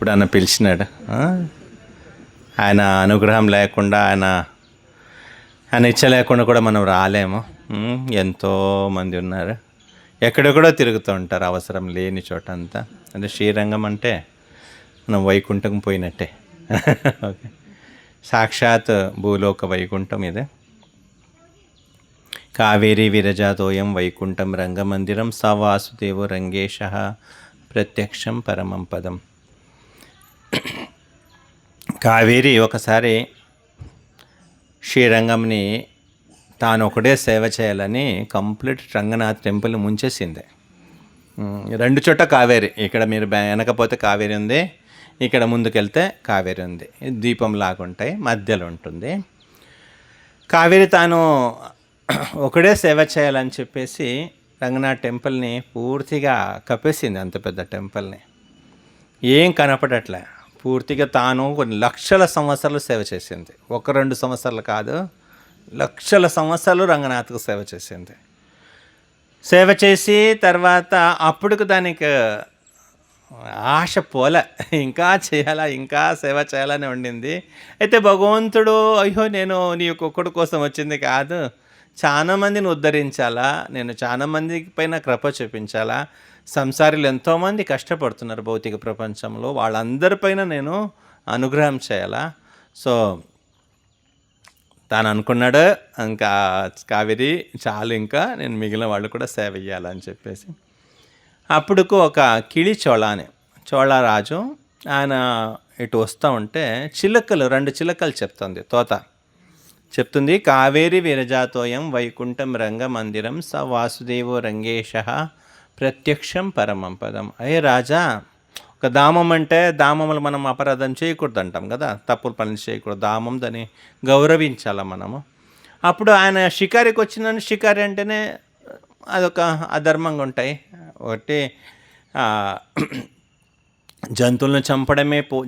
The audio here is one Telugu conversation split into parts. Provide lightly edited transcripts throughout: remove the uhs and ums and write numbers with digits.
ఎప్పుడన్నా పిలిచినాడు? ఆయన అనుగ్రహం లేకుండా, ఆయన ఇచ్చ లేకుండా కూడా మనం రాలేము. ఎంతోమంది ఉన్నారు, ఎక్కడెక్కడో తిరుగుతూ ఉంటారు అవసరం లేని చోట అంతా. అంటే శ్రీరంగం అంటే మనం వైకుంఠం పోయినట్టే. ఓకే, సాక్షాత్ భూలోక వైకుంఠం ఇది. కావేరీ విరజాతోయం వైకుంఠం రంగమందిరం స వాసుదేవో రంగేశ ప్రత్యక్షం పరమం పదం. కావేరి ఒకసారి శ్రీరంగంని తాను ఒకటే సేవ చేయాలని కంప్లీట్ రంగనాథ్ టెంపుల్ని ముంచేసింది. రెండు చోట కావేరి, ఇక్కడ మీరు వెనకపోతే కావేరి ఉంది, ఇక్కడ ముందుకెళ్తే కావేరి ఉంది. దీపం లాగుంటాయి, మధ్యలో ఉంటుంది. కావేరి తాను ఒకడే సేవ చేయాలని చెప్పేసి రంగనాథ్ టెంపుల్ని పూర్తిగా కప్పేసింది. అంత పెద్ద టెంపుల్ని ఏం కనపడట్లే. పూర్తిగా తాను కొన్ని లక్షల సంవత్సరాలు సేవ చేసింది. 1-2 సంవత్సరాలు కాదు, లక్షల సంవత్సరాలు రంగనాథ్కు సేవ చేసింది. సేవ చేసి తర్వాత అప్పుడుకు దానికి ఆశ పోలే, ఇంకా చేయాలా, ఇంకా సేవ చేయాలని ఉండింది. అయితే భగవంతుడు, అయ్యో నేను నీ ఒక్కడి కోసం వచ్చింది కాదు, చాలా మందిని ఉద్ధరించాలా, నేను చాలా మంది పైన కృప చూపించాలా. సంసారులు ఎంతోమంది కష్టపడుతున్నారు భౌతిక ప్రపంచంలో, వాళ్ళందరిపైన నేను అనుగ్రహం చేయాలా. సో తాను అనుకున్నాడు, ఇంకా కావేరి చాలు, ఇంకా నేను మిగిలిన వాళ్ళు కూడా సేవ చేయాలని చెప్పేసి. అప్పుడుకు ఒక కిళి చోళరాజు ఆయన ఇటు వస్తూ ఉంటే చిలకలు, 2 చిలకలు చెప్తుంది, తోత చెప్తుంది, కావేరి విరజాతోయం వైకుంఠం రంగమందిరం స వాసుదేవో రంగేశ ప్రత్యక్షం పరమం పదం. అయ్యే రాజా, ఒక ధామం అంటే, ధామములు మనం అపరాధం చేయకూడదు అంటాం కదా, తప్పులు పనులు చేయకూడదు, ధామం దాన్ని గౌరవించాల మనము. అప్పుడు ఆయన షికారికి వచ్చిన, షికారి అంటేనే అదొక అధర్మంగా ఉంటాయి. ఒకటి జంతువులను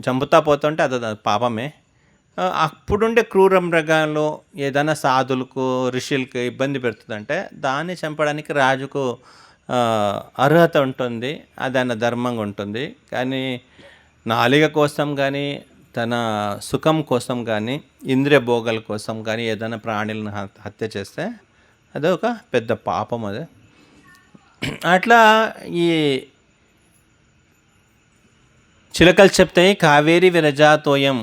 చంపుతా పోతుంటే అది పాపమే. అప్పుడుండే క్రూర మృగాలు ఏదైనా సాధులకు, ఋషులకు ఇబ్బంది పెడుతుందంటే దాన్ని చంపడానికి రాజుకు అర్హత ఉంటుంది, అదన్న ధర్మంగా ఉంటుంది. కానీ నాలిక కోసం కానీ, తన సుఖం కోసం కానీ, ఇంద్రియ భోగాల కోసం కానీ ఏదైనా ప్రాణులను హత్య చేస్తే అదొక పెద్ద పాపం అది. అట్లా ఈ చిలకలు చెప్తాయి, కావేరి విరజాతోయం,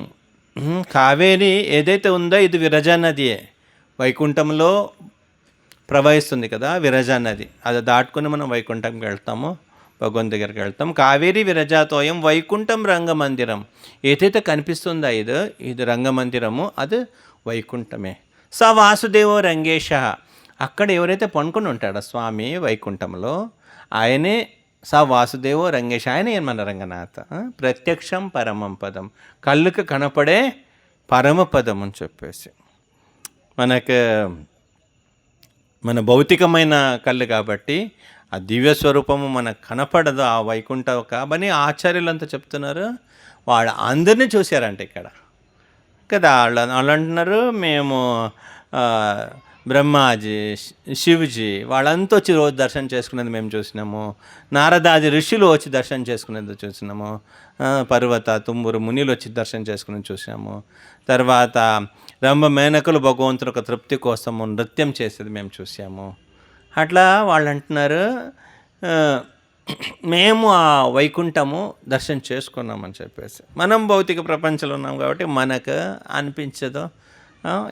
కావేరి ఏదైతే ఉందో ఇది విరజా నదియే, వైకుంఠంలో ప్రవహిస్తుంది కదా విరజా నది. అది దాటుకుని మనం వైకుంఠంకి వెళ్తాము, భగవంతు దగ్గరికి వెళ్తాం. కావేరి విరజాతోయం వైకుంఠం రంగమందిరం, ఏదైతే కనిపిస్తుందో ఇది రంగమందిరము, అది వైకుంఠమే. స వాసుదేవో రంగేశ, అక్కడ ఎవరైతే పండుకొని ఉంటాడో స్వామి వైకుంఠంలో, ఆయనే స వాసుదేవో రంగేశ, ఆయన మన రంగనాథ. ప్రత్యక్షం పరమం పదం, కళ్ళుకు కనపడే పరమపదం అని చెప్పేసి. మన భౌతికమైన కళ్ళు కాబట్టి ఆ దివ్య స్వరూపము మనకు కనపడదు ఆ వైకుంఠ కాబట్టి ఆచార్యులంతా చెప్తున్నారు. వాళ్ళు అందరినీ చూశారంట ఇక్కడ కదా. వాళ్ళు అంటున్నారు, మేము బ్రహ్మాజీ, శివజీ వాళ్ళంతా వచ్చి రోజు దర్శనం చేసుకునేది మేము చూసినాము, నారదాది ఋషులు వచ్చి దర్శనం చేసుకునేది చూసినాము, పర్వత తుంబురు మునిలు వచ్చి దర్శనం చేసుకునేది చూసాము, తర్వాత రంభ మేనకులు భగవంతుడు ఒక తృప్తి కోసము నృత్యం చేసేది మేము చూసాము. అట్లా వాళ్ళు అంటున్నారు, మేము ఆ వైకుంఠము దర్శనం చేసుకున్నామని చెప్పేసి. మనం భౌతిక ప్రపంచంలో ఉన్నాం కాబట్టి మనకు అనిపించదు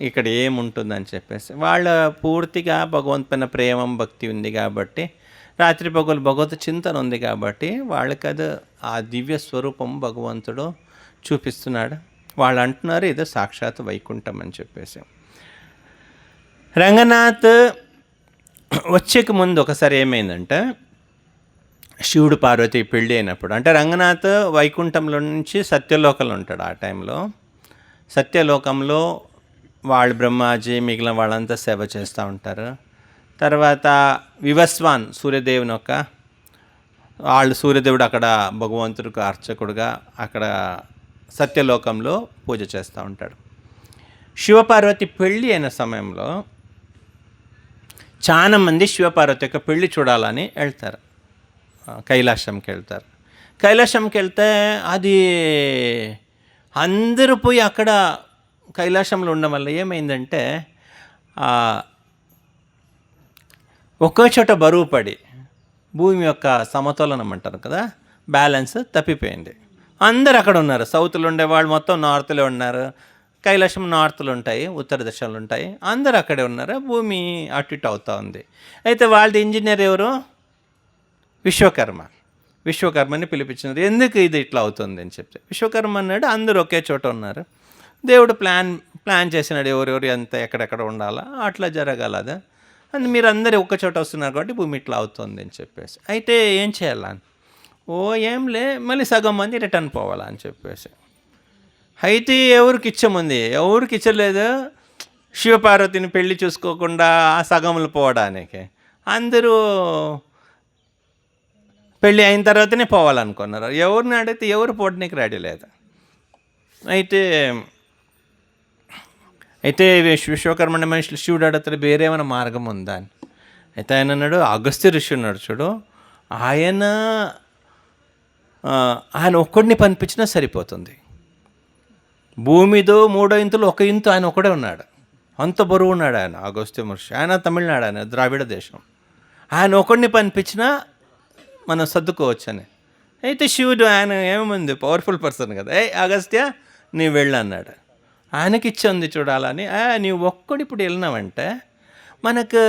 ఇక్కడ ఏముంటుందని చెప్పేసి. వాళ్ళ పూర్తిగా భగవంతు పైన ప్రేమ భక్తి ఉంది కాబట్టి, రాత్రి పగలు భగవత్ చింతన ఉంది కాబట్టి వాళ్ళకి అది ఆ దివ్య స్వరూపం భగవంతుడు చూపిస్తున్నాడు. వాళ్ళు అంటున్నారు ఇది సాక్షాత్ వైకుంఠం అని చెప్పేసి. రంగనాథ్ వచ్చేక ముందు ఒకసారి ఏమైందంటే, శివుడు పార్వతి పెళ్ళి అయినప్పుడు, అంటే రంగనాథ్ వైకుంఠంలో నుంచి సత్యలోకంలో ఉంటాడు. ఆ టైంలో సత్యలోకంలో వాళ్ళు బ్రహ్మాజీ మిగిలిన వాళ్ళంతా సేవ చేస్తూ ఉంటారు. తర్వాత వివస్వాన్ సూర్యదేవుని సూర్యదేవుడు అక్కడ భగవంతుడికి అర్చకుడుగా అక్కడ సత్యలోకంలో పూజ చేస్తూ ఉంటాడు. శివపార్వతి పెళ్ళి అయిన సమయంలో చాలామంది శివపార్వతి యొక్క పెళ్ళి చూడాలని వెళ్తారు, కైలాసంకి వెళ్తారు. కైలాసంకి వెళ్తే అది అందరూ పోయి అక్కడ కైలాసంలో ఉండడం వల్ల ఏమైందంటే ఒకే చోట బరువు పడి భూమి యొక్క సమతోలనం అంటారు కదా, బ్యాలెన్స్ తప్పిపోయింది. అందరు అక్కడ ఉన్నారు. సౌత్లో ఉండేవాళ్ళు మొత్తం నార్త్లో ఉన్నారు. కైలాసం నార్త్లో ఉంటాయి, ఉత్తర దిశలు ఉంటాయి. అందరు అక్కడే ఉన్నారు. భూమి అటు ఇటు అవుతూ ఉంది. అయితే వాళ్ళది ఇంజనీర్ ఎవరు? విశ్వకర్మని పిలిపించినారు. ఎందుకు ఇది ఇట్లా అవుతుంది అని చెప్తే విశ్వకర్మ అన్నాడు, అందరూ ఒకే చోట ఉన్నారు. దేవుడు ప్లాన్ చేసినాడు ఎవరెవరు ఎంత ఎక్కడెక్కడ ఉండాలా, అట్లా జరగాలదా, అని మీరు అందరూ ఒక్క చోట వస్తున్నారు కాబట్టి భూమి ఇట్లా అవుతుంది అని చెప్పేసి. అయితే ఏం చేయాలని, ఏంలే మళ్ళీ సగం మంది రిటర్న్ పోవాలా అని చెప్పేసి. అయితే ఎవరికి ఇచ్చముంది? ఎవరికి ఇచ్చలేదు. శివపార్వతిని పెళ్లి చూసుకోకుండా ఆ సగములు పోవడానికి అందరూ పెళ్ళి అయిన తర్వాతనే పోవాలనుకున్నారు. ఎవరిని అడిగితే ఎవరు పోవడానికి రెడీ లేదు. అయితే విశ్వకర్మ మనుషులు శివుడు అడుగుతాడు వేరేమైనా మార్గం ఉందా అని. అయితే ఆయన అన్నాడు, అగస్త్య ఋషి ఉన్నాడు చూడు, ఆయన ఒక్కడిని పంపించినా సరిపోతుంది. భూమిదో 3 ఇంతులు 1 ఇంతు ఆయన ఒకడే ఉన్నాడు. అంత బరువు ఉన్నాడు ఆయన అగస్త్య మహర్షి. ఆయన తమిళనాడు, ఆయన ద్రావిడ దేశం. ఆయన ఒకడిని పంపించినా మనం సర్దుకోవచ్చని. అయితే శివుడు ఆయన ఏముంది, పవర్ఫుల్ పర్సన్ కదా, అగస్త్య నీవు వెళ్ళు అన్నాడు. ఆయనకి ఇచ్చ ఉంది చూడాలని. నీవు ఒక్కడు ఇప్పుడు వెళ్ళినావంటే మనకు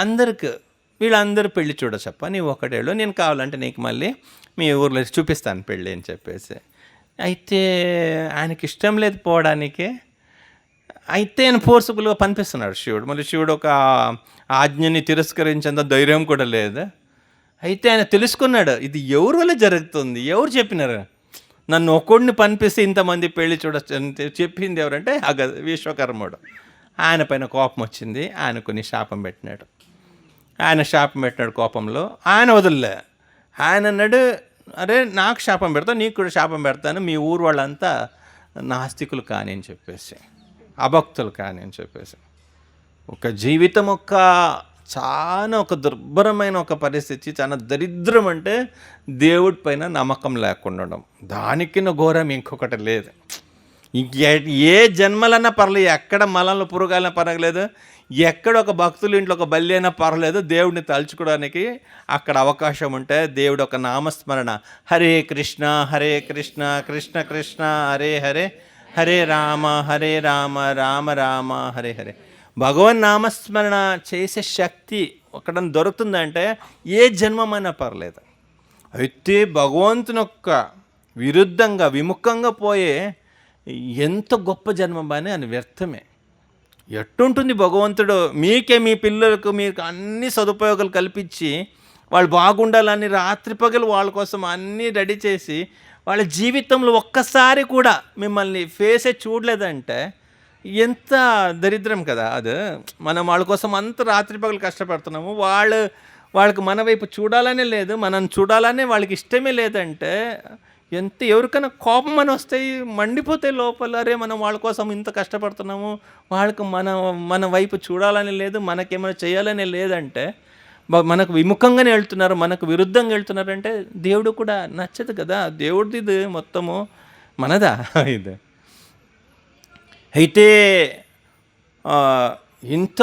అందరికి వీళ్ళందరూ పెళ్ళి చూడచ్చప్ప, నీవు ఒక్కడేళ్ళు, నేను కావాలంటే నీకు మళ్ళీ మీ ఊర్లో చూపిస్తాను పెళ్ళి అని చెప్పేసి. అయితే ఆయనకి ఇష్టం లేదు పోవడానికి. అయితే ఆయన ఫోర్స్ఫుల్గా పంపిస్తున్నాడు శివుడు. మళ్ళీ శివుడు ఒక ఆజ్ఞని తిరస్కరించేంత ధైర్యం కూడా లేదు. అయితే ఆయన తెలుసుకున్నాడు ఇది ఎవరి వల్ల జరుగుతుంది, ఎవరు చెప్పినారు, నన్ను ఒక్కడిని పంపిస్తే ఇంతమంది పెళ్ళి చూడొచ్చు చెప్పింది ఎవరంటే విశ్వకర్ముడు. ఆయన పైన కోపం వచ్చింది. ఆయన కొన్ని శాపం పెట్టినాడు. కోపంలో ఆయన వదలలే. ఆయన అన్నాడు, అరే నాకు శాపం పెడతాను, నీకు కూడా శాపం పెడతాను, మీ ఊరు వాళ్ళంతా నాస్తికులు కానీ అని చెప్పేసి, అభక్తులు కానీ అని చెప్పేసి. ఒక జీవితం చాలా దుర్భరమైన ఒక పరిస్థితి, చాలా దరిద్రం. అంటే దేవుడి పైన నమ్మకం లేకుండా ఉండడం, దానికి ఘోరం ఇంకొకటి లేదు. ఏ జన్మలన్నా పర్లేదు, ఎక్కడ మలంలో పురుగాలన్నా పర్వాలేదు, ఎక్కడ ఒక భక్తుల ఇంట్లో ఒక బల్లి అయినా పర్లేదు, దేవుడిని తలుచుకోవడానికి అక్కడ అవకాశం ఉంటే దేవుడు ఒక నామస్మరణ, హరే కృష్ణ కృష్ణ కృష్ణ హరే హరే, హరే రామ రామ రామ హరే హరే, భగవన్ నామస్మరణ చేసే శక్తి అక్కడ దొరుకుతుందంటే ఏ జన్మమైనా పర్లేదు. అయితే భగవంతుని యొక్క విరుద్ధంగా విముఖంగా పోయే ఎంత గొప్ప జన్మబానే అని వ్యర్థమే. ఎట్టుంటుంది భగవంతుడు మీకే, మీ పిల్లలకు మీకు అన్ని సదుపయోగాలు కల్పించి వాళ్ళు బాగుండాలని రాత్రి పగలు వాళ్ళ కోసం అన్నీ రెడీ చేసి వాళ్ళ జీవితంలో ఒక్కసారి కూడా మిమ్మల్ని ఫేసే చూడలేదంటే ఎంత దరిద్రం కదా అది. మనం వాళ్ళ కోసం అంత రాత్రి పగలు కష్టపడుతున్నాము, వాళ్ళకి మన వైపు చూడాలనే లేదు, మనం చూడాలనే వాళ్ళకి ఇష్టమే లేదంటే ఎంత ఎవరికైనా కోపం అని వస్తాయి, మండిపోతాయి లోపల. అరే మనం వాళ్ళ కోసం ఇంత కష్టపడుతున్నాము, వాళ్ళకి మన వైపు చూడాలని లేదు, మనకేమైనా చేయాలని లేదంటే మనకు విముఖంగానే వెళ్తున్నారు, మనకు విరుద్ధంగా వెళ్తున్నారంటే దేవుడు కూడా నచ్చదు కదా. దేవుడిది ఇది మొత్తము, మనదా ఇది. అయితే ఇంత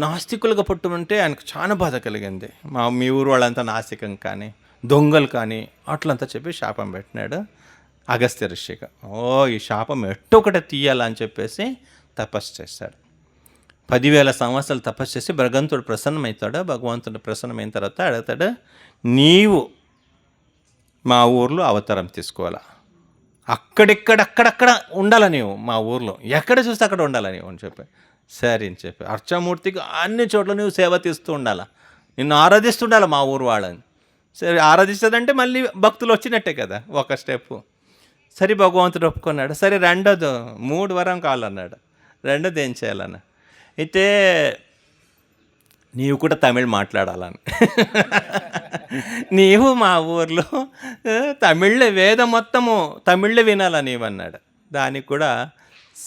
నాస్తికులుగా పుట్టమంటే ఆయనకు చాలా బాధ కలిగింది. మీ ఊరు వాళ్ళంతా నాస్తికం కానీ దొంగలు కానీ అట్లంతా చెప్పి శాపం పెట్టినాడు అగస్త్య ఋషిగా. ఈ శాపం ఎట్టొకటి తీయాలని చెప్పేసి తపస్సు చేస్తాడు. 10,000 సంవత్సరాలు తపస్సు చేసి భగవంతుడు ప్రసన్నమవుతాడు. భగవంతుడు ప్రసన్నమైన తర్వాత అడుగుతాడు, నీవు మా ఊర్లో అవతారం తీసుకోవాలా, అక్కడక్కడ ఉండాలా నీవు, మా ఊర్లో ఎక్కడ చూస్తే అక్కడ ఉండాలా నీవు అని చెప్పి. సరే అని చెప్పి అర్చమూర్తికి అన్ని చోట్ల నువ్వు సేవ తీస్తూ ఉండాలా, నిన్ను ఆరాధిస్తుండాలి మా ఊరు వాళ్ళని. సరే ఆరాధిస్తుందంటే మళ్ళీ భక్తులు వచ్చినట్టే కదా ఒక స్టెప్పు. సరే భగవంతుడు ఒప్పుకున్నాడు. సరే రెండోది 3 వరం కావాలన్నాడు. రెండోది ఏం చేయాలన్న, అయితే నీవు కూడా తమిళ్ మాట్లాడాలని, నీవు మా ఊర్లో తమిళ్లో వేదం మొత్తము తమిళ్లో వినాలా నీవు అన్నాడు. దానికి కూడా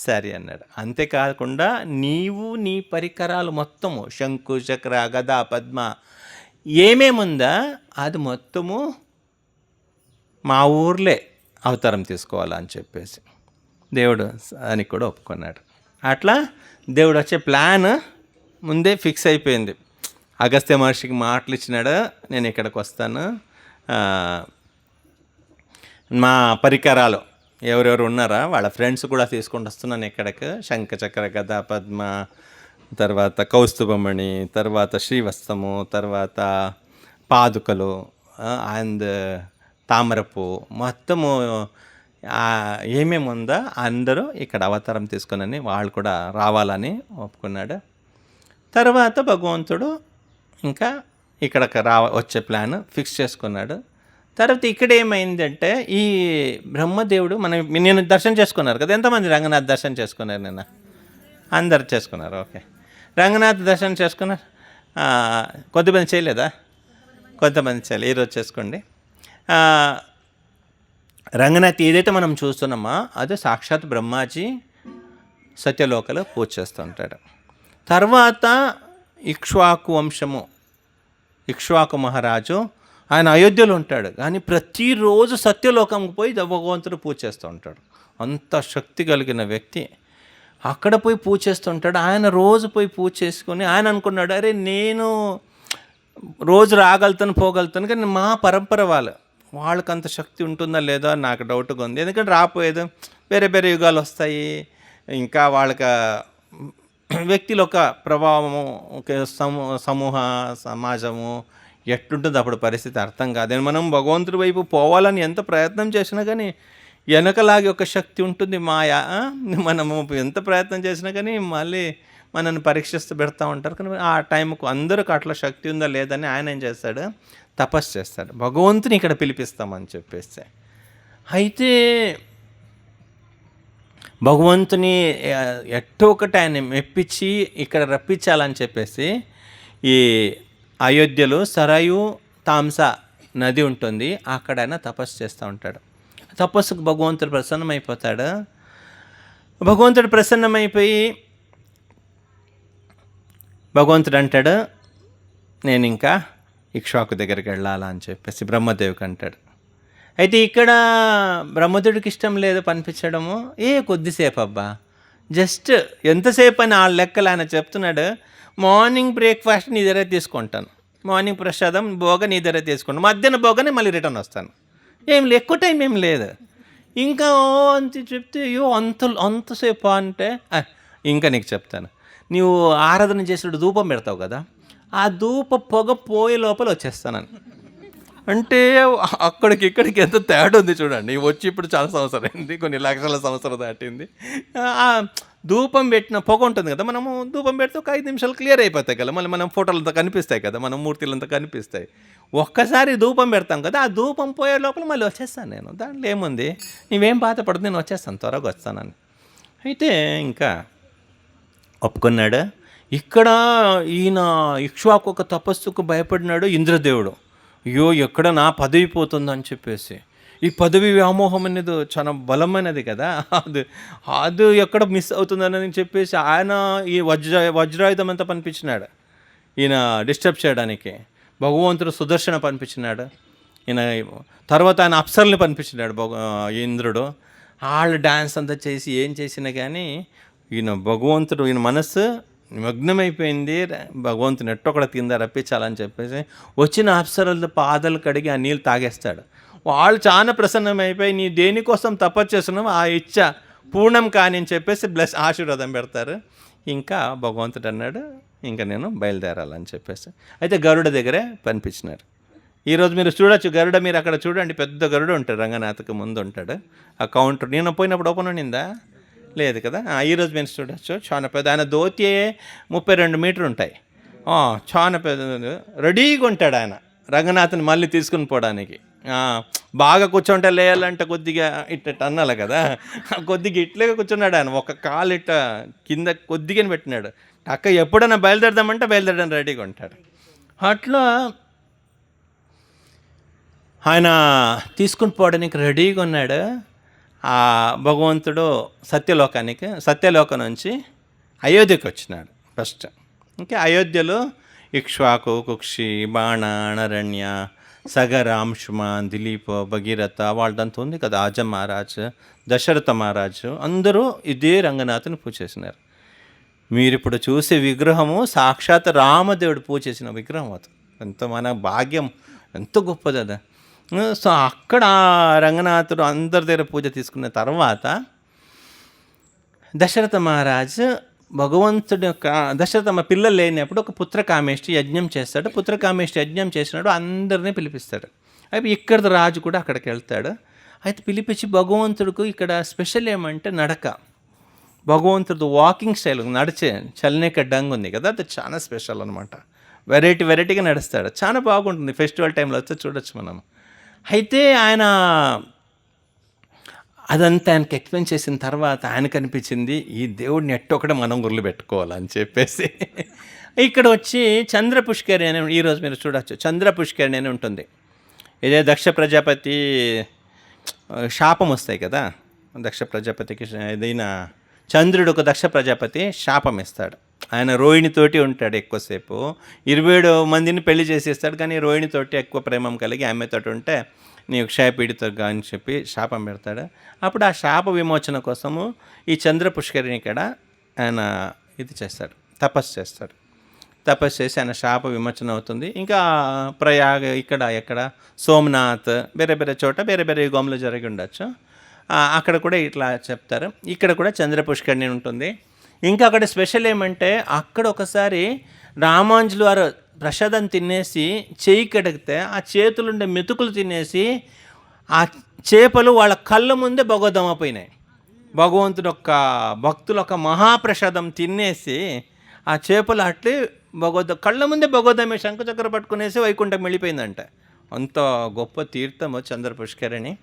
సరే అన్నాడు. అంతేకాకుండా నీవు నీ పరికరాలు మొత్తము శంకు చక్ర గద పద్మ ఏమేముందా అది మొత్తము మా ఊర్లే అవతారం తీసుకోవాలని చెప్పేసి దేవుడు దానికి కూడా ఒప్పుకున్నాడు. అట్లా దేవుడు వచ్చే ప్లాన్ ముందే ఫిక్స్ అయిపోయింది. అగస్త్య మహర్షికి మాటలు ఇచ్చినాడు, నేను ఇక్కడికి వస్తాను, మా పరికరాలు ఎవరెవరు ఉన్నారా వాళ్ళ ఫ్రెండ్స్ కూడా తీసుకొని వస్తున్నాను ఇక్కడికి, శంఖ చక్ర గద పద్మ, తర్వాత కౌస్తుభమణి, తర్వాత శ్రీవత్సము, తర్వాత పాదుకలు అండ్ తామరపు, మొత్తము ఏమేమి ఉందో అందరూ ఇక్కడ అవతారం తీసుకుని వాళ్ళు కూడా రావాలని ఒప్పుకున్నాడు. తర్వాత భగవంతుడు ఇంకా ఇక్కడికి వచ్చే ప్లాన్ ఫిక్స్ చేసుకున్నాడు. తర్వాత ఇక్కడ ఏమైందంటే ఈ బ్రహ్మదేవుడు నేను దర్శనం చేసుకున్నారు కదా, ఎంతమంది రంగనాథ్ దర్శనం చేసుకున్నారు నిన్న? అందరు చేసుకున్నారు. ఓకే, రంగనాథ్ దర్శనం చేసుకున్నారు. కొంతమంది చేయలేదా? కొంతమంది చేయలేదు, ఈరోజు చేసుకోండి. రంగనాథ్ ఏదైతే మనం చూస్తున్నామో అది సాక్షాత్ బ్రహ్మాజీ సత్యలోకలో పూజ చేస్తూ ఉంటాడు. తర్వాత ఇక్ష్వాకు వంశము, ఇక్ష్వాకు మహారాజు ఆయన అయోధ్యలో ఉంటాడు, కానీ ప్రతిరోజు సత్యలోకంకి పోయి భగవంతుడు పూజ చేస్తూ ఉంటాడు. అంత శక్తి కలిగిన వ్యక్తి అక్కడ పోయి పూజ చేస్తూ ఉంటాడు. ఆయన రోజు పోయి పూజ చేసుకొని ఆయన అనుకున్నాడు, అరే నేను రోజు రాగలుగుతాను పోగలుగుతాను, కానీ మా పరంపర వాళ్ళకి అంత శక్తి ఉంటుందా లేదో అని నాకు డౌట్గా ఉంది. ఎందుకంటే రాపోయేది వేరే వేరే యుగాలు వస్తాయి, ఇంకా వాళ్ళకి వ్యక్తుల ఒక ప్రభావము, సమూహ సమాజము ఎట్లుంటుంది అప్పుడు పరిస్థితి అర్థం కాదు. మనం భగవంతుడి వైపు పోవాలని ఎంత ప్రయత్నం చేసినా కానీ వెనకలాగే ఒక శక్తి ఉంటుంది మాయ. మనము ఎంత ప్రయత్నం చేసినా కానీ మళ్ళీ మనల్ని పరీక్షిస్తూ పెడతా ఉంటారు. కానీ ఆ టైంకు అందరికి అట్లా శక్తి ఉందా లేదని ఆయన ఏం చేస్తాడు, తపస్సు చేస్తాడు, భగవంతుని ఇక్కడ పిలిపిస్తామని చెప్పేస్తే. అయితే భగవంతుని ఎట్టో ఒకటి ఆయన మెప్పించి ఇక్కడ రప్పించాలని చెప్పేసి ఈ అయోధ్యలో సరయు తాంసా నది ఉంటుంది, అక్కడ ఆయన తపస్సు చేస్తూ ఉంటాడు. తపస్సుకు భగవంతుడు ప్రసన్నమైపోతాడు. భగవంతుడు ప్రసన్నమైపోయి భగవంతుడు అంటాడు, నేను ఇంకా ఇక్ష్వాకు దగ్గరికి వెళ్ళాలా అని చెప్పేసి బ్రహ్మదేవుకి అంటాడు. అయితే ఇక్కడ బ్రహ్మదేవుడికి ఇష్టం లేదు పనిపించడము. కొద్దిసేపు అబ్బా, జస్ట్ ఎంతసేపు అని ఆ లెక్కలు ఆయన చెప్తున్నాడు. మార్నింగ్ బ్రేక్ఫాస్ట్ నీ దగ్గర తీసుకుంటాను, మార్నింగ్ ప్రసాదం భోగ నీ దగ్గర తీసుకుంటాను, మధ్యాహ్నం భోగనే మళ్ళీ రిటర్న్ వస్తాను, ఎక్కువ టైం ఏం లేదు. ఇంకా అంత చెప్తే అంతసేపు అంటే ఇంకా నీకు చెప్తాను, నీవు ఆరాధన చేసినప్పుడు ధూపం పెడతావు కదా, ఆ ధూప పొగ పోయే లోపల వచ్చేస్తానని. అంటే అక్కడికి ఇక్కడికి ఎంత తేడా ఉంది చూడండి. వచ్చి ఇప్పుడు చాలా సంవత్సరం అయింది, కొన్ని లక్షల సంవత్సరం దాటింది. ఆ ధూపం పెట్టిన పొగ ఉంటుంది కదా, మనము ధూపం పెడితే ఒక 5 నిమిషాలు క్లియర్ అయిపోతాయి కదా, మళ్ళీ మనం ఫోటోలంతా కనిపిస్తాయి కదా, మన మూర్తులంతా కనిపిస్తాయి. ఒక్కసారి ధూపం పెడతాం కదా, ఆ ధూపం పోయే లోపల మళ్ళీ వచ్చేస్తాను నేను. దాంట్లో ఏముంది, నీవేం బాధపడదు, నేను వచ్చేస్తాను, త్వరగా వస్తానని. అయితే ఇంకా ఒప్పుకున్నాడు. ఇక్కడ ఈయన ఇక్ష్వాకు ఒక తపస్సుకు భయపడినాడు ఇంద్రదేవుడు. అయ్యో ఎక్కడ నా పదవి పోతుందని చెప్పేసి, ఈ పదవి వ్యామోహం అనేది చాలా బలమైనది కదా, అది ఎక్కడ మిస్ అవుతుందని చెప్పేసి ఆయన ఈ వజ్రాయుధం అంతా పంపించినాడు ఈయన డిస్టర్బ్ చేయడానికి. భగవంతుడు సుదర్శన పంపించినాడు ఈయన. తర్వాత ఆయన అప్సర్ని పంపించినాడు ఇంద్రుడు. వాళ్ళు డ్యాన్స్ అంతా చేసి ఏం చేసినా కానీ భగవంతుడు ఈయన మనస్సు నిమగ్నమైపోయింది. భగవంతుని ఎట్టొక్కడ కింద రప్పించాలని చెప్పేసి వచ్చిన అప్సరల పాదాలు కడిగి ఆ నీళ్ళు తాగేస్తాడు. వాళ్ళు చాలా ప్రసన్నమైపోయి నీ దేనికోసం తపస్సు చేస్తున్నావు ఆ ఇచ్చ పూర్ణం కాని అని చెప్పేసి ఆశీర్వాదం పెడతారు. ఇంకా భగవంతుడు అన్నాడు, ఇంకా నేను బయలుదేరాలని చెప్పేసి. అయితే గరుడ దగ్గరే పంపించినారు. ఈరోజు మీరు చూడొచ్చు గరుడ, మీరు అక్కడ చూడండి, పెద్ద గరుడ ఉంటాడు, రంగనాథ్కి ముందు ఉంటాడు. ఆ కౌంటర్ నేను పోయినప్పుడు ఓపెన్ ఉండిందా? లేదు కదా. ఈరోజు మీరు చూడొచ్చు, చాలా పెద్ద. ఆయన ధోతి 32 మీటర్లు ఉంటాయి, చాలా పెద్ద. రెడీగా ఉంటాడు ఆయన రంగనాథ్ని మళ్ళీ తీసుకుని పోవడానికి. బాగా కూర్చుంటే లేయాలంటే కొద్దిగా ఇట్ట అన్నాలి కదా, కొద్దిగా ఇట్లే కూర్చున్నాడు ఆయన. ఒక కాలు ఇట్ట కింద కొద్దిగా పెట్టినాడు. అక్క ఎప్పుడైనా బయలుదేరదామంటే బయలుదేరడానికి రెడీగా ఉంటాడు. అట్లా ఆయన తీసుకుని పోవడానికి రెడీగా ఉన్నాడు. ఆ భగవంతుడు సత్యలోకం నుంచి అయోధ్యకు వచ్చినాడు ఫస్ట్. ఇంకా అయోధ్యలో ఇక్ష్వాకు, కుక్షి, బాణ, అరణ్య, సగరాంశుమాన్, దిలీప్, భగీరథ వాళ్ళదంతా ఉంది కదా, ఆజ మహారాజ్, దశరథ మహారాజు అందరూ ఇదే రంగనాథుని పూజ చేసినారు. మీరు ఇప్పుడు చూసే విగ్రహము సాక్షాత్ రామదేవుడు పూజ చేసిన విగ్రహం. అది ఎంతో మన భాగ్యం, ఎంతో గొప్పది అది. సో అక్కడ రంగనాథుడు అందరి దగ్గర పూజ తీసుకున్న తర్వాత దశరథ మహారాజు భగవంతుడి యొక్క దశరథ పిల్లలు లేనప్పుడు ఒక పుత్రకామేష్టి యజ్ఞం చేస్తాడు. పుత్రకామేష్టి యజ్ఞం చేసినాడు, అందరినీ పిలిపిస్తాడు. అయితే ఇక్కడ రాజు కూడా అక్కడికి వెళ్తాడు. అయితే పిలిపించి భగవంతుడికి ఇక్కడ స్పెషల్ ఏమంటే నడక, భగవంతుడు వాకింగ్ స్టైల్, నడిచే చలనేక డంగ్ ఉంది కదా, అది చాలా స్పెషల్ అనమాట. వెరైటీగా నడుస్తాడు, చాలా బాగుంటుంది. ఫెస్టివల్ టైంలో వచ్చి చూడొచ్చు మనం. అయితే ఆయన అదంతా ఆయనకి ఎక్స్ప్లెయిన్ చేసిన తర్వాత ఆయనకు అనిపించింది ఈ దేవుడిని ఎట్టొకటి మనం గుర్లు పెట్టుకోవాలని చెప్పేసి ఇక్కడ వచ్చి చంద్ర పుష్కరిణి అని ఈరోజు మీరు చూడవచ్చు. చంద్ర పుష్కరిణి అని ఉంటుంది. ఇదే దక్ష ప్రజాపతి శాపం వస్తాయి కదా, దక్ష ప్రజాపతికి ఏదైనా చంద్రుడు ఒక దక్ష ప్రజాపతి శాపం ఇస్తాడు. ఆయన రోహిణితోటి ఉంటాడు ఎక్కువసేపు, 27 మందిని పెళ్లి చేసేస్తాడు. కానీ రోహిణితోటి ఎక్కువ ప్రేమం కలిగి ఆమెతో ఉంటే నీవు క్షయపీడితగా అని చెప్పి శాపం పెడతాడు. అప్పుడు ఆ శాప విమోచన కోసము ఈ చంద్ర పుష్కరిణి ఇక్కడ ఆయన ఇది చేస్తాడు, తపస్సు చేస్తాడు. తపస్సు చేసి ఆయన శాప విమోచన అవుతుంది. ఇంకా ప్రయాగ ఇక్కడ ఎక్కడ సోమనాథ్ వేరే చోట వేరే యుగంలో జరిగి ఉండొచ్చు. అక్కడ కూడా ఇట్లా చెప్తారు. ఇక్కడ కూడా చంద్ర పుష్కరిణి ఉంటుంది. ఇంకా అక్కడ స్పెషల్ ఏమంటే అక్కడ ఒకసారి రామాంజులు వారు ప్రసాదం తినేసి చేయి కడిగితే ఆ చేతులుండే మెతుకులు తినేసి ఆ చేపలు వాళ్ళ కళ్ళ ముందే భగవద్దమైపోయినాయి. భగవంతుడు యొక్క భక్తులు ఒక మహాప్రసాదం తినేసి ఆ చేపలు అట్లే కళ్ళ ముందే భగవద్దమే శంఖచక్ర పట్టుకునేసి వైకుంఠం వెళ్ళిపోయిందంట. అంత గొప్ప తీర్థము చంద్ర పుష్కరిణి.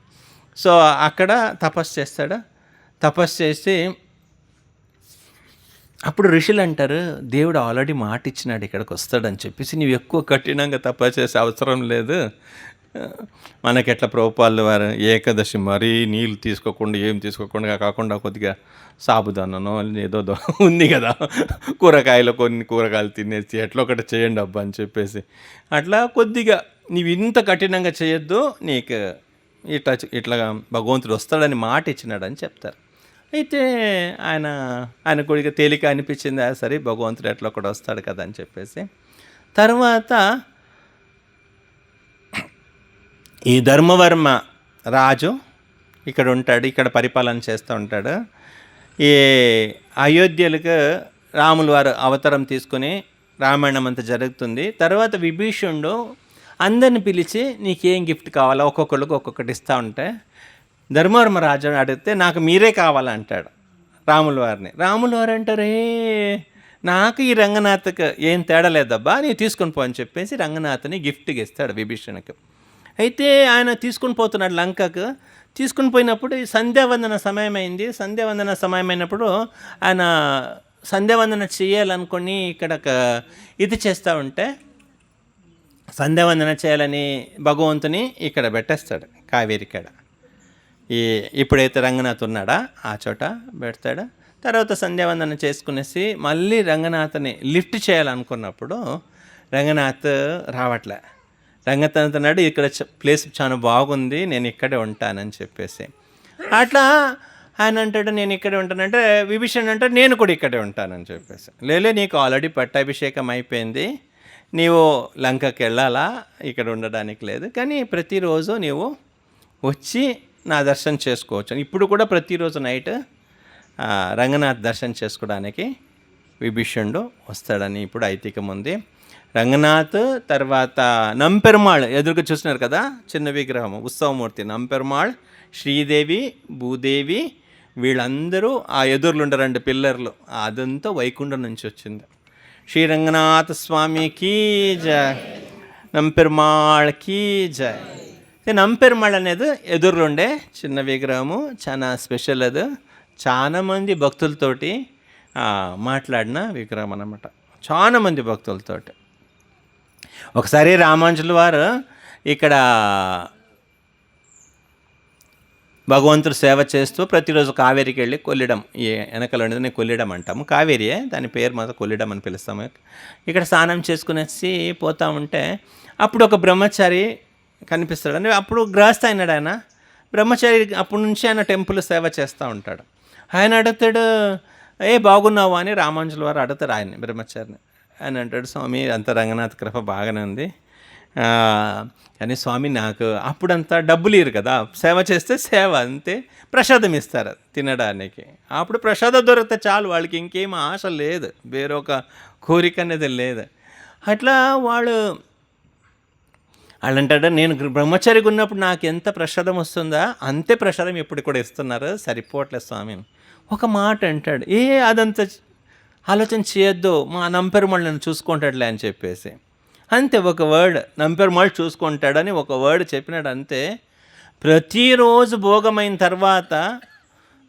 సో అక్కడ తపస్సు చేస్తాడు. తపస్సు చేసి అప్పుడు ఋషులు అంటారు, దేవుడు ఆల్రెడీ మాట ఇచ్చినాడు ఇక్కడికి వస్తాడని చెప్పేసి, నువ్వు ఎక్కువ కఠినంగా తపస్సు చేసే అవసరం లేదు. మనకెట్లా ప్రభుపాలు వారు ఏకాదశి మరీ నీళ్ళు తీసుకోకుండా ఏం తీసుకోకుండా కాకుండా కొద్దిగా సాబుదాననో ఏదో ఉంది కదా, కొన్ని కూరగాయలు తినేసి ఎట్లా ఒకటి చేయండి అబ్బా అని చెప్పేసి, అట్లా కొద్దిగా నీవు ఇంత కఠినంగా చేయొద్దు, నీకు ఇట్లా భగవంతుడు వస్తాడని మాట ఇచ్చినాడని చెప్తారు. అయితే ఆయన కొద్దిగా తేలిక అనిపించింది, సరే భగవంతుడు ఎట్లా ఒకటి వస్తాడు కదా అని చెప్పేసి. తర్వాత ఈ ధర్మవర్మ రాజు ఇక్కడ ఉంటాడు, ఇక్కడ పరిపాలన చేస్తూ ఉంటాడు. ఈ అయోధ్యలకు రాములు వారు అవతారం తీసుకుని రామాయణం అంతా జరుగుతుంది. తర్వాత విభీషణుడు అందరిని పిలిచి నీకేం గిఫ్ట్ కావాలో ఒక్కొక్కరికి ఒక్కొక్కటి ఇస్తూ ఉంటే ధర్మవర్మ రాజు అడిగితే నాకు మీరే కావాలంటాడు రాముల వారిని. రాముల వారు అంటారే నాకు ఈ రంగనాథకు ఏం తేడా లేదబ్బా, నీవు తీసుకొని పో అని చెప్పేసి రంగనాథ్ని గిఫ్ట్గా ఇస్తాడు విభీషణకి. అయితే ఆయన తీసుకుని పోతున్నాడు లంకకు. తీసుకుని పోయినప్పుడు సంధ్యావందన సమయం అయింది. సంధ్యావందన సమయం అయినప్పుడు ఆయన సంధ్యావందన చేయాలనుకొని ఇక్కడ ఇది చేస్తూ ఉంటే సంధ్యావందన చేయాలని భగవంతుని ఇక్కడ పెట్టేస్తాడు కావేరి కాడ. ఇప్పుడైతే రంగనాథ్ ఉన్నాడా ఆ చోట పెడతాడు. తర్వాత సంధ్యావందన చేసుకునేసి మళ్ళీ రంగనాథ్ని లిఫ్ట్ చేయాలనుకున్నప్పుడు రంగనాథ్ రావట్లే. రంగనాథ్ అంటున్నాడు ఇక్కడ ప్లేస్ చాలా బాగుంది, నేను ఇక్కడే ఉంటానని చెప్పేసి. అట్లా ఆయన అంటాడు నేను ఇక్కడే ఉంటానంటే విభీషణుడు అంటే నేను కూడా ఇక్కడే ఉంటానని చెప్పేసి. లేలే నీకు ఆల్రెడీ పట్టాభిషేకం అయిపోయింది, నీవు లంకకి వెళ్ళాలా, ఇక్కడ ఉండడానికి లేదు, కానీ ప్రతిరోజు నీవు వచ్చి నా దర్శనం చేసుకోవచ్చు. ఇప్పుడు కూడా ప్రతిరోజు నైట్ రంగనాథ్ దర్శనం చేసుకోవడానికి విభీషణుడు వస్తాడని ఇప్పుడు ఐతికం ఉంది. రంగనాథ్ తర్వాత నంపెరుమాళ్ ఎదురుగా చూసినారు కదా చిన్న విగ్రహం ఉత్సవమూర్తి నంపెరుమాళ్, శ్రీదేవి, భూదేవి వీళ్ళందరూ ఆ ఎదురులుండే 2 పిల్లర్లు అదంతా వైకుంఠం నుంచి వచ్చింది. శ్రీరంగనాథ స్వామికి జయ, నంపెరుమాళ్ కీ జయ. నంపెరుమాళ్ అనేది ఎదురులుండే చిన్న విగ్రహము, చాలా స్పెషల్. అది చాలామంది భక్తులతోటి మాట్లాడిన విగ్రహం అన్నమాట, చాలామంది భక్తులతోటి. ఒకసారి రామాంజులు వారు ఇక్కడ భగవంతుడు సేవ చేస్తూ ప్రతిరోజు కావేరికి వెళ్ళి కొల్లిడం, ఈ వెనకలు ఉండేది కొల్లిడం అంటాము, కావేరియే దాని పేరు మాత్రం కొల్లిడం అని పిలుస్తాము. ఇక్కడ స్నానం చేసుకునేసి పోతూ ఉంటే అప్పుడు ఒక బ్రహ్మచారి కనిపిస్తాడని అప్పుడు గృహస్థ అయినాడు ఆయన. బ్రహ్మచారి అప్పటి నుంచి ఆయన టెంపుల్ సేవ చేస్తూ ఉంటాడు. ఆయన అడుగుతాడు, బాగున్నావా అని రామానుజుల వారు అడుగుతారు ఆయన్ని, బ్రహ్మచారిని. ఆయన అంటాడు, స్వామి అంత రంగనాథ్ కృప బాగానే ఉంది, కానీ స్వామి నాకు అప్పుడంతా డబ్బులు ఇరు కదా, సేవ చేస్తే సేవ అంతే, ప్రసాదం ఇస్తారు తినడానికి. అప్పుడు ప్రసాదం దొరికితే చాలు, వాళ్ళకి ఇంకేం ఆశ లేదు, వేరొక కోరిక అనేది లేదు. అట్లా వాళ్ళు అంటాడు, నేను బ్రహ్మచారిగా ఉన్నప్పుడు నాకు ఎంత ప్రసాదం వస్తుందా అంతే ప్రసాదం ఇప్పుడు కూడా ఇస్తున్నారు, సరిపోవట్లేదు స్వామి. ఒక మాట అంటాడు, అదంతా ఆలోచన చేయొద్దు, మా నంపెరుమాళ్ళు నన్ను చూసుకుంటాడులే అని చెప్పేసి అంతే. ఒక వర్డ్, నంపెరుమాళ్ళు చూసుకుంటాడని ఒక వర్డ్ చెప్పినాడు అంతే. ప్రతిరోజు భోగమైన తర్వాత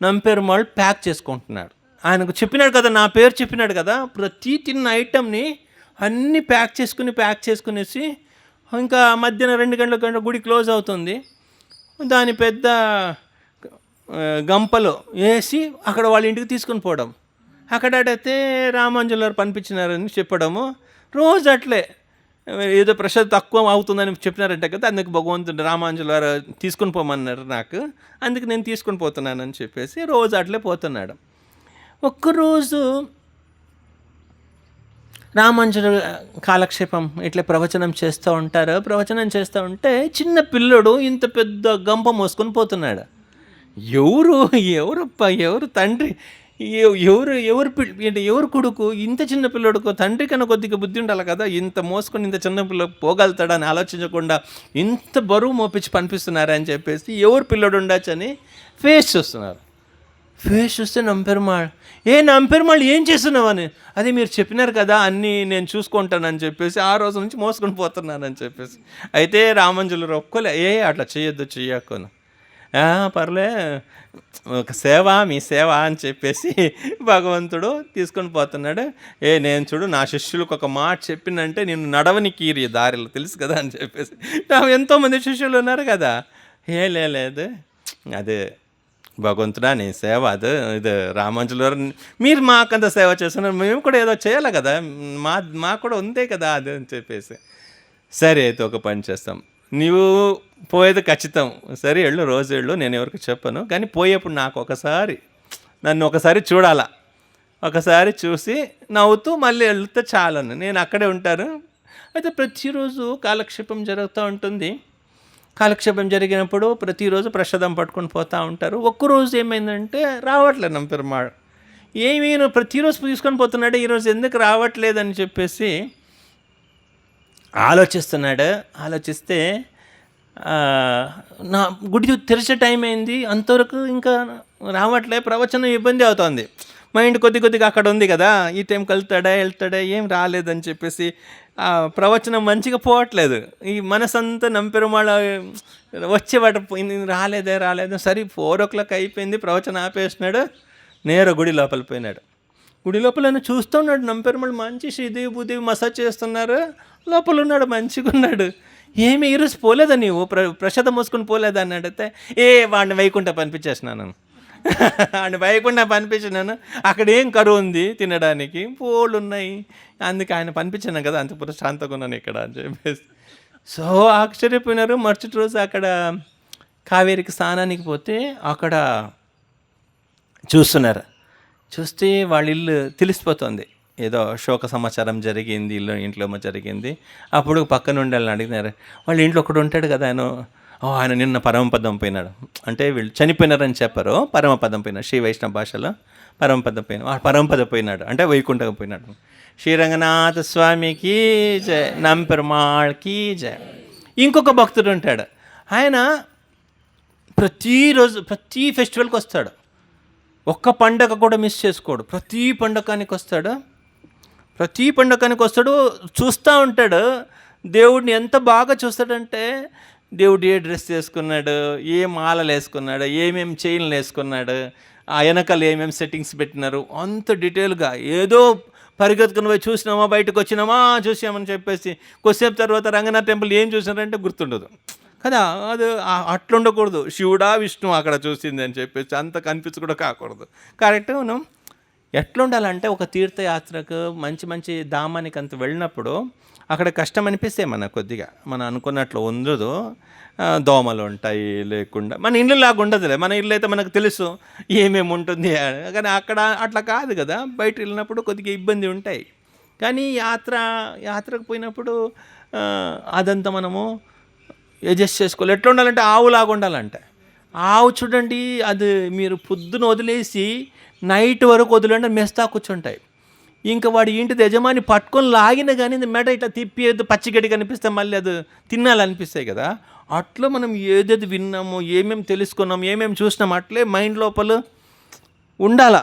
నంపెరుమాళ్ళు ప్యాక్ చేసుకుంటున్నాడు. ఆయనకు చెప్పినాడు కదా, నా పేరు చెప్పినాడు కదా, ప్రతి తిన్న ఐటమ్ని అన్నీ ప్యాక్ చేసుకునేసి ఇంకా మధ్యాహ్నం 2 గంటల గుడి క్లోజ్ అవుతుంది, దాని పెద్ద గంపలో వేసి అక్కడ వాళ్ళ ఇంటికి తీసుకుని పోవడం. అక్కడ అడిగితే రామానుజుల వారు పంపించినారని చెప్పడము. రోజు అట్లే ఏదో ప్రసాదం తక్కువ అవుతుందని చెప్పినారంటే కదా, అందుకు భగవంతుడు రామానుజుల వారు తీసుకుని పోమన్నారు నాకు, అందుకు నేను తీసుకుని పోతున్నానని చెప్పేసి రోజు అట్లే పోతున్నాడు. ఒక్కరోజు రామానుజుల కాలక్షేపం ఇట్లా ప్రవచనం చేస్తూ ఉంటారు. ప్రవచనం చేస్తూ ఉంటే చిన్న పిల్లడు ఇంత పెద్ద గంప మోసుకొని పోతున్నాడు. ఎవరు తండ్రి, ఎవరు కొడుకు, ఇంత చిన్న పిల్లడుకో తండ్రి కన్నా కొద్దిగా బుద్ధి ఉండాలి కదా, ఇంత మోసుకొని ఇంత చిన్న పిల్ల పోగలుగుతాడని ఆలోచించకుండా ఇంత బరువు మోపించి పంపిస్తున్నారని చెప్పేసి ఎవరు పిల్లడు ఉండొచ్చని ఫేస్ చూస్తున్నారు. ఫేస్ చూస్తే నంపెరుమాళ్ ఏం చేస్తున్నావని, అది మీరు చెప్పినారు కదా అన్నీ నేను చూసుకుంటానని చెప్పేసి ఆ రోజు నుంచి మోసుకొని పోతున్నానని చెప్పేసి. అయితే రామానుజులు ఒక్కలే, అట్లా చెయ్యక్కను, పర్లే ఒక సేవ, మీ సేవ అని చెప్పేసి భగవంతుడు తీసుకొని పోతున్నాడు. నేను చూడు నా శిష్యులకు ఒక మాట చెప్పినంటే నేను నడవనికి దారిలో తెలుసు కదా అని చెప్పేసి. ఎంతోమంది శిష్యులు ఉన్నారు కదా, లేదు అదే భగవంతుడా నీ సేవ, ఇది రామానుజుల వారు మీరు మాకంత సేవ చేస్తున్నారు, మేము కూడా ఏదో చేయాలి కదా, మాకు కూడా ఉందే కదా అది అని చెప్పేసి. సరే అయితే ఒక పని చేస్తాం, నీవు పోయేది ఖచ్చితం, సరే వెళ్ళు, రోజు వెళ్ళు, నేను ఎవరికి చెప్పను, కానీ పోయేప్పుడు నన్ను ఒకసారి చూడాలా, ఒకసారి చూసి నవ్వుతూ మళ్ళీ వెళ్తే చాలను, నేను అక్కడే ఉంటాను. అయితే ప్రతిరోజు కాలక్షేపం జరుగుతూ ఉంటుంది. కాలక్షేపం జరిగినప్పుడు ప్రతిరోజు ప్రసాదం పట్టుకొని పోతూ ఉంటారు. ఒక్కరోజు ఏమైందంటే రావట్లేదు నంపెరుమాళ్, నువ్వు ప్రతిరోజు తీసుకొని పోతున్నాడు, ఈరోజు ఎందుకు రావట్లేదని చెప్పేసి ఆలోచిస్తే నా గుడి తెరిచే టైం అయింది, అంతవరకు ఇంకా రావట్లే, ప్రవచనం ఇబ్బంది అవుతుంది, మైండ్ కొద్దిగా అక్కడ ఉంది కదా, ఈ టైంకి వెళ్తాడా ఏం రాలేదని చెప్పేసి ప్రవచనం మంచిగా పోవట్లేదు. ఈ మనసంతా నంపెరుమాళ వచ్చేవాట రాలేదే. సరే 4 o'clock అయిపోయింది, ప్రవచనం ఆపేసినాడు, నేరు గుడి లోపల పోయినాడు. గుడి లోపల చూస్తున్నాడు నంపెరుమాళ్, మంచి శ్రీదేవి భూదేవి మసాజ్ చేస్తున్నారు, లోపల ఉన్నాడు, మంచిగా ఉన్నాడు. ఏమి ఈరోజు పోలేదా నీవు, ప్రసాదం మోసుకొని పోలేదా అని అడిగితే, వాడిని వైకుంఠ పంపించేసినాను, అక్కడ ఏం కరువు ఉంది తినడానికి, పోళ్ళు ఉన్నాయి, అందుకే ఆయన పంపించాను కదా, అంత ప్రశాంతంగా ఉన్నాను ఇక్కడ అని చెప్పేసి. సో ఆశ్చర్యపోయినారు. మరుసటి రోజు అక్కడ కావేరికి స్నానానికి పోతే అక్కడ చూస్తే వాళ్ళ ఇల్లు తెలిసిపోతుంది, ఏదో శోక సమాచారం జరిగింది, ఇంట్లో జరిగింది. అప్పుడు పక్కన ఉండి వాళ్ళని అడిగినారు, వాళ్ళ ఇంట్లో ఒకడు ఉంటాడు కదా, ఆయన నిన్న పరమపదం పోయినాడు, అంటే వీళ్ళు చనిపోయినారని చెప్పారు, పరమపదం పోయినాడు, శ్రీ వైష్ణవ భాషలో పరమపదం పోయినాడు అంటే వైకుంఠం పోయినాడు. శ్రీరంగనాథ స్వామికి జయ, నంపెరుమాళ్కి జయ. ఇంకొక భక్తుడు ఉంటాడు, ఆయన ప్రతి ఫెస్టివల్కి వస్తాడు, ఒక్క పండగ కూడా మిస్ చేసుకోడు, ప్రతి పండగానికి వస్తాడు, చూస్తూ ఉంటాడు దేవుడిని. ఎంత బాగా చూస్తాడంటే దేవుడు ఏ డ్రెస్ వేసుకున్నాడు, ఏ మాలలు వేసుకున్నాడు, ఏమేమి చైన్లు వేసుకున్నాడు, ఆ వెనకాల ఏమేమి సెట్టింగ్స్ పెట్టినారు, అంత డీటెయిల్గా. ఏదో పరిగెత్తుకుని పోయి చూసినామా, బయటకు వచ్చినామా, చూసామని చెప్పేసి కొద్దిసేపు తర్వాత రంగనాథ్ టెంపుల్ ఏం చూసినారంటే గుర్తుండదు కదా. అది అట్లా ఉండకూడదు, శివుడా విష్ణు అక్కడ చూసింది అని చెప్పేసి అంత కనిపించి కూడా కాకూడదు. కరెక్ట్. మనం ఎట్లా ఉండాలంటే ఒక తీర్థయాత్రకు మంచి మంచి ధామానికి అంత వెళ్ళినప్పుడు అక్కడ కష్టం అనిపిస్తే మనకు కొద్దిగా మనం అనుకున్నట్లు ఉండదు. దోమలు ఉంటాయి, లేకుండా మన ఇల్లు లాగా ఉండదులే. మన ఇల్లు అయితే మనకు తెలుసు ఏమేమి ఉంటుంది కానీ అక్కడ అట్లా కాదు కదా. బయట వెళ్ళినప్పుడు కొద్దిగా ఇబ్బంది ఉంటాయి. కానీ యాత్రకు పోయినప్పుడు అదంతా మనము అడ్జస్ట్ చేసుకోవాలి. ఎట్లా ఉండాలంటే ఆవులాగా ఉండాలంటే, ఆవు చూడండి, అది మీరు పొద్దున వదిలేసి నైట్ వరకు వదిలేండి మెస్తా కూర్చుంటాయి. ఇంకా వాడి ఇంటి యజమాని పట్టుకొని లాగిన కానీ మెడ ఇట్లా తిప్పి పచ్చిగడ్డి కనిపిస్తే మళ్ళీ అది తినాలనిపిస్తాయి కదా. అట్లా మనం ఏదేది విన్నాము, ఏమేమి తెలుసుకున్నాం, ఏమేమి చూసినాం అట్లే మైండ్ లోపల ఉండాల.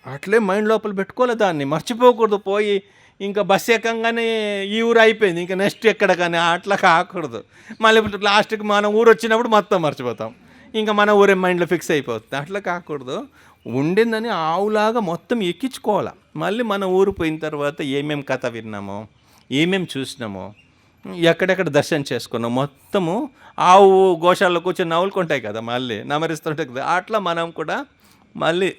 అట్లే మైండ్ లోపల పెట్టుకోవాలి, దాన్ని మర్చిపోకూడదు. పోయి ఇంకా బస్ ఎక్కగానే ఈ ఊరు అయిపోయింది, ఇంకా నెక్స్ట్ ఎక్కడ కానీ అట్లా కాకూడదు. మళ్ళీ లాస్ట్కి మన ఊరు వచ్చినప్పుడు మొత్తం మర్చిపోతాం, ఇంకా మన ఊరే మైండ్లో ఫిక్స్ అయిపోతుంది. అట్లా కాకూడదు. ఉండిందని ఆవులాగా మొత్తం ఎక్కించుకోవాలి. మళ్ళీ మన ఊరు పోయిన తర్వాత ఏమేమి కథ విన్నామో, ఏమేమి చూసినామో, ఎక్కడెక్కడ దర్శనం చేసుకున్నాం మొత్తము ఆవు గోశాలలో కూర్చొని నవ్వులుకుంటాయి కదా, మళ్ళీ నమరిస్తుంటాయి కదా. అట్లా మనం కూడా మళ్ళీ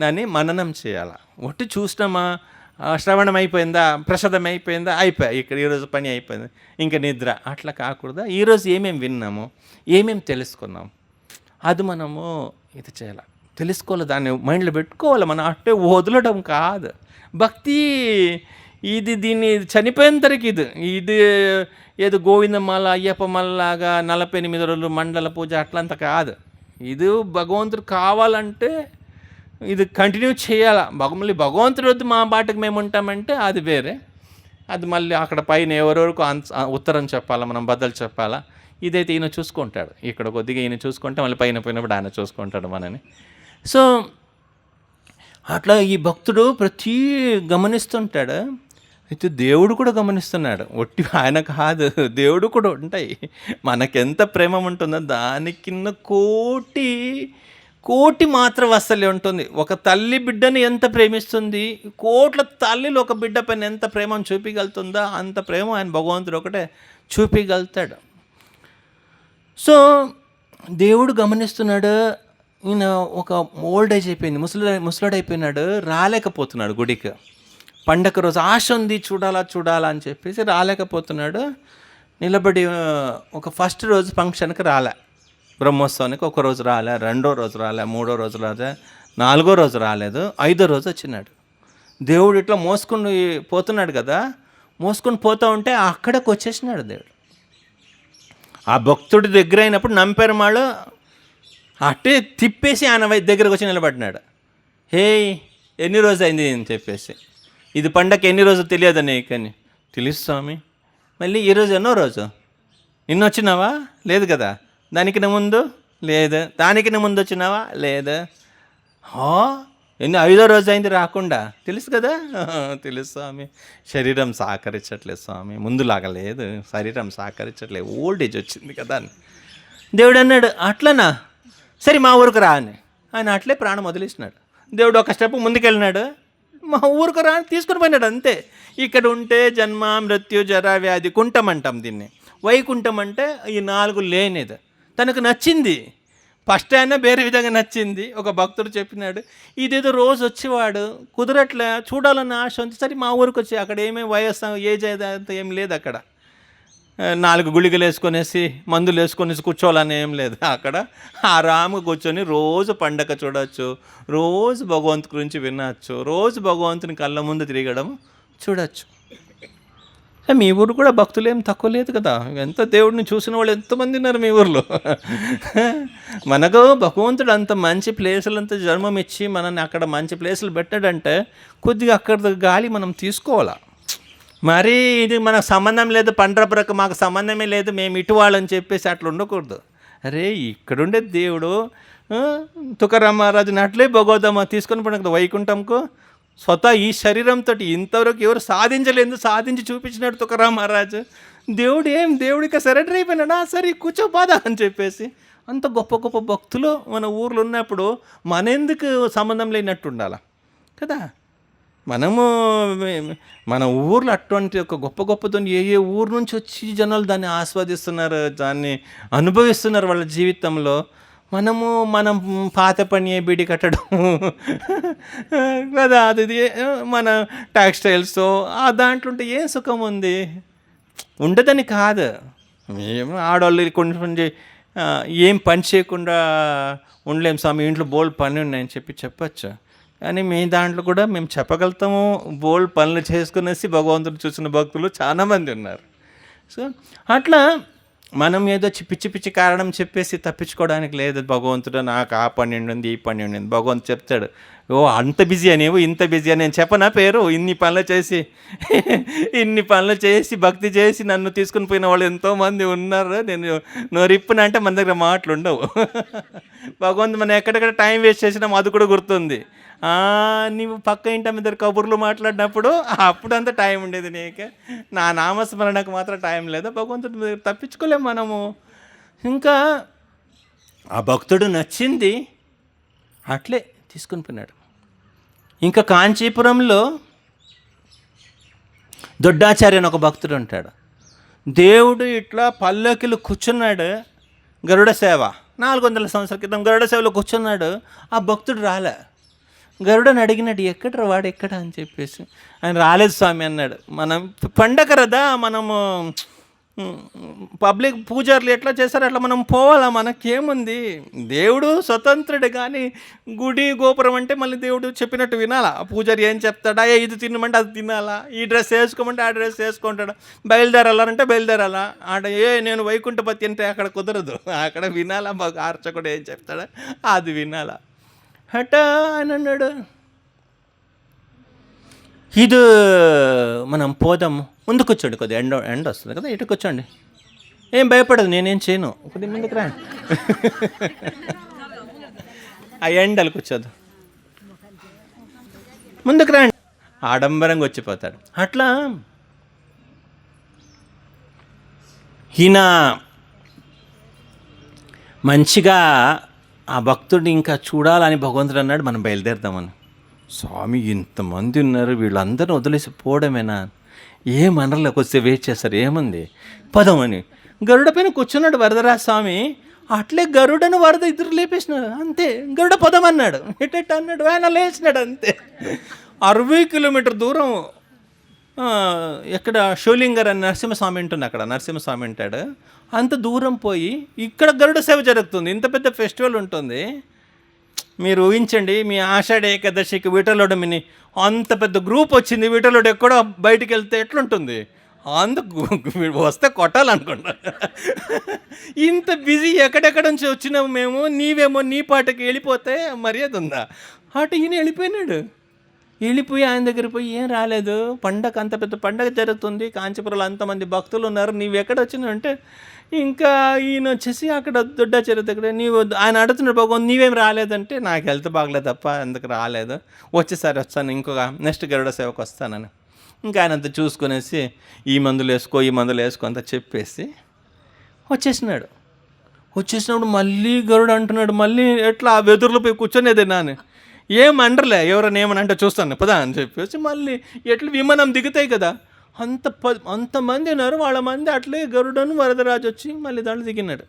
దాన్ని మననం చేయాలి. ఒట్టి చూసినామా, శ్రవణం అయిపోయిందా, ప్రసాదం అయిపోయిందా, అయిపోయి ఇక్కడ ఈరోజు పని అయిపోయింది, ఇంకా నిద్ర, అట్లా కాకూడదు. ఈరోజు ఏమేమి విన్నాము, ఏమేమి తెలుసుకున్నాం, అది మనము ఇది చేయాలి, తెలుసుకోవాలి, దాన్ని మైండ్లో పెట్టుకోవాలి. మనం అట్టే వదలడం కాదు భక్తి. దీన్ని చనిపోయేంతరికి ఇది ఏదో గోవిందమాల అయ్యప్పమాలలాగా 48 రోజులు మండల పూజ అట్లంతా కాదు. ఇది భగవంతుడు కావాలంటే ఇది కంటిన్యూ చేయాలా. మళ్ళీ భగవంతుడి వద్దు మా బాటకు మేము ఉంటామంటే అది వేరే. అది మళ్ళీ అక్కడ పైన ఎవరెవరికి ఉత్తరం చెప్పాలా, మనం బద్దలు చెప్పాలా. ఇదైతే ఈయన చూసుకుంటాడు. ఇక్కడ కొద్దిగా ఈయన చూసుకుంటే మళ్ళీ పైన పోయినప్పుడు ఆయన చూసుకుంటాడు మనని. సో అట్లా ఈ భక్తుడు ప్రతి గమనిస్తుంటాడు. అయితే దేవుడు కూడా గమనిస్తున్నాడు. ఒట్టి ఆయన కాదు, దేవుడు కూడా ఉంటాయి. మనకెంత ప్రేమ ఉంటుందో దానికిన్న కోటి మాత్రం వస్తలే ఉంటుంది. ఒక తల్లి బిడ్డని ఎంత ప్రేమిస్తుంది, కోట్ల తల్లిలు ఒక బిడ్డ పైన ఎంత ప్రేమను చూపించగలుగుతుందో అంత ప్రేమ ఆయన భగవంతుడు ఒకటే చూపించగలుగుతాడు. సో దేవుడు గమనిస్తున్నాడు. ఈయన ఒక ఓల్డ్ ఏజ్ అయిపోయింది, ముసలాడు అయిపోయినాడు, రాలేకపోతున్నాడు గుడికి. పండగ రోజు ఆశ ఉంది, చూడాలా అని చెప్పేసి రాలేకపోతున్నాడు. నిలబడి ఒక ఫస్ట్ రోజు ఫంక్షన్కి రాలే, బ్రహ్మోత్సవానికి ఒక రోజు రాలే, రెండో రోజు రాలే, మూడో రోజు రాలే, నాలుగో రోజు రాలేదు, ఐదో రోజు వచ్చినాడు. దేవుడు ఇట్లా మోసుకొని పోతున్నాడు కదా, మోసుకొని పోతూ ఉంటే అక్కడికి వచ్చేసినాడు దేవుడు. ఆ భక్తుడి దగ్గర అయినప్పుడు నంపెరుమాళ్ళు అట్టే తిప్పేసి ఆయన దగ్గరకు వచ్చి నిలబడినాడు. హే, ఎన్ని రోజు అయింది అని చెప్పేసి, ఇది పండగ ఎన్ని రోజు తెలియదు నీకని. తెలుసు స్వామి. మళ్ళీ ఈరోజు ఎన్నో రోజు, నిన్న వచ్చినావా? లేదు కదా. దానికి ముందు లేదు. దానికి ముందు వచ్చినావా? లేదు. ఐదో రోజు అయింది రాకుండా. తెలుసు కదా. తెలుసు స్వామి, శరీరం సహకరించట్లేదు స్వామి, ముందులాగా లేదు, శరీరం సహకరించట్లేదు, ఓల్డ్ ఏజ్ వచ్చింది కదా అని. దేవుడు అన్నాడు, అట్లనా, సరే మా ఊరికి రా అని. ఆయన అట్లే ప్రాణం వదిలేసినాడు. దేవుడు ఒక స్టెప్ ముందుకెళ్ళినాడు, మా ఊరికి రా తీసుకుని పోయినాడు అంతే. ఇక్కడ ఉంటే జన్మ మృత్యు జర వ్యాధి కుంఠం అంటాం దీన్ని. వైకుంఠం అంటే ఈ 4 లేనిది. తనకు నచ్చింది. ఫస్ట్ అయినా వేరే విధంగా నచ్చింది. ఒక భక్తుడు చెప్పినాడు, ఇదేదో రోజు వచ్చేవాడు కుదరట్లే, చూడాలన్న ఆశ ఉంది, సరే మా ఊరికి వచ్చి. అక్కడ ఏమేమి వయస్సు ఏజ్ అంత ఏం లేదు. అక్కడ 4 గుళికలు వేసుకొనేసి మందులు వేసుకొనేసి కూర్చోవాలని ఏం లేదు. అక్కడ ఆరాముగా కూర్చొని రోజు పండగ చూడవచ్చు, రోజు భగవంతు గురించి వినవచ్చు, రోజు భగవంతుని కళ్ళ ముందు తిరగడం చూడవచ్చు. మీ ఊరు కూడా భక్తులు ఏం తక్కువ లేదు కదా. ఎంత దేవుడిని చూసిన వాళ్ళు ఎంతమంది ఉన్నారు మీ ఊర్లో. మనకు భగవంతుడు అంత మంచి ప్లేసులంతా జన్మం ఇచ్చి మనల్ని అక్కడ మంచి ప్లేసులు పెట్టాడంటే కొద్దిగా అక్కడ గాలి మనం తీసుకోవాలా. మరి ఇది మనకు సంబంధం లేదు, పండ్రపురకు మాకు సంబంధమే లేదు, మేము ఇటు వాళ్ళని చెప్పేసి అట్లా ఉండకూడదు. అరే, ఇక్కడుండే దేవుడు తుకారాం మహారాజుని అట్లే భగవద్దమ్మ తీసుకొని పోయిన కదా వైకుంఠంకు. స్వతహా ఈ శరీరంతో ఇంతవరకు ఎవరు సాధించి చూపించినాడు తుకారాం మహారాజు. దేవుడికి సరెండర్ అయిపోయినాడా, సరే కూర్చోపోదా అని చెప్పేసి. అంత గొప్ప గొప్ప భక్తులు మన ఊర్లో ఉన్నప్పుడు మన ఎందుకు సంబంధం లేనట్టు ఉండాలా కదా. మన ఊర్లో అటువంటి ఒక గొప్ప గొప్పతో ఏ ఊరు నుంచి వచ్చి జనాలు దాన్ని ఆస్వాదిస్తున్నారు, దాన్ని అనుభవిస్తున్నారు వాళ్ళ జీవితంలో. మనం పాత పని బీడి కట్టడం కదా, అది మన టెక్స్టైల్స్ ఆ దాంట్లో ఉంటే ఏం సుఖం ఉంది? ఉండదని కాదు. మేము ఆడవాళ్ళు కొంచెం ఏం పని చేయకుండా ఉండలేము స్వామి, ఇంట్లో బోల్డ్ పని ఉన్నాయని చెప్పచ్చు. కానీ మీ దాంట్లో కూడా మేము చెప్పగలుగుతాము, బోల్డ్ పనులు చేసుకునేసి భగవంతుడు చూసిన భక్తులు చాలామంది ఉన్నారు. సో అట్లా మనం ఏదో పిచ్చి పిచ్చి కారణం చెప్పేసి తప్పించుకోవడానికి లేదు. భగవంతుడు నాకు ఆ పని ఉండింది, ఈ పని ఉండింది. భగవంతుడు చెప్తాడు, ఓ అంత బిజీ అనేవు, ఇంత బిజీ అని నేను చెప్పనా పేరు? ఇన్ని పనులు చేసి భక్తి చేసి నన్ను తీసుకుని పోయిన వాళ్ళు ఎంతోమంది ఉన్నారు. నేను నోరిప్పునంటే మన దగ్గర మాటలు ఉండవు. భగవంతుడు మనం ఎక్కడెక్కడ టైం వేస్ట్ చేసినాం అది కూడా గుర్తుంది. నీవు పక్క ఇంటి మీద కబుర్లు మాట్లాడినప్పుడు అప్పుడు అంతా టైం ఉండేది నీకు, నా నామస్మరణకు మాత్రం టైం లేదా. భగవంతుడు తప్పించుకోలేము మనము. ఇంకా ఆ భక్తుడు నచ్చింది అట్లే తీసుకుని పోయినాడు. ఇంకా కాంచీపురంలో దొడ్డాచార్య అని ఒక భక్తుడు ఉంటాడు. దేవుడు ఇట్లా పల్లకిలు కూర్చున్నాడు, గరుడ సేవ 400 సంవత్సరాల క్రితం గరుడ సేవలో కూర్చున్నాడు. ఆ భక్తుడు రాలే. గరుడని అడిగినాడు, ఎక్కడ వాడు ఎక్కడ అని చెప్పేసి. ఆయన రాలేదు స్వామి అన్నాడు. మనం పండగ కదా, మనము పబ్లిక్ పూజారులు ఎట్లా చేస్తారో అట్లా మనం పోవాలా, మనకేముంది? దేవుడు స్వతంత్రుడు, కానీ గుడి గోపురం అంటే మళ్ళీ దేవుడు చెప్పినట్టు వినాలా. పూజారి ఏం చెప్తాడా, ఇది తినమంటే అది తినాలా, ఈ డ్రెస్ వేసుకోమంటే ఆ డ్రెస్ వేసుకుంటాడా, బయలుదేరాలంటే బయలుదేరాలా. నేను వైకుంఠపతి అంటే అక్కడ కుదరదు, అక్కడ వినాలా. అర్చకుడు ఏం చెప్తాడా అది వినాలా. హఠ ఆయన అన్నాడు, ఇది మనం పోదాము, ముందు కూర్చోండి, కొద్దిగా ఎండ వస్తుంది కదా, ఇటు కూర్చోండి, ఏం భయపడదు, నేనేం చేయను, కొద్దిగా ముందుకు రా. ఆ ఎండలు కూర్చోదు, ముందుకు రండి, ఆడంబరంగా వచ్చిపోతాడు. అట్లా ఈయన మంచిగా ఆ భక్తుడిని ఇంకా చూడాలని భగవంతుడు అన్నాడు, మనం బయలుదేరుదామని. స్వామి ఇంతమంది ఉన్నారు, వీళ్ళందరూ వదిలేసి పోవడమేనా? ఏమనర్లేక వస్తే వెయిట్ చేస్తారు, ఏముంది పదమని. గరుడ పైన కూర్చున్నాడు వరదరాజ స్వామి. అట్లే గరుడను వరద ఇద్దరు లేపేసినారు, అంతే. గరుడ పదమన్నాడు, ఎట్ట అన్నాడు, ఆయన లేచినాడు, అంతే. 60 కిలోమీటర్ దూరం ఎక్కడ షోలింగర్ అని నరసింహస్వామి ఉంటుంది, అక్కడ నరసింహస్వామి ఉంటాడు. అంత దూరం పోయి ఇక్కడ గరుడ సేవ జరుగుతుంది, ఇంత పెద్ద ఫెస్టివల్ ఉంటుంది. మీరు ఊహించండి, మీ ఆషాఢ ఏకాదశికి విఠలుడమిని అంత పెద్ద గ్రూప్ వచ్చింది, విఠలుడు ఎక్కడో బయటికి వెళ్తే ఎట్లుంటుంది? అంత వస్తే కొట్టాలనుకుంటా. ఇంత బిజీ ఎక్కడెక్కడ నుంచి వచ్చినాము మేము, నీవేమో నీ పాటకి వెళ్ళిపోతే మర్యాద ఉందా? అటు ఈయన వెళ్ళిపోయి ఆయన దగ్గర పోయి, ఏం రాలేదు, పండగ అంత పెద్ద పండగ జరుగుతుంది, కాంచీపురంలో అంతమంది భక్తులు ఉన్నారు, నీవెక్కడ వచ్చినావంటే, ఇంకా ఈయన వచ్చేసి అక్కడ దొడ్డాచార్య దగ్గర ఆయన అడుగుతున్నాడు, భగవంతు నీవేం రాలేదంటే, నాకు హెల్త్ బాగలేదు తప్ప అందుకు రాలేదు, వచ్చేసారి వస్తాను, ఇంకొక నెక్స్ట్ గరుడ సేవకు వస్తానని. ఇంకా ఆయన అంతా చూసుకునేసి ఈ మందులు వేసుకో అంతా చెప్పేసి వచ్చేసినప్పుడు మళ్ళీ గరుడు అంటున్నాడు, మళ్ళీ ఎట్లా వెదురులో పోయి కూర్చొనేదే నాని, ఏమండర్లే, ఎవరైనా ఏమనంటే చూస్తాను పదా అని చెప్పేసి మళ్ళీ ఎట్లా విమానం దిగుతాయి కదా, అంతమంది ఉన్నారు, వాళ్ళ మంది అట్లే గరుడను వరదరాజు వచ్చి మళ్ళీ దాంట్లో దిగినాడు.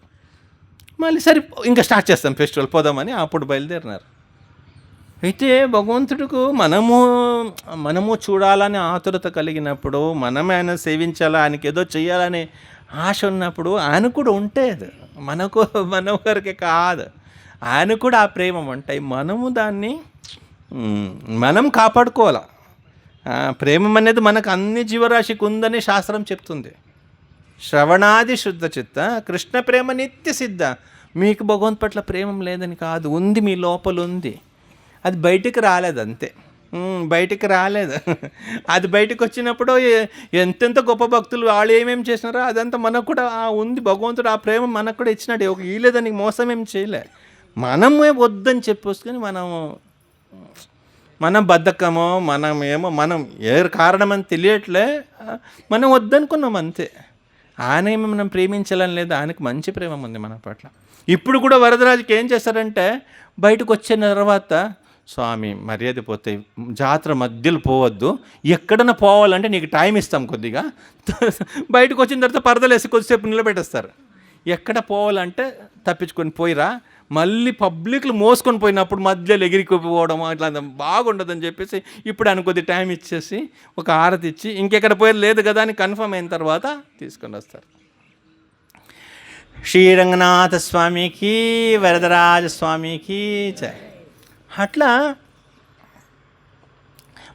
మళ్ళీ సరే ఇంకా స్టార్ట్ చేస్తాం ఫెస్టివల్ పోదామని అప్పుడు బయలుదేరినారు. అయితే భగవంతుడికి మనము చూడాలని ఆతురత కలిగినప్పుడు, మనమే ఆయన సేవించాలా, ఆయనకి ఏదో చేయాలని ఆశ ఉన్నప్పుడు ఆయన కూడా ఉంటుంది. మన ఒకరికి కాదు, ఆయన కూడా ఆ ప్రేమ ఉంటాయి. మనము దాన్ని మనం కాపాడుకోవాలి. ప్రేమ అనేది మనకు అన్ని జీవరాశికి ఉందని శాస్త్రం చెప్తుంది. శ్రవణాది శుద్ధ చిత్త కృష్ణ ప్రేమ నిత్య సిద్ధ. మీకు భగవంతు పట్ల ప్రేమ లేదని కాదు, ఉంది, మీ లోపల ఉంది, అది బయటికి రాలేదు, అంతే. బయటికి రాలేదు. అది బయటకు వచ్చినప్పుడు ఎంతెంత గొప్ప భక్తులు వాళ్ళు ఏమేమి చేసినారో అదంతా మనకు కూడా ఉంది. భగవంతుడు ఆ ప్రేమ మనకు కూడా ఇచ్చినాడు, ఒక ఈలేదానికి మోసం ఏం చేయలే. మనమే వద్దని చెప్పేసుకొని మనం బద్ధకమో మనం ఏ కారణమని తెలియట్లే, మనం వద్దనుకున్నాం అంతే. ఆయన ఏమి మనం ప్రేమించాలని లేదు, ఆయనకు మంచి ప్రేమ ఉంది మన పట్ల. ఇప్పుడు కూడా వరదరాజుకి ఏం చేస్తారంటే, బయటకు వచ్చిన తర్వాత, స్వామి మర్యాద పోతే జాతర మధ్యలో పోవద్దు, ఎక్కడన్నా పోవాలంటే నీకు టైం ఇస్తాం కొద్దిగా. బయటకు వచ్చిన తర్వాత పరదలేసి కొద్దిసేపు నిలబెట్టేస్తారు. ఎక్కడ పోవాలంటే తప్పించుకొని పోయిరా, మళ్ళీ పబ్లిక్లు మోసుకొని పోయినప్పుడు మధ్యలో ఎగిరిపోవడం అట్లా బాగుండదని చెప్పేసి ఇప్పుడు ఆయన కొద్ది టైం ఇచ్చేసి ఒక హారతి ఇచ్చి ఇంకెక్కడ పోయేది లేదు కదా అని కన్ఫర్మ్ అయిన తర్వాత తీసుకొని వస్తారు. శ్రీరంగనాథ స్వామికి, వరదరాజ స్వామికి జై. అట్లా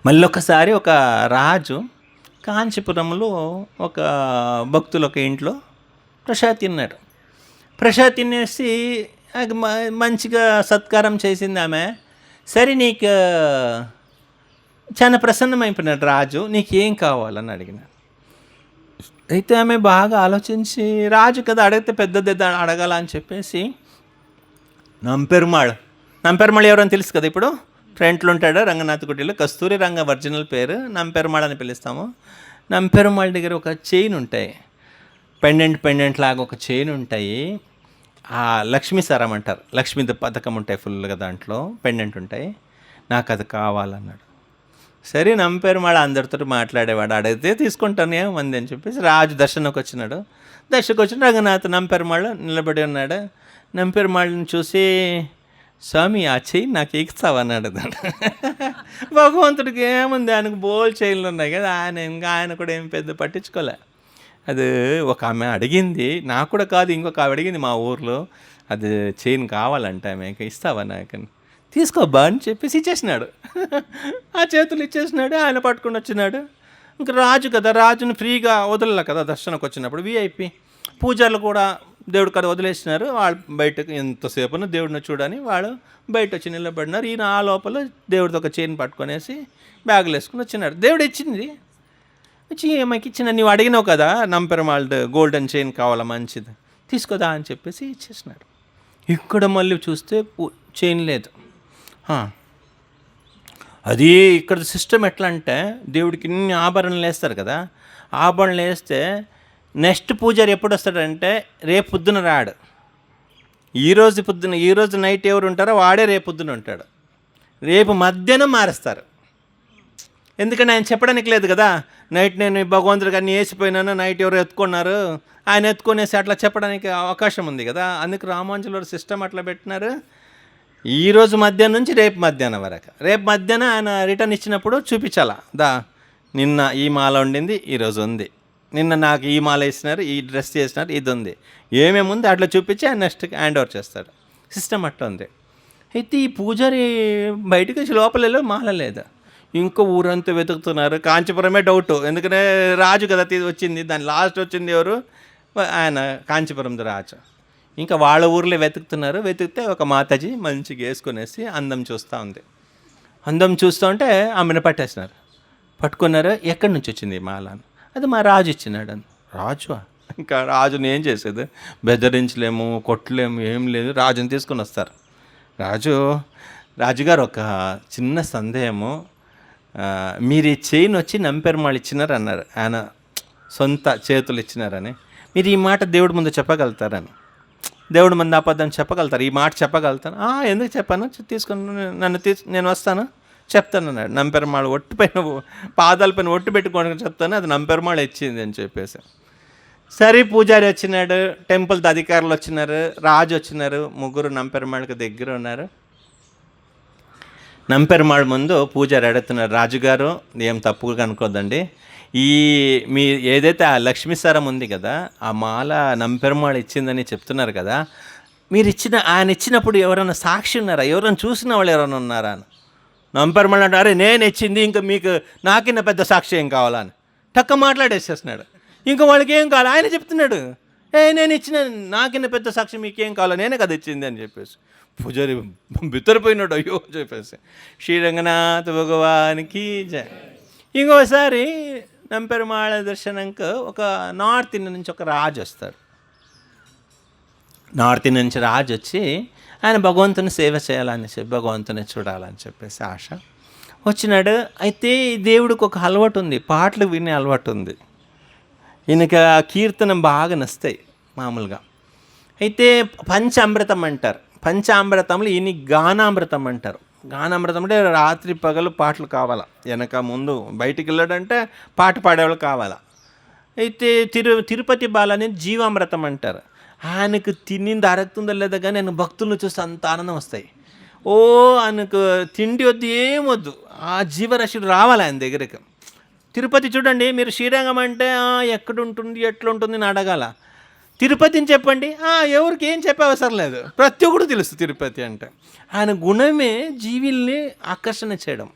మళ్ళొకసారి ఒక రాజు కాంచీపురంలో ఒక భక్తులు ఒక ఇంట్లో ప్రసాద్ తిన్నాడు. ప్రసాద్ తినేసి అది మంచిగా సత్కారం చేసింది ఆమె. సరే నీకు చాలా ప్రసన్నమైపోయినాడు రాజు, నీకేం కావాలని అడిగినాడు. అయితే ఆమె బాగా ఆలోచించి, రాజు కదా అడిగితే పెద్దది అడగాల అని చెప్పేసి నంపెరుమాళ్ ఎవరని తెలుసు కదా, ఇప్పుడు ఫ్రంట్లో ఉంటాడు రంగనాథ్ కుటీలో, కస్తూరి రంగ ఒరిజినల్ పేరు నంపెరుమాళ్ అని పిలుస్తాము. నంపెరుమాళ్ దగ్గర ఒక చైన్ ఉంటాయి, పెండెంట్ లాగా ఒక చైన్ ఉంటాయి. ఆ లక్ష్మీ సరం అంటారు, లక్ష్మీ పథకం ఉంటాయి ఫుల్గా, దాంట్లో పెండెంట్ ఉంటాయి, నాకు అది కావాలన్నాడు. సరే నంపెరుమాళ్ అందరితో మాట్లాడేవాడు, అడిగితే తీసుకుంటాను ఏమంది అని చెప్పేసి రాజు దర్శనకు వచ్చినాడు. రంగనాథ్ నంపెరుమాళ్ నిలబడి ఉన్నాడు. నంపెరుమాళ్ళని చూసి, స్వామి ఆ చెయ్యి నాకు ఇస్తావన్నాడు. భగవంతుడికి ఏముంది, ఆయనకు బోల్ చైన్లు ఉన్నాయి కదా, ఆయన కూడా ఏం పెద్ద పట్టించుకోలే. అది ఒక ఆమె అడిగింది, నాకు కూడా కాదు ఇంకొక ఆమె అడిగింది మా ఊర్లో, అది చైన్ కావాలంట ఆమె, ఇస్తావా నాకు, తీసుకోబ్బా అని చెప్పేసి ఇచ్చేసినాడు. ఆ చేతులు ఇచ్చేసినాడు, ఆయన పట్టుకుని వచ్చినాడు. ఇంకా రాజు కదా, రాజుని ఫ్రీగా వదలలే కదా దర్శనకు వచ్చినప్పుడు, విఐపి పూజారులు కూడా దేవుడు కదా వదిలేసినారు. వాళ్ళు బయటకు ఎంతసేపున దేవుడిని చూడని వాళ్ళు బయట వచ్చి నిలబడినారు. ఈయన ఆ లోపల దేవుడితో ఒక చైన్ పట్టుకొనేసి బ్యాగులు వేసుకుని వచ్చినాడు. దేవుడు ఇచ్చింది, వచ్చి ఏమైకి ఇచ్చిన, నీవు అడిగినావు కదా నంపెరుమాళ్ గోల్డెన్ చైన్ కావాలా మంచిది, తీసుకోదా అని చెప్పేసి ఇచ్చేసినాడు. ఇక్కడ మళ్ళీ చూస్తే చైన్ లేదు. అది ఇక్కడ సిస్టమ్ ఎట్లా అంటే, దేవుడికి ఇన్ని ఆభరణలు వేస్తారు కదా, ఆభరణలు వేస్తే నెక్స్ట్ పూజారి ఎప్పుడు వస్తాడంటే రేపు పొద్దున రాడు. ఈరోజు నైట్ ఎవరు ఉంటారో వాడే రేపు పొద్దున ఉంటాడు. రేపు మధ్యాహ్నం మారుస్తారు. ఎందుకంటే ఆయన చెప్పడానికి లేదు కదా, నైట్ నేను భగవంతుడికి అన్నీ వేసిపోయినాను, నైట్ ఎవరు ఎత్తుకున్నారు, ఆయన ఎత్తుకొనేసి అట్లా చెప్పడానికి అవకాశం ఉంది కదా. అందుకు రామానుజుల సిస్టమ్ అట్లా పెట్టినారు. ఈరోజు మధ్యాహ్నం నుంచి రేపు మధ్యాహ్నం వరకు, రేపు మధ్యాహ్నం ఆయన రిటర్న్ ఇచ్చినప్పుడు చూపించాలా, నిన్న ఈ మాల ఉండింది, ఈరోజు ఉంది, నిన్న నాకు ఈ మాల వేసినారు, ఈ డ్రెస్ చేసినారు, ఇది ఉంది, ఏమేమి ఉంది అట్లా చూపించి ఆయన నెక్స్ట్ హ్యాండ్ ఓవర్ చేస్తాడు. సిస్టమ్ అట్లా ఉంది. అయితే ఈ పూజారి బయటకు వచ్చి లోపల మాల లేదు. ఇంకో ఊరంతా వెతుకుతున్నారు. కాంచీపురమే డౌట్, ఎందుకంటే రాజు కదా వచ్చింది, దాని లాస్ట్ వచ్చింది ఎవరు, ఆయన కాంచీపురం రాజు. ఇంకా వాళ్ళ ఊర్లో వెతికితే ఒక మాతాజీ మంచిగా వేసుకునేసి అందం చూస్తూ ఉంది. అందం చూస్తూ ఉంటే ఆమెను పట్టుకున్నారు. ఎక్కడి నుంచి వచ్చింది ఈ మాల? అది మా రాజు ఇచ్చినాడు అని. రాజు ఇంకా రాజుని ఏం చేసేది, బెదిరించలేము, కొట్టలేము, ఏం లేదు, రాజుని తీసుకొని వస్తారు. రాజుగారు ఒక చిన్న సందేహము, మీరు ఈ చైన్ వచ్చి నంపెరుమాళ్ ఇచ్చినారు అన్నారు, ఆయన సొంత చేతులు ఇచ్చినారని. మీరు ఈ మాట దేవుడి ముందు చెప్పగలుగుతారని, దేవుడి ముందు అబద్ధం చెప్పగలుగుతారు, ఈ మాట చెప్పగలుగుతాను. ఎందుకు చెప్పాను, తీసుకొని నేను వస్తాను చెప్తాను అన్నాడు. నంపెరుమాళ్ పాదాలపైన ఒట్టు పెట్టుకోవడానికి చెప్తాను, అది నంపెరుమాళ్ ఇచ్చింది అని చెప్పేసి. సరే పూజారి వచ్చినాడు, టెంపుల్ అధికారులు వచ్చినారు, రాజు వచ్చినారు, ముగ్గురు నంపెరుమాళ్ళకి దగ్గర ఉన్నారు. నంపెరుమాళ్ ముందు పూజారి అడుగుతున్నారు, రాజుగారు ఏం తప్పుగా అనుకోద్దండి, మీ ఏదైతే ఆ లక్ష్మీ సరం ఉంది కదా, ఆ మాల నంపెరుమాళ్ ఇచ్చిందని చెప్తున్నారు కదా, ఆయన ఇచ్చినప్పుడు ఎవరైనా సాక్షి ఉన్నారా, ఎవరైనా చూసిన వాళ్ళు ఎవరైనా ఉన్నారా అని. నంపెరుమాళ్ అంటే, అరే నేను ఇచ్చింది, ఇంకా మీకు నాకిన్న పెద్ద సాక్షి ఏం కావాలని టక్క మాట్లాడేసేస్తున్నాడు. ఇంకా వాళ్ళకి ఏం కావాలి, ఆయన చెప్తున్నాడు, నేను ఇచ్చిన, నాకిన్న పెద్ద సాక్షి మీకేం కావాలో, నేనే కదా ఇచ్చింది అని చెప్పేసి. పూజారి బిత్తరిపోయినాడు, అయ్యో చెప్పేసి. శ్రీరంగనాథ భగవానికి జయ. ఇంకోసారి నంపెరుమాళ్ దర్శనంకు ఒక నార్త్ ఇండియా నుంచి ఒక రాజు వస్తాడు. నార్త్ ఇండియా నుంచి రాజు వచ్చి ఆయన భగవంతుని సేవ చేయాలని చెప్పి, భగవంతుని చూడాలని చెప్పేసి ఆశ వచ్చినాడు. అయితే దేవుడికి ఒక అలవాటు ఉంది, పాటలు వినే అలవాటు ఉంది. ఈయనకి కీర్తనం బాగా నస్తాయి మామూలుగా. అయితే పంచామృతం అంటారు, పంచామృతంలో ఈయన గానామృతం అంటారు. గానామృతం అంటే రాత్రి పగలు పాటలు కావాలా, వెనక ముందు బయటికి వెళ్ళాడంటే పాట పాడేవాళ్ళు కావాలా. అయితే తిరుపతి బాలని జీవామృతం అంటారు. ఆయనకు తినింది అరగుతుందో లేదో కానీ ఆయన భక్తులను చూస్తే అంత ఆనందం వస్తాయి. ఓ ఆయనకు తిండి వద్దు, ఏమొద్దు, ఆ జీవరాశులు రావాలి ఆయన దగ్గరికి. తిరుపతి చూడండి మీరు, శ్రీరంగం అంటే ఎక్కడ ఉంటుంది ఎట్లా ఉంటుంది అని అడగాల. తిరుపతిని చెప్పండి, ఎవరికి ఏం చెప్పే అవసరం లేదు, ప్రతి ఒక్కరు తెలుసు తిరుపతి అంటే. ఆయన గుణమే జీవిల్ని ఆకర్షణ చేయడం.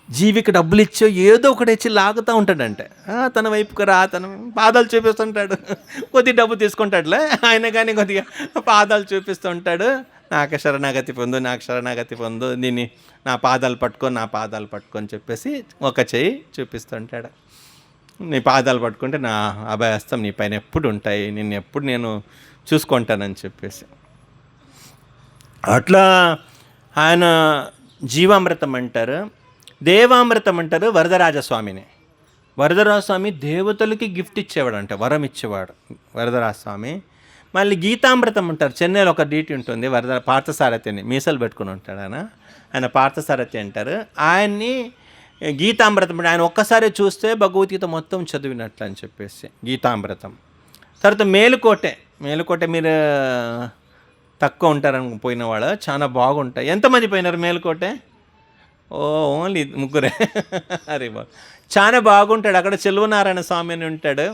జీవికి డబ్బులు ఇచ్చో ఏదో ఒకటి ఇచ్చి లాగుతూ ఉంటాడంటే, తన వైపుకి రా, తన పాదాలు చూపిస్తుంటాడు. కొద్ది డబ్బు తీసుకుంటాడులే ఆయన, కానీ కొద్దిగా పాదాలు చూపిస్తూ ఉంటాడు. నాకు శరణాగతి పొందు, నాకు శరణాగతి పొందు, దీన్ని నా పాదాలు పట్టుకొని చెప్పేసి ఒక చెయ్యి చూపిస్తుంటాడు. నీ పాదాలు పట్టుకుంటే నా అభయహస్తం నీ పైన ఎప్పుడు ఉంటాయి, ఎప్పుడు నేను చూసుకుంటానని చెప్పేసి. అట్లా ఆయన జీవామృతం అంటారు, దేవామృతం అంటారు వరదరాజస్వామిని. వరదరాజస్వామి దేవతలకి గిఫ్ట్ ఇచ్చేవాడు, అంటే వరం ఇచ్చేవాడు వరదరాజస్వామి. మళ్ళీ గీతామృతం అంటారు, చెన్నైలో ఒక డీటీ ఉంటుంది, పార్థసారథి అని మీసలు పెట్టుకుని ఉంటాడు ఆయన పార్థసారథి అంటారు. ఆయన్ని గీతామృతం, ఆయన ఒక్కసారి చూస్తే భగవద్గీత మొత్తం చదివినట్లు అని చెప్పేసి గీతామృతం. తర్వాత మేలుకోటే మీరు తక్కువ ఉంటారని పోయిన వాళ్ళు చాలా బాగుంటాయి. ఎంతమంది పోయినారు మేలుకోటే? ఓన్లీ ముగ్గురే. అరే బాబు, చాలా బాగుంటాడు. అక్కడ చెల్వనారాయణ స్వామి అని ఉంటాడు.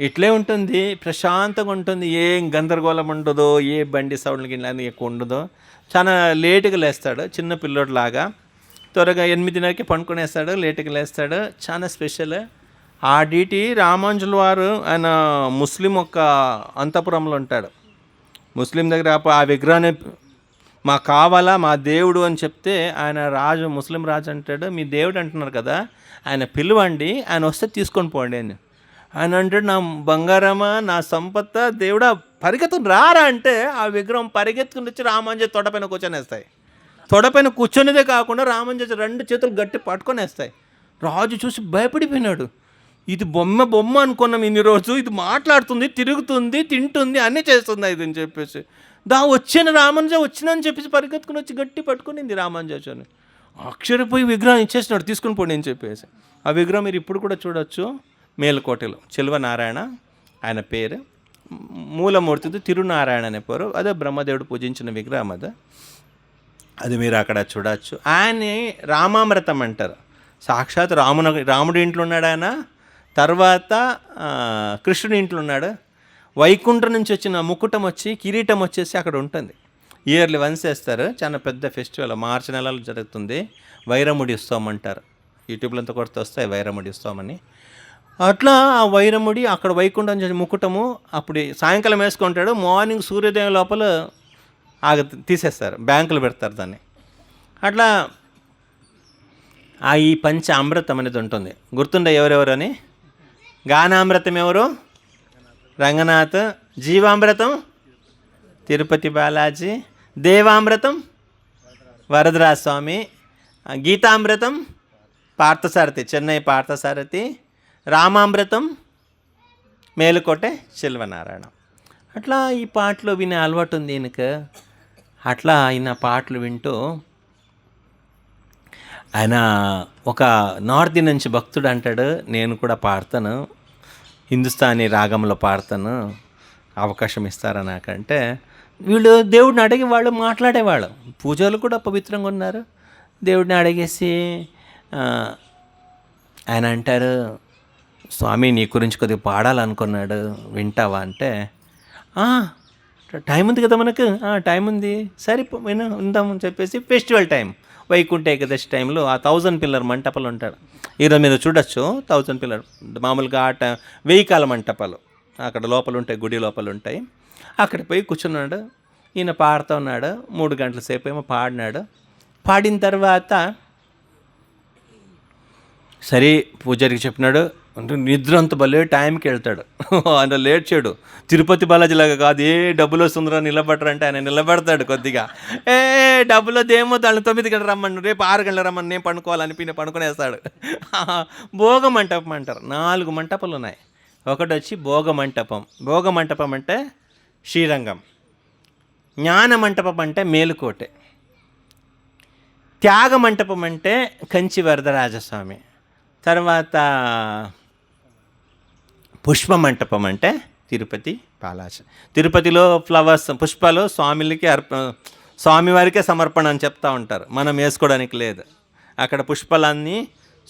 ఇట్లే ఉంటుంది, ప్రశాంతంగా ఉంటుంది, ఏం గందరగోళం ఉండదో, ఏ బండి సౌండ్లకి ఇలా ఎక్కువ ఉండదో. చాలా లేటుగా లేస్తాడు, చిన్న పిల్లోడిలాగా. త్వరగా 8:30కి పండుకునేస్తాడు, లేటుగా లేస్తాడు. చాలా స్పెషల్. ఆ డీటీ రామానుజుల వారు, ఆయన ముస్లిం ఒక అంతపురంలో ఉంటాడు. ముస్లిం దగ్గర ఆ విగ్రహాన్ని మాకు కావాలా, మా దేవుడు అని చెప్తే ఆయన రాజు, ముస్లిం రాజు అంటాడు, మీ దేవుడు అంటున్నారు కదా, ఆయన పిలువండి, ఆయన వస్తే తీసుకొని పోండి అని. ఆయన అంటాడు, నా బంగారమా, నా సంపత్త, దేవుడా పరిగెత్తుకుని రారా అంటే ఆ విగ్రహం పరిగెత్తుకుని వచ్చి రామానుజ తొడపైన కూర్చొనేస్తాయి. తొడపైన కూర్చొనేదే కాకుండా రామానుజ 2 చేతులు గట్టి పట్టుకొనేస్తాయి. రాజు చూసి భయపడిపోయినాడు. ఇది బొమ్మ అనుకున్నాం ఇన్ని రోజు, ఇది మాట్లాడుతుంది, తిరుగుతుంది, తింటుంది, అన్నీ చేస్తుంది ఇది అని చెప్పేసి. వచ్చిన రామానుజ వచ్చినని చెప్పేసి పరిగెత్తుకుని వచ్చి గట్టి పట్టుకునింది రామానుజాచార్యుని. అక్షరపోయి విగ్రహం ఇచ్చేసినాడు, తీసుకుని పోండి అని చెప్పేసి. ఆ విగ్రహం మీరు ఇప్పుడు కూడా చూడొచ్చు మేలుకోటలో. చెల్వనారాయణ ఆయన పేరు, మూలమూర్తిది తిరునారాయణ అనే పేరు. అదే బ్రహ్మదేవుడు పూజించిన విగ్రహం అది మీరు అక్కడ చూడవచ్చు. ఆయన్ని రామామృతం అంటారు. సాక్షాత్ రాముడి ఇంట్లో ఉన్నాడు ఆయన. తర్వాత కృష్ణుడి ఇంట్లో ఉన్నాడు. వైకుంఠం నుంచి వచ్చిన ముకుటం వచ్చి, కిరీటం వచ్చేసి అక్కడ ఉంటుంది. ఇయర్లీ వన్స్ వేస్తారు. చాలా పెద్ద ఫెస్టివల్, మార్చి నెలలో జరుగుతుంది. వైరముడి ఉత్సవం అంటారు. యూట్యూబ్లో అంతా కొడితే వస్తాయి వైరముడి ఉత్సవం అని. అట్లా ఆ వైరముడి అక్కడ వైకుంఠం నుంచి ముకుటము అప్పుడు సాయంకాలం వేసుకుంటాడు. మార్నింగ్ సూర్యోదయం లోపల తీసేస్తారు, బ్యాంకులు పెడతారు దాన్ని. అట్లా ఈ పంచ అమృతం అనేది ఉంటుంది. గుర్తుండే ఎవరెవరు అని? గానామృతం ఎవరు? రంగనాథ్. జీవామృతం తిరుపతి బాలాజీ. దేవామృతం వరదరాజస్వామి. గీతామృతం పార్థసారథి, చెన్నై పార్థసారథి. రామామృతం మేలుకోటే చెల్వనారాయణ. అట్లా ఈ పాటలు వినే అలవాటు ఉంది ఈయనకు. అట్లా ఆయన పాటలు వింటూ ఆయన ఒక నార్త్ నుంచి భక్తుడు అంటాడు, నేను కూడా పాడతాను, హిందుస్థానీ రాగంలో పాడతాను, అవకాశం ఇస్తారా నాకంటే. వీళ్ళు దేవుడిని అడిగి వాళ్ళు మాట్లాడేవాళ్ళు. పూజలు కూడా పవిత్రంగా ఉన్నారు. దేవుడిని అడిగేసి ఆయన అంటారు, స్వామి నీ గురించి కొద్దిగా పాడాలనుకున్నాడు, వింటావా అంటే, టైం ఉంది కదా మనకు, టైం ఉంది, సరే ఉందామని చెప్పేసి ఫెస్టివల్ టైం, వైకుంఠ ఏకాదశి టైంలో ఆ 1000 పిల్లర్ మంటపాలు ఉంటాడు. ఈరోజు మీరు చూడొచ్చు 1000 పిల్లర్, మామూలుగా 1000 కాల మంటపాలు అక్కడ లోపల ఉంటాయి, గుడి లోపల ఉంటాయి. అక్కడ పోయి కూర్చున్నాడు. ఈయన పాడుతూ ఉన్నాడు. 3 గంటల సేపు ఏమో పాడినాడు. పాడిన తర్వాత సరే పూజారికి చెప్పినాడు, నిద్ర అంత భలే టైంకి వెళ్తాడు, ఆయన లేట్ చేయడు. తిరుపతి బాలాజీలాగా కాదు, డబ్బులు వస్తుందిరా నిలబడరంటే ఆయన నిలబడతాడు కొద్దిగా. డబ్బులు దేమో దాన్ని 9 గంటలు రమ్మను, రేపు 6 గంటలు రమ్మని, నేను పండుకోవాలని పండుకునేస్తాడు. భోగ మంటపం అంటారు. 4 మంటపాలు ఉన్నాయి. ఒకటి వచ్చి భోగ మంటపం అంటే శ్రీరంగం. జ్ఞాన మంటపం అంటే మేలుకోటే. త్యాగ మంటపం అంటే కంచి వరదరాజస్వామి. తర్వాత పుష్ప మంటపం అంటే తిరుపతి బాలాజీ. తిరుపతిలో ఫ్లవర్స్, పుష్పాలు స్వామివారికే సమర్పణ అని చెప్తా ఉంటారు, మనం వేసుకోవడానికి లేదు. అక్కడ పుష్పాలన్నీ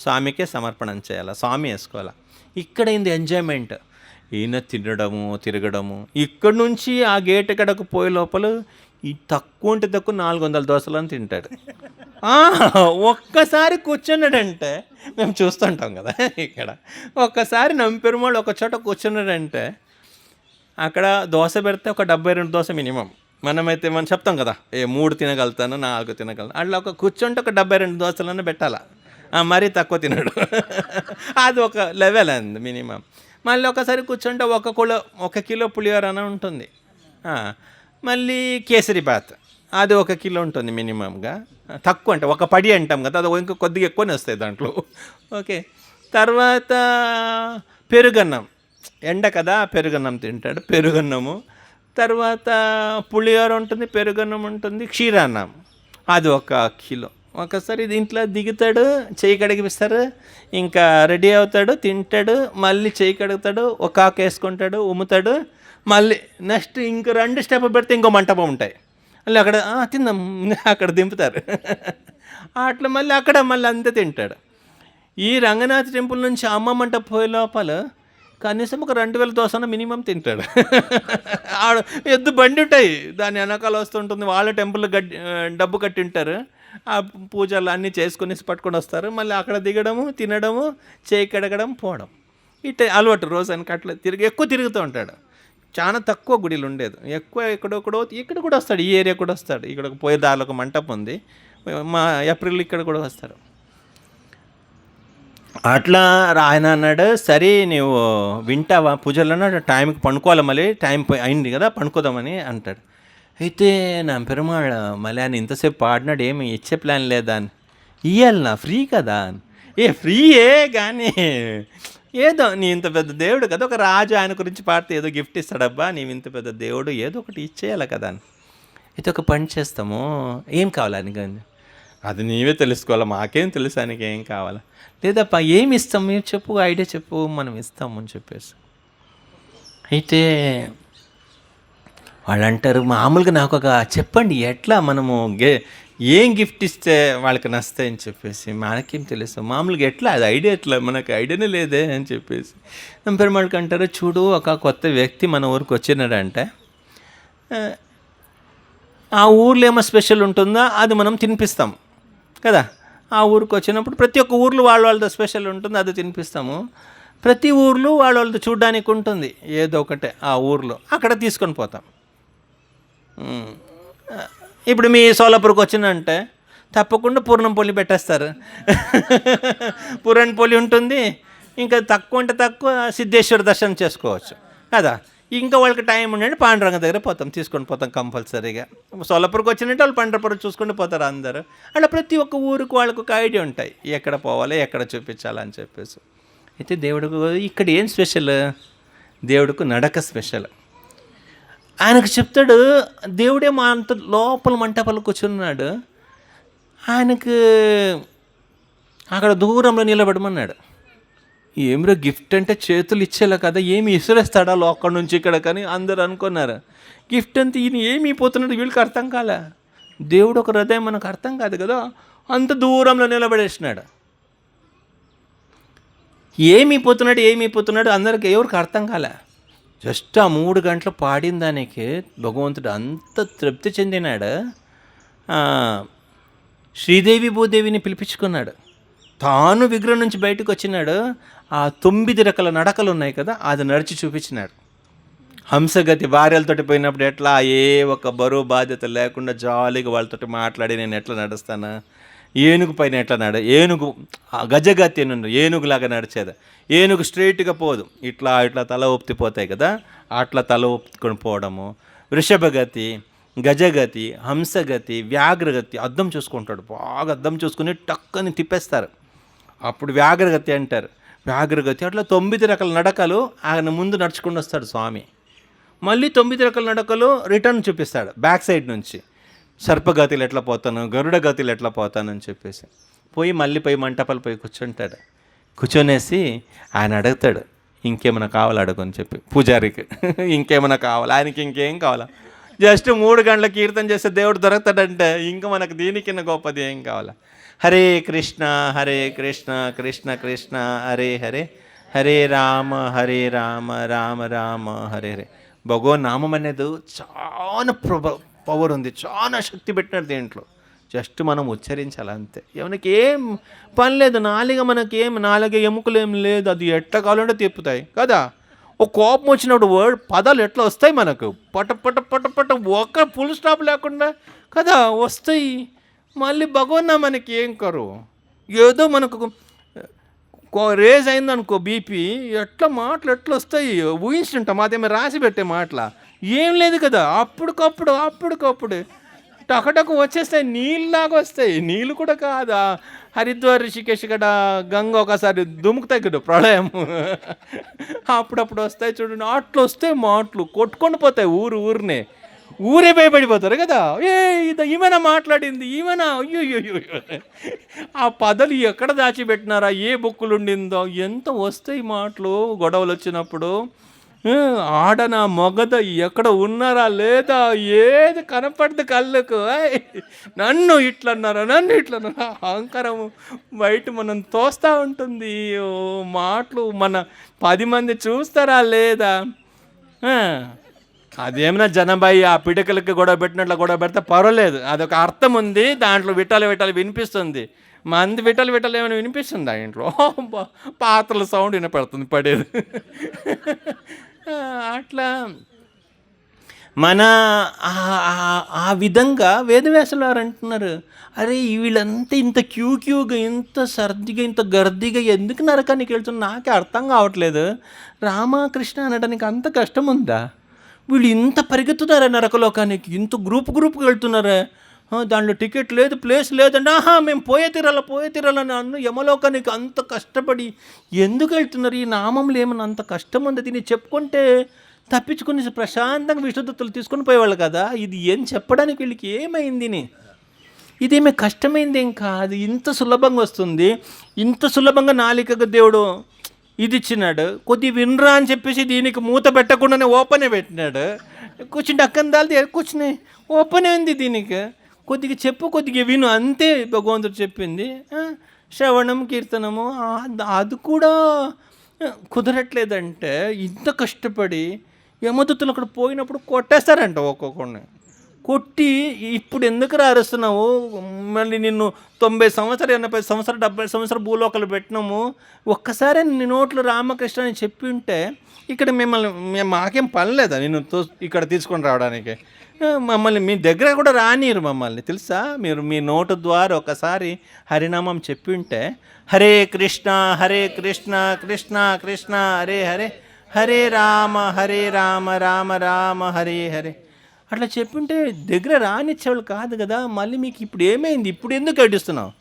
స్వామికే సమర్పణం చేయాలి, స్వామి వేసుకోవాలి. ఇక్కడ ఏంది ఎంజాయ్మెంట్, ఈయన తిరగడము. ఇక్కడ నుంచి ఆ గేట్ కడకు పోయే లోపల ఈ తక్కువ ఉంటే తక్కువ 400 దోశలను తింటాడు. ఒక్కసారి కూర్చున్నాడంటే, మేము చూస్తుంటాం కదా ఇక్కడ, ఒక్కసారి నంపెరుమాళ్ళు ఒక చోట కూర్చున్నాడంటే అక్కడ దోశ పెడితే ఒక 72 దోశ మినిమం. మనం చెప్తాం కదా, 3 తినగలుగుతాను, 4 తినగలను. అట్లా ఒక కూర్చుంటే ఒక 72 దోశలన్నా పెట్టాలా, మరీ తక్కువ తినడు. అది ఒక లెవెల్ అంది మినిమం. మళ్ళీ ఒకసారి కూర్చుంటే 1 కిలో పులిహోర అని ఉంటుంది. మళ్ళీ కేసరి బాత్, అది 1 కిలో ఉంటుంది మినిమంగా. తక్కువ అంటే ఒక పడి అంటాం కదా, అది ఇంకా కొద్దిగా ఎక్కువనే వస్తాయి దాంట్లో. ఓకే, తర్వాత పెరుగన్నం, ఎండ కదా పెరుగన్నం తింటాడు, పెరుగన్నము. తర్వాత పులిహోర ఉంటుంది, పెరుగన్నం ఉంటుంది, క్షీరాన్నం, అది 1 కిలో. ఒకసారి దీంట్లో దిగుతాడు, చేయి కడిగిపిస్తారు, ఇంకా రెడీ అవుతాడు, తింటాడు, మళ్ళీ చేయి కడుగుతాడు, ఒక ఆకు వేసుకుంటాడు, ఉమ్ముతాడు, మళ్ళీ నెక్స్ట్ ఇంకో 2 స్టెప్ పెడితే ఇంకో మంటపం ఉంటాయి, మళ్ళీ అక్కడ తిందాం, అక్కడ దింపుతారు. అట్లా మళ్ళీ అంతే తింటాడు. ఈ రంగనాథ టెంపుల్ నుంచి అమ్మ మంటపం పోయే లోపల కనీసం ఒక 2000 దోశన మినిమం తింటాడు. ఎద్దు బండి ఉంటాయి, దాని వెనకాల వస్తుంటుంది, వాళ్ళ టెంపుల్ డబ్బు కట్టింటారు, ఆ పూజలు అన్నీ చేసుకొని పట్టుకొని వస్తారు. మళ్ళీ అక్కడ దిగడము, తినడము, చేయి కడగడం, పోవడం, ఇట్లా అలవాటు. రోజు అని అట్లా ఎక్కువ తిరుగుతూ ఉంటాడు. చాలా తక్కువ గుడిలు ఉండేది, ఎక్కువ ఇక్కడ కూడా వస్తాడు, ఈ ఏరియా కూడా వస్తాడు. ఇక్కడ పోయే దారిలో ఒక మంటపం ఉంది, ఏప్రిల్ ఇక్కడ కూడా వస్తారు. అట్లా ఆయన అన్నాడు, సరే నువ్వు వింటావా పూజలు, టైంకి పండుకోవాలి, మళ్ళీ టైం అయింది కదా పండుకోదామని అంటాడు. అయితే నా పెరుమాళ మళ్ళీ ఆయన ఇంతసేపు పాడినాడు, ఏమి ఇచ్చే ప్లాన్ లేదా అని. ఇయ్యాలనా, ఫ్రీ కదా, ఫ్రీయే కానీ ఏదో నీ ఇంత పెద్ద దేవుడు కదా, ఒక రాజు ఆయన గురించి పాడితే ఏదో గిఫ్ట్ ఇస్తాడబ్బా, నీవు ఇంత పెద్ద దేవుడు, ఏదో ఒకటి ఇచ్చేయాలి కదా అని. అయితే ఒక పని చేస్తాము, ఏం కావాలని కానీ అది నీవే తెలుసుకోవాలి, మాకేం తెలుసు ఆయనకి ఏం కావాలా. లేదప్పా ఏమి ఇస్తాం, మీరు చెప్పు, ఐడియా చెప్పు, మనం ఇస్తాము అని చెప్పేసి. అయితే వాళ్ళు అంటారు, మామూలుగా నాకు ఒక చెప్పండి, ఎట్లా మనము ఏం గిఫ్ట్ ఇస్తే వాళ్ళకి నస్తాయని చెప్పేసి. మనకేం తెలుసు మామూలుగా ఎట్లా, అది ఐడియా ఎట్లా, మనకు ఐడియానే లేదే అని చెప్పేసి. పెరుమాళ్ళకి అంటారు, చూడు ఒక కొత్త వ్యక్తి మన ఊరికి వచ్చినాడంటే ఆ ఊర్లో ఏమో స్పెషల్ ఉంటుందో అది మనం తినిపిస్తాం కదా. ఆ ఊరికి వచ్చినప్పుడు ప్రతి ఒక్క ఊర్లో వాళ్ళతో స్పెషల్ ఉంటుంది, అది తినిపిస్తాము. ప్రతి ఊర్లో వాళ్ళతో చూడడానికి ఉంటుంది ఏదో ఒకటే, ఆ ఊర్లో అక్కడ తీసుకొని పోతాం. ఇప్పుడు మీ సోలాపూర్కి వచ్చినంటే తప్పకుండా పూర్ణంపొలి పెట్టేస్తారు. పూరణపొలి ఉంటుంది, ఇంకా తక్కువ అంటే తక్కువ సిద్ధేశ్వర దర్శనం చేసుకోవచ్చు కదా. ఇంకా వాళ్ళకి టైం ఉండండి, పాండురంగ దగ్గర పోతాం, తీసుకొని పోతాం కంపల్సరీగా. సోలాపూర్కి వచ్చినట్టు వాళ్ళు పండ్రపురం చూసుకొని పోతారు అందరూ. అలా ప్రతి ఒక్క ఊరికి వాళ్ళకు ఒక ఐడియా ఉంటాయి, ఎక్కడ పోవాలి, ఎక్కడ చూపించాలని చెప్పేసి. అయితే దేవుడికి ఇక్కడ ఏం స్పెషల్, దేవుడికి నడక స్పెషల్. ఆయనకు చెప్తాడు, దేవుడే మా అంత లోపల మంటపాలు కూర్చున్నాడు, ఆయనకు అక్కడ దూరంలో నిలబడమన్నాడు. ఏమిరో గిఫ్ట్ అంటే చేతులు ఇచ్చేలా కదా, ఏమి ఇసురేస్తాడా అక్కడి నుంచి ఇక్కడ కానీ అందరు అనుకున్నారు. గిఫ్ట్ అంతా ఈయన ఏమి పోతున్నాడు వీళ్ళకి అర్థం కాలే. దేవుడు ఒక హృదయం మనకు అర్థం కాదు కదా, అంత దూరంలో నిలబడేసినాడు. ఏమి పోతున్నాడు అందరికి ఎవరికి అర్థం కాలే. జస్ట్ ఆ 3 గంటలు పాడిన దానికి భగవంతుడు అంత తృప్తి చెందినాడు. శ్రీదేవి భూదేవిని పిలిపించుకున్నాడు, తాను విగ్రహం నుంచి బయటకు వచ్చినాడు. ఆ 9 రకాల నడకలు ఉన్నాయి కదా, అది నడిచి చూపించినాడు. హంసగతి భార్యలతోటి పోయినప్పుడు ఎట్లా ఏ ఒక బరువు బాధ్యత లేకుండా జాలీగా వాళ్ళతో మాట్లాడి నేను ఎట్లా నడుస్తాను, ఏనుగు పైన ఎట్లా ఏనుగు గజగతి నుండి ఏనుగులాగా నడిచేది. ఏనుగు స్ట్రైట్గా పోదు, ఇట్లా తల ఊపిపోతాయి కదా, అట్లా తల ఊపుకొని పోవడము. వృషభగతి, గజగతి, హంసగతి, వ్యాఘ్రగతి, అద్దం చూసుకుంటాడు, బాగా అద్దం చూసుకుని టక్కని తిప్పేస్తారు, అప్పుడు వ్యాఘ్రగతి అంటారు. వ్యాఘ్రగతి అట్లా 9 రకాల నడకలు ఆయన ముందు నడుచుకుంటూ వస్తాడు స్వామి. మళ్ళీ 9 రకాల నడకలు రిటర్న్ చూపిస్తాడు బ్యాక్ సైడ్ నుంచి. సర్పగతిలు ఎట్లా పోతాను, గరుడ గతిలు ఎట్లా పోతాను అని చెప్పేసి మళ్ళీ మంటపాలు పోయి కూర్చుంటాడు. కూర్చొనేసి ఆయన అడుగుతాడు, ఇంకేమైనా కావాలా అడుగుని చెప్పి పూజారికి ఇంకేమైనా కావాలా, ఆయనకి ఇంకేం కావాలా? జస్ట్ 3 గంటల కీర్తన చేస్తే దేవుడు దొరుకుతాడంటే ఇంకా మనకు దీనికిన్న గొప్పది ఏం కావాలా? హరే కృష్ణ కృష్ణ కృష్ణ హరే హరే, హరే రామ రామ రామ హరే హరే. భగవన్ నామం అనేది చాలా పవర్ ఉంది, చాలా శక్తి పెట్టినారు దీంట్లో. జస్ట్ మనం ఉచ్చరించాలి అంతే. ఎవరికి ఏం పని లేదు, నాలుగ ఎముకలు ఏం లేదు, అది ఎట్లా కావాలంటే తిప్పుతాయి కదా. ఒక కోపం వచ్చినప్పుడు పదాలు ఎట్లా వస్తాయి మనకు, పట పట పట పట ఒక్క ఫుల్ స్టాప్ లేకుండా కదా వస్తాయి. మళ్ళీ భగవన్న మనకి ఏం కరువు, ఏదో మనకు రేజ్ అయిందనుకో బీపీ, మాటలు ఎట్లా వస్తాయి ఊహించుంటాం, అదేమో రాసి పెట్టే మాటల ఏం లేదు కదా. అప్పటికప్పుడు టకటకు వచ్చేస్తాయి, నీళ్ళలాగా వస్తాయి. నీళ్ళు కూడా కాదా, హరిద్వార్ రిషికేశ్ ఇక్కడ గంగ ఒకసారి దుముకుతాయి కదా ప్రళయం, అప్పుడప్పుడు వస్తాయి చూడండి. అట్లా వస్తే మాటలు కొట్టుకొని పోతాయి, ఊరే భయపడిపోతారు కదా. ఈమెనా మాట్లాడింది, అయ్యో ఆ పదలు ఎక్కడ దాచిపెట్టినారా, ఏ బుక్కులు ఉండిందో, ఎంత వస్తాయి మాటలు గొడవలు వచ్చినప్పుడు. ఆడనా మొగద ఎక్కడ ఉన్నారా లేదా, ఏది కనపడదు కళ్ళకు. నన్ను ఇట్లన్నారా అహంకారం బయట మనం తోస్తూ ఉంటుంది. మాటలు మన 10 మంది చూస్తారా లేదా. అదేమైనా జనబాయి ఆ పిడకలకి గొడవ పెడితే పర్వాలేదు, అదొక అర్థం ఉంది దాంట్లో. విట్టాలి వినిపిస్తుంది, మంది విట్టాలి ఏమైనా వినిపిస్తుంది ఆ ఇంట్లో, పాత్రల సౌండ్ వినపడుతుంది పడేది. అట్లా మన ఆ విధంగా వేదవ్యాసులు వారు అంటున్నారు, అరే వీళ్ళంతా ఇంత క్యూగా, ఇంత సర్దిగా, ఇంత గర్దిగా ఎందుకు నరకానికి వెళ్తున్నారు నాకే అర్థం కావట్లేదు. రామకృష్ణ అనడానికి అంత కష్టం ఉందా? వీళ్ళు ఇంత పరిగెత్తుతారా నరకలోకానికి, ఇంత గ్రూప్గా వెళ్తున్నారా, దాంట్లో టికెట్ లేదు, ప్లేస్ లేదండి, మేము పోయే తీరాలని అన్ను యమలోకానికి అంత కష్టపడి ఎందుకు వెళ్తున్నారు? ఈ నామంలో ఏమన్నా అంత కష్టం ఉంది, దీన్ని చెప్పుకుంటే తప్పించుకుని ప్రశాంతంగా విష్ణుదత్తులు తీసుకొని పోయేవాళ్ళు కదా. ఇది ఏం చెప్పడానికి వీళ్ళకి ఏమైంది, ఇదేమీ కష్టమైంది ఏం కాదు, ఇంత సులభంగా వస్తుంది. ఇంత సులభంగా నాలికగా దేవుడు ఇది ఇచ్చినాడు. కొద్ది వినరా అని చెప్పేసి దీనికి మూత పెట్టకుండానే ఓపెనే పెట్టినాడు. కూర్చుంటే అక్కందాలు కూర్చుని ఓపెనే ఉంది దీనికి. కొద్దిగా చెప్పు, కొద్దిగా విను అంతే భగవంతుడు చెప్పింది. శ్రవణం కీర్తనము అది కూడా కుదరట్లేదంటే ఇంత కష్టపడి యమదూతలు అక్కడ పోయినప్పుడు కొట్టేస్తారంట, ఒక్కొక్కడిని కొట్టి ఇప్పుడు ఎందుకు అరుస్తున్నావు, మళ్ళీ నిన్ను 90 సంవత్సరాలు 80 సంవత్సరాలు 70 సంవత్సరాలు భూలోకలు పెట్టినాము, ఒక్కసారి నీ నోట్లు రామకృష్ణ అని చెప్పి ఉంటే ఇక్కడ మాకేం పని లేదా నిన్ను ఇక్కడ తీసుకొని రావడానికి, మమ్మల్ని మీ దగ్గర కూడా రానియరు మమ్మల్ని తెలుసా. మీరు మీ నోటు ద్వారా ఒకసారి హరినామం చెప్పి ఉంటే, హరే కృష్ణ కృష్ణ కృష్ణ హరే హరే, హరే రామ రామ రామ హరే హరే అట్లా చెప్పుంటే దగ్గర రానిచ్చేవాళ్ళు కాదు కదా. మళ్ళీ మీకు ఇప్పుడు ఏమైంది, ఇప్పుడు ఎందుకు ఏడుస్తున్నావు?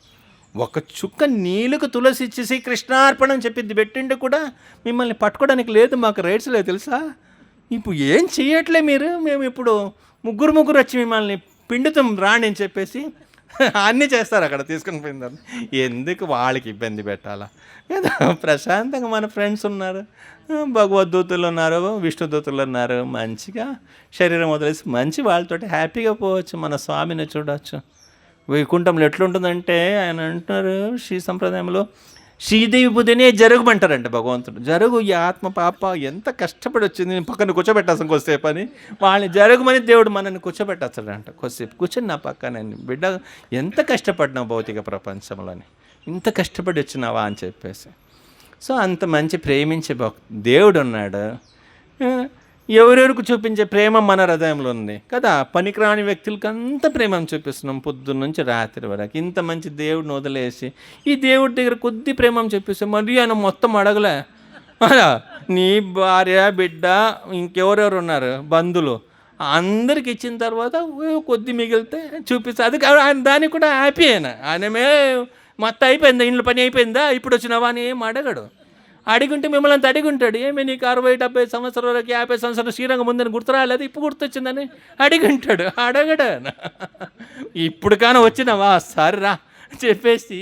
ఒక చుక్క నీళ్ళకు తులసి ఇచ్చేసి కృష్ణార్పణం చెప్పింది పెట్టింటే కూడా మిమ్మల్ని పట్టుకోవడానికి లేదు, మాకు రైట్స్ లేదు తెలుసా. ఇప్పుడు ఏం చెయ్యట్లే మీరు, మేము ఇప్పుడు ముగ్గురు వచ్చి మిమ్మల్ని పిండుతాం రాణి అని చెప్పేసి అన్నీ చేస్తారు అక్కడ తీసుకుని పోయిందని. ఎందుకు వాళ్ళకి ఇబ్బంది పెట్టాలా కదా. ప్రశాంతంగా మన ఫ్రెండ్స్ ఉన్నారు, భగవద్దూతులు ఉన్నారు, విష్ణుదూతులు ఉన్నారు, మంచిగా శరీరం వదిలేసి మంచి వాళ్ళతోటి హ్యాపీగా పోవచ్చు, మన స్వామిని చూడవచ్చు. వైకుంఠంలో ఎట్లుంటుందంటే ఆయన అంటున్నారు శ్రీ సంప్రదాయంలో, శ్రీదేవి బుద్ధినే జరుగుమంటారంట భగవంతుడు. జరుగు ఈ ఆత్మ పాప ఎంత కష్టపడి వచ్చింది, పక్కన కూర్చోబెట్టాల్సిన కొద్దిసేపు అని, వాళ్ళని జరుగుమని దేవుడు మనల్ని కూర్చోబెట్టాలంట. కొద్దిసేపు కూర్చొని నా పక్కన బిడ్డ ఎంత కష్టపడినావు భౌతిక ప్రపంచంలోని, ఇంత కష్టపడి వచ్చినావా అని చెప్పేసి. సో అంత మంచి ప్రేమించే దేవుడు ఉన్నాడు. ఎవరెవరికి చూపించే ప్రేమ మన హృదయంలో ఉంది కదా. పనికిరాని వ్యక్తులకి అంత ప్రేమను చూపిస్తున్నాం పొద్దున్న నుంచి రాత్రి వరకు. ఇంత మంచి దేవుడిని వదిలేసి ఈ దేవుడి దగ్గర కొద్ది ప్రేమను చూపిస్తాం, మరి ఆయన మొత్తం అడగలే. నీ భార్య బిడ్డ ఇంకెవరెవరు ఉన్నారు బంధువులు అందరికి ఇచ్చిన తర్వాత కొద్ది మిగిలితే చూపిస్తా, అది ఆయన దానికి కూడా హ్యాపీ. ఆయనమే మొత్తం అయిపోయిందా, ఇంట్లో పని అయిపోయిందా, ఇప్పుడు వచ్చినావా అని ఏం అడగడు. అడిగుంటే మిమ్మల్ని అంత అడిగుంటాడు, ఏమి నీకు 60-70 సంవత్సరాల వరకు 50 సంవత్సరాలు శ్రీరంగం ముందని గుర్తురాలేదు, ఇప్పుడు గుర్తొచ్చిందని అడిగుంటాడు. అడగడు. ఇప్పుడు కానీ వచ్చినావా సరే రా చెప్పేసి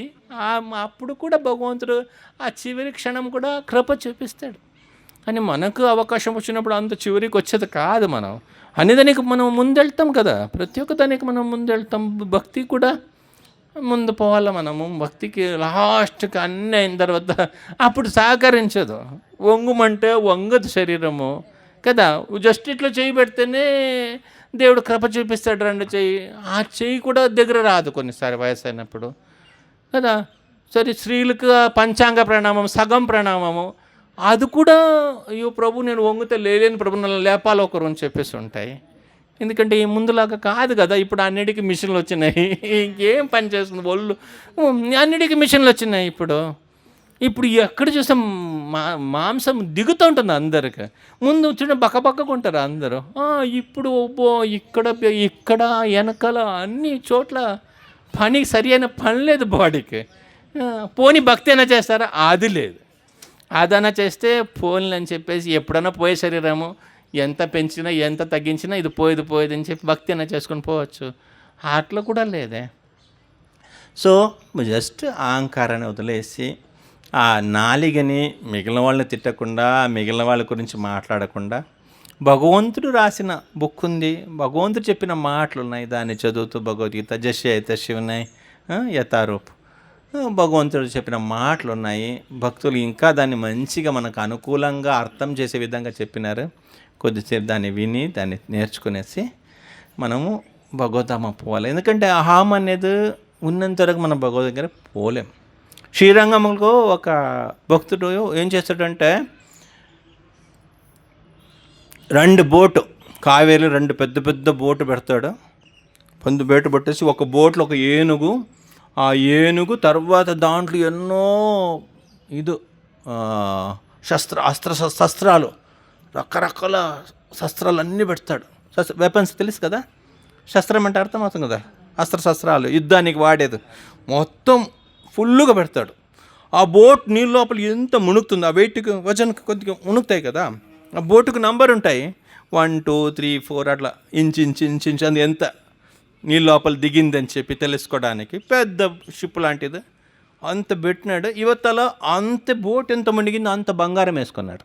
అప్పుడు కూడా భగవంతుడు ఆ చివరి క్షణం కూడా కృప చూపిస్తాడు. కానీ మనకు అవకాశం వచ్చినప్పుడు అంత చివరికి వచ్చేది కాదు. మనం అనేదానికి మనం ముందెళ్తాం కదా, ప్రతి ఒక్క దానికి మనం ముందెళ్తాం. భక్తి కూడా ముందు పోవాలి మనము. భక్తికి లాస్ట్కి అన్నీ అయిన తర్వాత అప్పుడు సహకరించదు, వంగుమంటే వంగదు శరీరము కదా. జస్ట్ ఇట్లా చేయి పెడితేనే దేవుడు కృప చూపిస్తాడు, రెండు చెయ్యి. ఆ చెయ్యి కూడా దగ్గర రాదు కొన్నిసారి వయసు అయినప్పుడు కదా. సరే, స్త్రీలకు పంచాంగ ప్రణామం, సగం ప్రణామము, అది కూడా అయ్యో ప్రభు నేను వంగితే లేలేని ప్రభు నన్ను లేపాలి ఒకరు అని చెప్పేసి ఉంటాయి. ఎందుకంటే ఈ ముందులాగా కాదు కదా. ఇప్పుడు అన్నిటికీ మిషన్లు వచ్చినాయి, ఇంకేం పని చేస్తుంది ఒళ్ళు, అన్నిటికీ మిషన్లు వచ్చినాయి. ఇప్పుడు ఎక్కడ చూసాం మాంసం దిగుతూ ఉంటుంది అందరికి. ముందు చూడ బక్కబక్కకుంటారు అందరూ. ఇప్పుడు ఇక్కడ వెనకాల అన్ని చోట్ల పనికి సరి అయిన పని లేదు బాడీకి. పోని భక్తి అయినా చేస్తారా? అది లేదు. అదైనా చేస్తే పోన్లు అని చెప్పేసి ఎప్పుడైనా పోయే శరీరము ఎంత పెంచినా ఎంత తగ్గించినా ఇది పోయేది అని చెప్పి భక్తి అయినా చేసుకొని పోవచ్చు. అట్లా కూడా లేదే. సో జస్ట్ అహంకారాన్ని వదిలేసి ఆ నాలిగని మిగిలిన వాళ్ళని తిట్టకుండా, మిగిలిన వాళ్ళ గురించి మాట్లాడకుండా, భగవంతుడు రాసిన బుక్ ఉంది, భగవంతుడు చెప్పిన మాటలు ఉన్నాయి, దాన్ని చదువుతూ భగవద్గీత జశ్యయిత శివనాయ్ యథారూప్, భగవంతుడు చెప్పిన మాటలు ఉన్నాయి. భక్తులు ఇంకా దాన్ని మంచిగా మనకు అనుకూలంగా అర్థం చేసే విధంగా చెప్పినారు. కొద్దిసేపు దాన్ని విని దాన్ని నేర్చుకునేసి మనము భగవద్ధామ పోవాలి. ఎందుకంటే అహం అనేది ఉన్నంత వరకు మనం భగవద్ దగ్గర పోలేం. శ్రీరంగంలో ఒక భక్తుడు ఏం చేస్తాడంటే, 2 బోటు కావేరి 2 పెద్ద బోటు పెడతాడు. బోటు పెట్టేసి ఒక బోట్లో ఒక ఏనుగు, ఆ ఏనుగు తర్వాత దాంట్లో ఎన్నో శస్త్రాలు, రకరకాల శస్త్రాలు అన్నీ పెడతాడు. వెపన్స్ తెలుసు కదా, శస్త్రం అంటే అర్థం అవుతుంది కదా, శస్త్రాలు యుద్ధానికి వాడేది మొత్తం ఫుల్లుగా పెడతాడు. ఆ బోట్ నీళ్ళ లోపల ఎంత మునుగుతుంది, ఆ వెయిట్కి వజన్కి కొద్దిగా మునుగుతాయి కదా. ఆ బోటుకు నంబర్ ఉంటాయి, 1 2 3 4 అట్లా ఇంచు అది ఎంత నీళ్ళ లోపల దిగిందని చెప్పి తెలుసుకోవడానికి. పెద్ద షిప్ లాంటిది అంత పెట్టినాడు. యువతల అంత బోట్ ఎంత మునిగిందో అంత బంగారం వేసుకున్నాడు.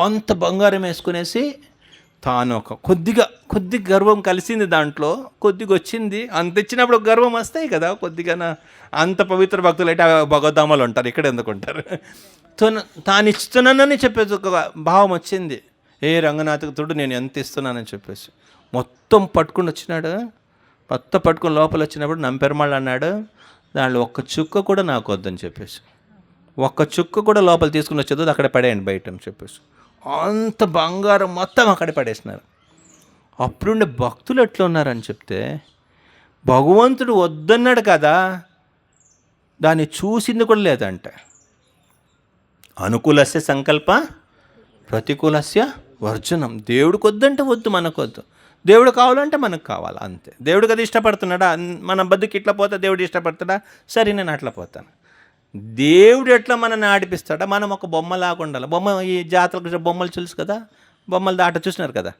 అంత బంగారం వేసుకునేసి తాను కొద్దిగా గర్వం కలిసింది, దాంట్లో కొద్దిగా వచ్చింది. అంత ఇచ్చినప్పుడు గర్వం వస్తాయి కదా కొద్దిగా. అంత పవిత్ర భక్తులు అయితే భగవద్ధామాలు ఉంటారు, ఇక్కడ ఎందుకు ఉంటారు. తాను ఇస్తున్నానని చెప్పేసి ఒక భావం వచ్చింది. రంగనాథకుడు నేను ఎంత ఇస్తున్నానని చెప్పేసి మొత్తం పట్టుకుని వచ్చినాడు. మొత్తం పట్టుకుని లోపల వచ్చినప్పుడు నంపెరమాళ్ళు అన్నాడు, దాంట్లో ఒక్క చుక్క కూడా నాకు వద్దని చెప్పేసి, ఒక్క చుక్క కూడా లోపల తీసుకుని వచ్చేది అక్కడ పడేయండి బయట అని చెప్పేసి అంత బంగారం మొత్తం అక్కడ పడేసినారు. అప్పుడుండే భక్తులు ఎట్లా ఉన్నారని చెప్తే, భగవంతుడు వద్దన్నాడు కదా, దాన్ని చూసింది కూడా లేదంట. అనుకూలస్య సంకల్ప ప్రతికూలస్య వర్జనం. దేవుడికి వద్దంటే వద్దు, మనకొద్దు. దేవుడు కావాలంటే మనకు కావాలి, అంతే. దేవుడికి అది ఇష్టపడుతున్నాడా? మన బతుకు ఇట్లా పోతే దేవుడు ఇష్టపడతాడా? సరే నేను అట్లా పోతాను. దేవుడు ఎట్లా మనల్ని ఆడిపిస్తాడా? మనం ఒక బొమ్మలాగా ఉండాలి. ఈ జాతరకు బొమ్మలు తెలుసు కదా, బొమ్మలు దాట చూసినారు కదా,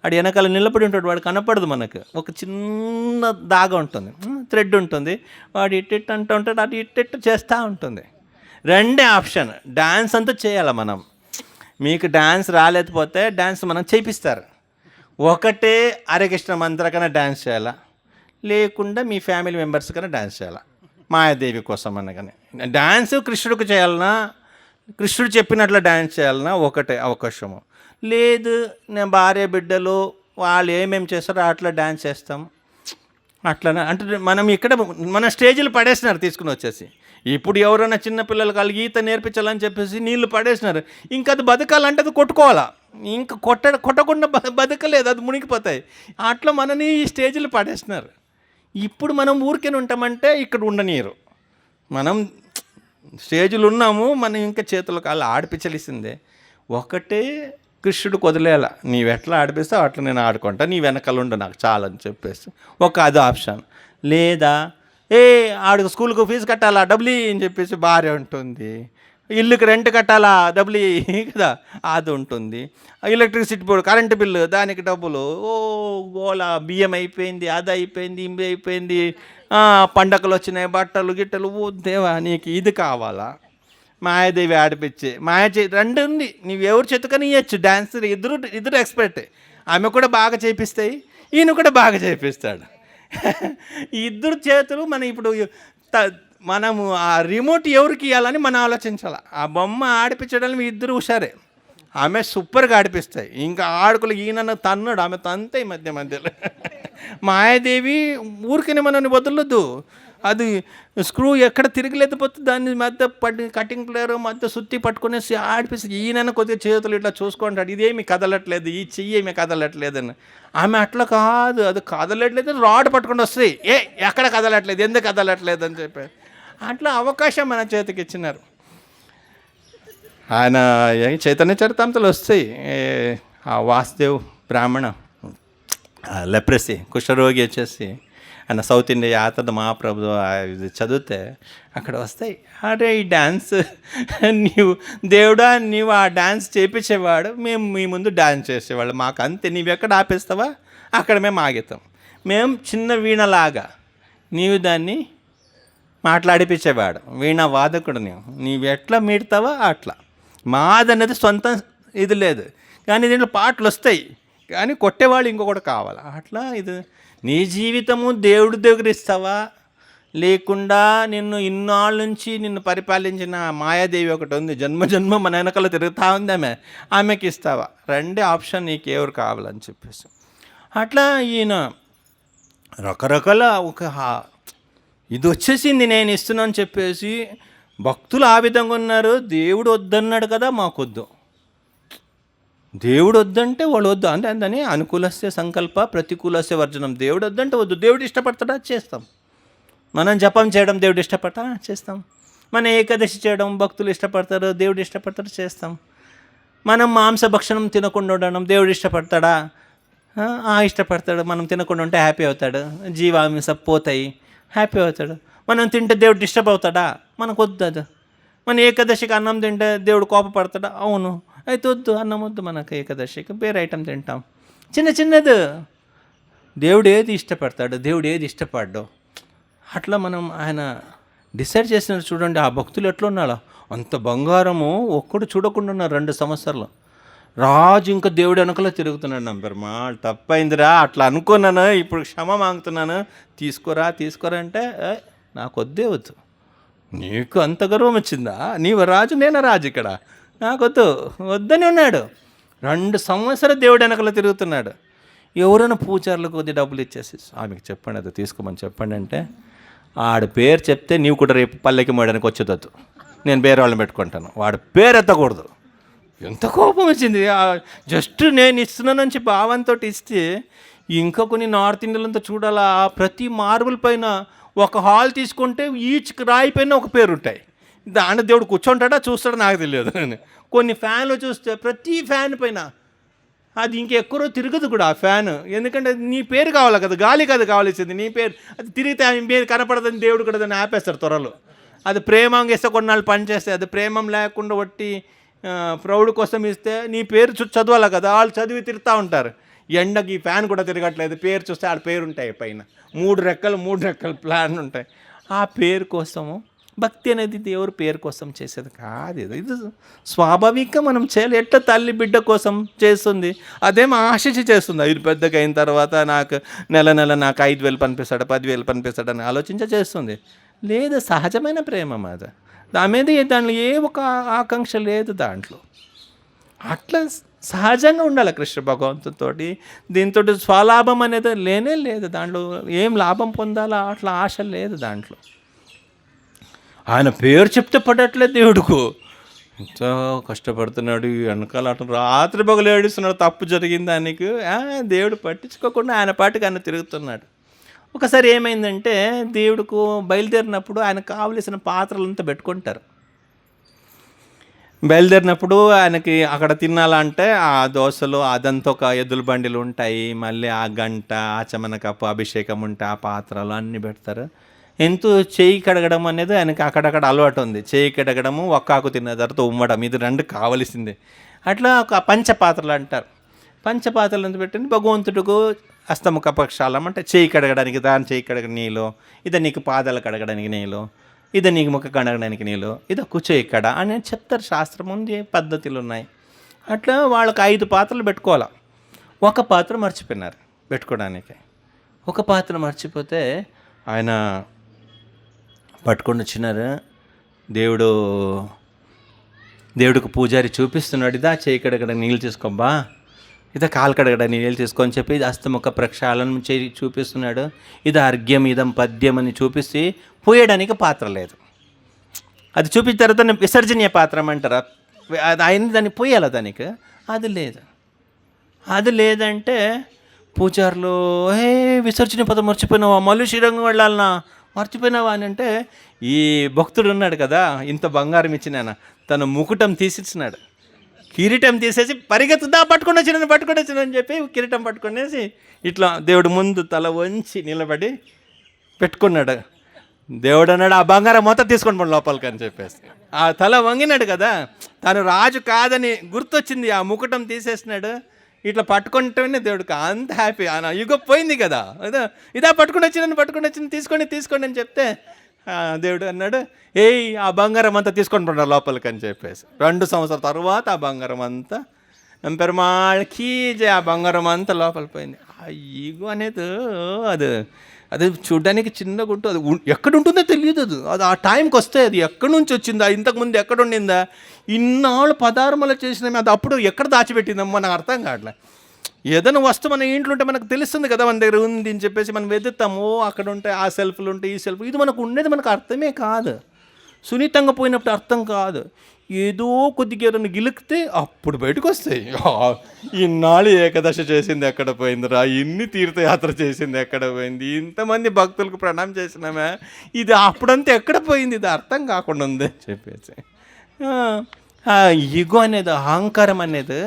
వాడు వెనకాల నిలబడి ఉంటాడు, వాడు కనపడదు మనకు. ఒక చిన్న దాగా ఉంటుంది, థ్రెడ్ ఉంటుంది, వాడు ఇట్టిట్ అంటూ ఉంటాడు, అటు ఇట్టిట్ చేస్తూ ఉంటుంది. 2 ఆప్షన్. డ్యాన్స్ అంతా చేయాలి మనం. మీకు డ్యాన్స్ రాలేకపోతే డ్యాన్స్ మనం చేయిస్తారు. ఒకటే హరేకృష్ణ మంత్ర కన్నా డ్యాన్స్ చేయాలా, లేకుండా మీ ఫ్యామిలీ మెంబర్స్ కన్నా డ్యాన్స్ చేయాలా, మాయాదేవి కోసం అనగానే. డ్యాన్స్ కృష్ణుడికి చేయాలన్నా, కృష్ణుడు చెప్పినట్లు డ్యాన్స్ చేయాలన్నా ఒకటే అవకాశము. లేదు నేను భార్య బిడ్డలు వాళ్ళు ఏమేమి చేస్తారో అట్లా డ్యాన్స్ చేస్తాం. అట్లా అంటే మనం ఇక్కడ మన స్టేజీలు పడేసినారు తీసుకుని వచ్చేసి. ఇప్పుడు ఎవరైనా చిన్నపిల్లలకి వాళ్ళకి ఈత నేర్పించాలని చెప్పేసి నీళ్ళు పడేసినారు. ఇంకా అది బతకాలంటే అది కొట్టుకోవాలా, ఇంకా కొట్టకుండా బతకలేదు, అది మునిగిపోతాయి. అట్లా మనని ఈ స్టేజీలు పడేసినారు. ఇప్పుడు మనం ఊరికేనే ఉంటామంటే ఇక్కడ ఉండనీరు. మనం స్టేజ్లు ఉన్నాము, మనం ఇంకా చేతులు కాళ్ళు ఆడిపించలేసిందే. ఒకటే కృష్ణుడికి వదిలేయాల, నీవు ఎట్లా ఆడిపిస్తావు అట్లా నేను ఆడుకుంటా, నీ వెనకాల ఉండు నాకు చాలని చెప్పేసి అది ఆప్షన్. లేదా ఆడికి స్కూల్కి ఫీజు కట్టాలా డబ్బులు అని చెప్పేసి భార్య ఉంటుంది, ఇల్లుకి రెంట్ కట్టాలా డబ్బులు కదా అది ఉంటుంది, ఎలక్ట్రిసిటీ బోర్డు కరెంటు బిల్లు దానికి డబ్బులు, గోల, బియ్యం అయిపోయింది, అది అయిపోయింది, ఇవి అయిపోయింది, పండగలు వచ్చినాయి, బట్టలు గిట్టలు, దేవా నీకు ఇది కావాలా, మాయాదేవి ఆడిపించి రెండు ఉంది, నువ్వు ఎవరు చేతుకని ఇవ్వచ్చు డ్యాన్స్. ఇద్దరు ఎక్స్పర్ట్. ఆమె కూడా బాగా చేపిస్తాయి, ఈయన కూడా బాగా చేపిస్తాడు. ఈ ఇద్దరు చేతులు మనం ఇప్పుడు మనము ఆ రిమోట్ ఎవరికి ఇవ్వాలని మనం ఆలోచించాలి. ఆ బొమ్మ ఆడిపించడానికి ఇద్దరు హుషారే. ఆమె సూపర్గా ఆడిపిస్తాయి. ఇంకా ఆడుకులు ఈయన తన్నాడు, ఆమె తంతే మధ్యలో. మాయాదేవి ఊరికనే మనని వదలొద్దు. అది స్క్రూ ఎక్కడ తిరగలేదు పోతే దాన్ని మధ్య కటింగ్ ప్లేయర్ మధ్య సుత్తి పట్టుకునేసి ఆడిపిస్తుంది. ఈయన కొద్దిగా చేతులు ఇట్లా చూసుకుంటాడు, ఇదేమి కదలట్లేదు, ఈ చెయ్యి ఏమి కదలట్లేదని. ఆమె అట్లా కాదు, అది కదలట్లేదు, రాడ్ పట్టుకొని వస్తాయి, ఎక్కడ కదలట్లేదు, ఎందుకు కదలట్లేదు అని చెప్పారు. అట్లా అవకాశం మన చేతికి ఇచ్చినారు. ఆయన చైతన్య చరితామతలు వస్తాయి. ఆ వాసుదేవ్ బ్రాహ్మణ లెప్రసీ కుష్ఠరోగి వచ్చేసి ఆయన సౌత్ ఇండియా యాత్ర మహాప్రభు ఇది చదివితే అక్కడ వస్తాయి. అరే ఈ డ్యాన్స్ నీవు ఆ డ్యాన్స్ చేపించేవాడు, మేము మీ ముందు డ్యాన్స్ చేసేవాళ్ళు, మాకు అంతే, నీవు ఎక్కడ ఆపేస్తావా అక్కడ మేము ఆగితాం. మేము చిన్న వీణలాగా నీవు దాన్ని మాట్లాడిపించేవాడు, వీణ వాదకుడు నీవు ఎట్లా మీడతావా అట్లా. మాదనేది సొంత ఇది లేదు, కానీ దీంట్లో పాటలు వస్తాయి, కానీ కొట్టేవాళ్ళు ఇంకొకటి కావాలి. అట్లా ఇది నీ జీవితము దేవుడి దగ్గర ఇస్తావా, లేకుండా నిన్ను ఇన్నాళ్ళ నుంచి నిన్ను పరిపాలించిన మాయాదేవి ఒకటి ఉంది, జన్మ మన వెనకాల తిరుగుతూ ఉంది, ఆమెకి ఇస్తావా. రెండే ఆప్షన్ నీకు ఎవరు కావాలని చెప్పేసి. అట్లా ఈయన రకరకాల ఇది వచ్చేసింది నేను ఇస్తున్నాను చెప్పేసి భక్తులు ఆ విధంగా ఉన్నారు. దేవుడు వద్దన్నాడు కదా, మాకొద్దు. దేవుడు వద్దంటే వాళ్ళు వద్దు అంటే అందని అనుకూలస్య సంకల్ప ప్రతికూలస్య వర్జనం. దేవుడు వద్దంటే వద్దు. దేవుడు ఇష్టపడతాడా చేస్తాం. మనం జపం చేయడం దేవుడు ఇష్టపడతా చేస్తాం. మన ఏకాదశి చేయడం భక్తులు ఇష్టపడతారు, దేవుడు ఇష్టపడతాడు చేస్తాం. మనం మాంసభక్షణం తినకుండా ఉండడం దేవుడు ఇష్టపడతాడా, ఇష్టపడతాడు. మనం తినకుండా ఉంటే హ్యాపీ అవుతాడు, జీవాంశ పోతాయి, హ్యాపీ అవుతాడు. మనం తింటే దేవుడు డిస్టర్బ్ అవుతాడా, మనకు వద్దు. అది మన ఏకాదశికి అన్నం తింటే దేవుడు కోపపడతాడా, అవును, అయితే వద్దు, అన్నం వద్దు మనకు. ఏకాదశికి వేరే ఐటెం తింటాం, చిన్నది. దేవుడు ఏది ఇష్టపడతాడు, దేవుడు ఏది ఇష్టపడ్డో అట్లా మనం ఆయన డిసైడ్ చేసినారు. చూడండి ఆ భక్తులు ఎట్లా ఉన్నారో, అంత బంగారము ఒక్కడు చూడకుండా ఉన్నారు 2 సంవత్సరాలు. రాజు ఇంకా దేవుడు వెనకలో తిరుగుతున్నాడు. పెరుమాళ్ తప్పైందిరా, అట్లా అనుకున్నాను, ఇప్పుడు క్షమ మాంగుతున్నాను, తీసుకోరా అంటే నాకు వద్దే వద్దు. నీకు అంత గర్వం వచ్చిందా, నీవు రాజు నేను రాజు, ఇక్కడ నాకొద్దు వద్దని ఉన్నాడు. 2 సంవత్సరాలు దేవుడు వెనకలో తిరుగుతున్నాడు. ఎవరైనా పూజారులకు కొద్ది డబ్బులు ఇచ్చేసి ఆమెకు చెప్పండి, అది తీసుకోమని చెప్పండి అంటే, ఆడి పేరు చెప్తే నీవు కూడా రేపు పల్లెకి మోయడానికి వచ్చేదొద్దు, నేను వేరే వాళ్ళని పెట్టుకుంటాను, వాడి పేరు ఎత్తకూడదు. ఎంత కోపం వచ్చింది. జస్ట్ నేను ఇస్తున్నానని చెప్పి భావంతో ఇస్తే, ఇంకా కొన్ని నార్త్ ఇండియాలంతా చూడాలా, ప్రతి మార్బుల్ పైన ఒక హాల్ తీసుకుంటే ఈచ్ రాయి పైన ఒక పేరు ఉంటాయి. దాని దేవుడు కూర్చుంటాడా చూస్తాడా నాకు తెలియదు. కొన్ని ఫ్యాన్లు చూస్తే ప్రతి ఫ్యాన్ పైన అది ఇంకెక్కువ తిరగదు కూడా ఆ ఫ్యాన్, ఎందుకంటే నీ పేరు కావాలి కదా, గాలి కదా కావాల్సింది, నీ పేరు. అది తిరిగితే ఆయన పేరు కనపడదని దేవుడు కూడా దాన్ని ఆపేస్తారు త్వరలో. అది ప్రేమంగా ఇస్తే కొన్నాళ్ళు పనిచేస్తాయి, అది ప్రేమం లేకుండా వట్టి ప్రౌడ్ కోసం ఇస్తే నీ పేరు చదవాలి కదా, వాళ్ళు చదివి తిరుగుతూ ఉంటారు. ఎండకి ఈ ఫ్యాన్ కూడా తిరగట్లేదు, పేరు చూస్తే ఆడ పేరు ఉంటాయి పైన, 3 రెక్కలు ప్లాన్ ఉంటాయి. ఆ పేరు కోసము భక్తి అనేది దేవుడు పేరు కోసం చేసేది కాదు. ఇది స్వాభావికంగా మనం చేయాలి. ఎట్లా తల్లి బిడ్డ కోసం చేస్తుంది, అదేమో ఆశించి చేస్తుంది. ఇది పెద్దగా అయిన తర్వాత నాకు నెల నాకు 5,000 పనిపిస్తాడు, 10,000 పనిపిస్తాడు అని ఆలోచించే చేస్తుంది. లేదు, సహజమైన ప్రేమ మాది, దాని మీద దాంట్లో ఏ ఒక ఆకాంక్ష లేదు దాంట్లో. అట్లా సహజంగా ఉండాలి కృష్ణ భగవంతుతో. దీంతో స్వలాభం అనేది లేనే లేదు, దాంట్లో ఏం లాభం పొందాలా అట్లా ఆశ లేదు దాంట్లో. ఆయన పేరు చెప్తే పడట్లేదు దేవుడుకు, ఎంతో కష్టపడుతున్నాడు వెనకాల, అటు రాత్రి పగలు ఏడుస్తున్నాడు, తప్పు జరిగింది దానికి. దేవుడు పట్టించుకోకుండా ఆయన పాటికి ఆయన తిరుగుతున్నాడు. ఒకసారి ఏమైందంటే, దేవుడికి బయలుదేరినప్పుడు ఆయనకు కావలసిన పాత్రలంతా పెట్టుకుంటారు. బయలుదేరినప్పుడు ఆయనకి అక్కడ తినాలంటే ఆ దోశలు అదంతా ఒక ఎద్దుల బండిలు ఉంటాయి, మళ్ళీ ఆ గంట ఆచమన కప్పు అభిషేకం ఉంటే ఆ పాత్రలు అన్నీ పెడతారు. ఎంతో చేయి కడగడం అనేది ఆయనకి అక్కడక్కడ అలవాటు ఉంది. చేయి కడగడము, ఒక్కాకు తిన్న తర్వాత ఉమ్మడం, ఇది 2 కావలసిందే. అట్లా ఒక పంచపాత్రలు అంటారు. పంచపాత్రలు ఎంత పెట్టింది భగవంతుడికి హస్తముఖ పక్షాలం అంటే చేయి కడగడానికి దాని చేయి కడగ నీళ్ళు, ఇది నీకు పాదాలు కడగడానికి నీళ్ళు, ఇది నీకు ముఖ కడగడానికి నీళ్ళు, ఇదో కూర్చో ఇక్కడ అని చెప్తారు. శాస్త్రం ఉంది, పద్ధతులు ఉన్నాయి. అట్లా వాళ్ళకి 5 పాత్రలు పెట్టుకోవాలి. ఒక పాత్ర మర్చిపోయినారు పెట్టుకోవడానికి. ఒక పాత్ర మర్చిపోతే ఆయన పట్టుకొని వచ్చినారు. దేవుడికి పూజారి చూపిస్తున్నాడు, ఇదా చేయి కడగడ నీళ్ళు తీసుకోబ్బా, ఇదా కాలు కడగడ నీళ్ళు తీసుకొని చెప్పి హస్తముఖ ప్రక్షాళన చేయి చూపిస్తున్నాడు. ఇది అర్ఘ్యం, ఇదం పద్యం అని చూపిస్తే పోయడానికి పాత్ర లేదు. అది చూపించిన తర్వాత విసర్జనీయ పాత్రం అంటారు. అది ఆయన దాన్ని పోయాలి, దానికి అది లేదు. అది లేదంటే పూజారులు విసర్జన పదం మర్చిపోయినావా, మళ్ళీ శ్రీరంగం వెళ్ళాలన్నా మర్చిపోయినావా అని అంటే, ఈ భక్తుడు ఉన్నాడు కదా, ఇంత బంగారం ఇచ్చినాయన, తన ముకుటం తీసిచ్చినాడు, కిరీటం తీసేసి పరిగెత్తుదా పట్టుకొని వచ్చినని చెప్పి కిరీటం పట్టుకునేసి ఇట్లా దేవుడు ముందు తల వంచి నిలబడి పెట్టుకున్నాడు. దేవుడు అన్నాడు, ఆ బంగారం మొత్తం తీసుకొని పోండి లోపలికి అని చెప్పేసి. ఆ తల వంగినాడు కదా, తను రాజు కాదని గుర్తొచ్చింది, ఆ ముకుటం తీసేసినాడు. ఇట్లా పట్టుకుంటేనే దేవుడికి అంత హ్యాపీ. యుగ పోయింది కదా, ఇదా పట్టుకొని వచ్చిన తీసుకోండి అని చెప్తే దేవుడు అన్నాడు, ఆ బంగారం అంతా తీసుకొని పోండి లోపలికి అని చెప్పేసి. 2 సంవత్సరాల తర్వాత ఆ బంగారం అంతా పెరుమాళ్ళకి ఆ బంగారం అంతా లోపల పోయింది. ఆ ఈగో అనేది అది చూడడానికి చిన్నగా ఉంటుంది, అది ఎక్కడ ఉంటుందో తెలియదు. అది ఆ టైంకి వస్తే అది ఎక్కడి నుంచి వచ్చిందా, ఇంతకుముందు ఎక్కడ ఉండిందా, ఇన్నాళ్ళు పదార్థములు చేసినామే, అది అప్పుడు ఎక్కడ దాచిపెట్టిందమ్మో నాకు అర్థం కావట్లే. ఏదైనా వస్తువు మన ఇంట్లో ఉంటే మనకు తెలుస్తుంది కదా, మన దగ్గర ఉంది అని చెప్పేసి మనం వెతుకుతాము. అక్కడ ఉంటాయి ఆ సెల్ఫ్లు ఉంటాయి, ఈ సెల్ఫ్, ఇది మనకు ఉండేది మనకు అర్థమే కాదు. సున్నితంగా పోయినప్పుడు అర్థం కాదు. ఏదో కొద్దిగా ఏదైనా గిలికితే అప్పుడు బయటకు వస్తాయి. ఇన్నాళ్ళు ఏకదశ చేసింది ఎక్కడ పోయిందిరా, ఇన్ని తీర్థయాత్ర చేసింది ఎక్కడ పోయింది, ఇంతమంది భక్తులకు ప్రణామం చేసినామే, ఇది అప్పుడంతా ఎక్కడ పోయింది, ఇది అర్థం కాకుండా ఉంది అని చెప్పేసి. ఈగో అనేది, అహంకారం అనేది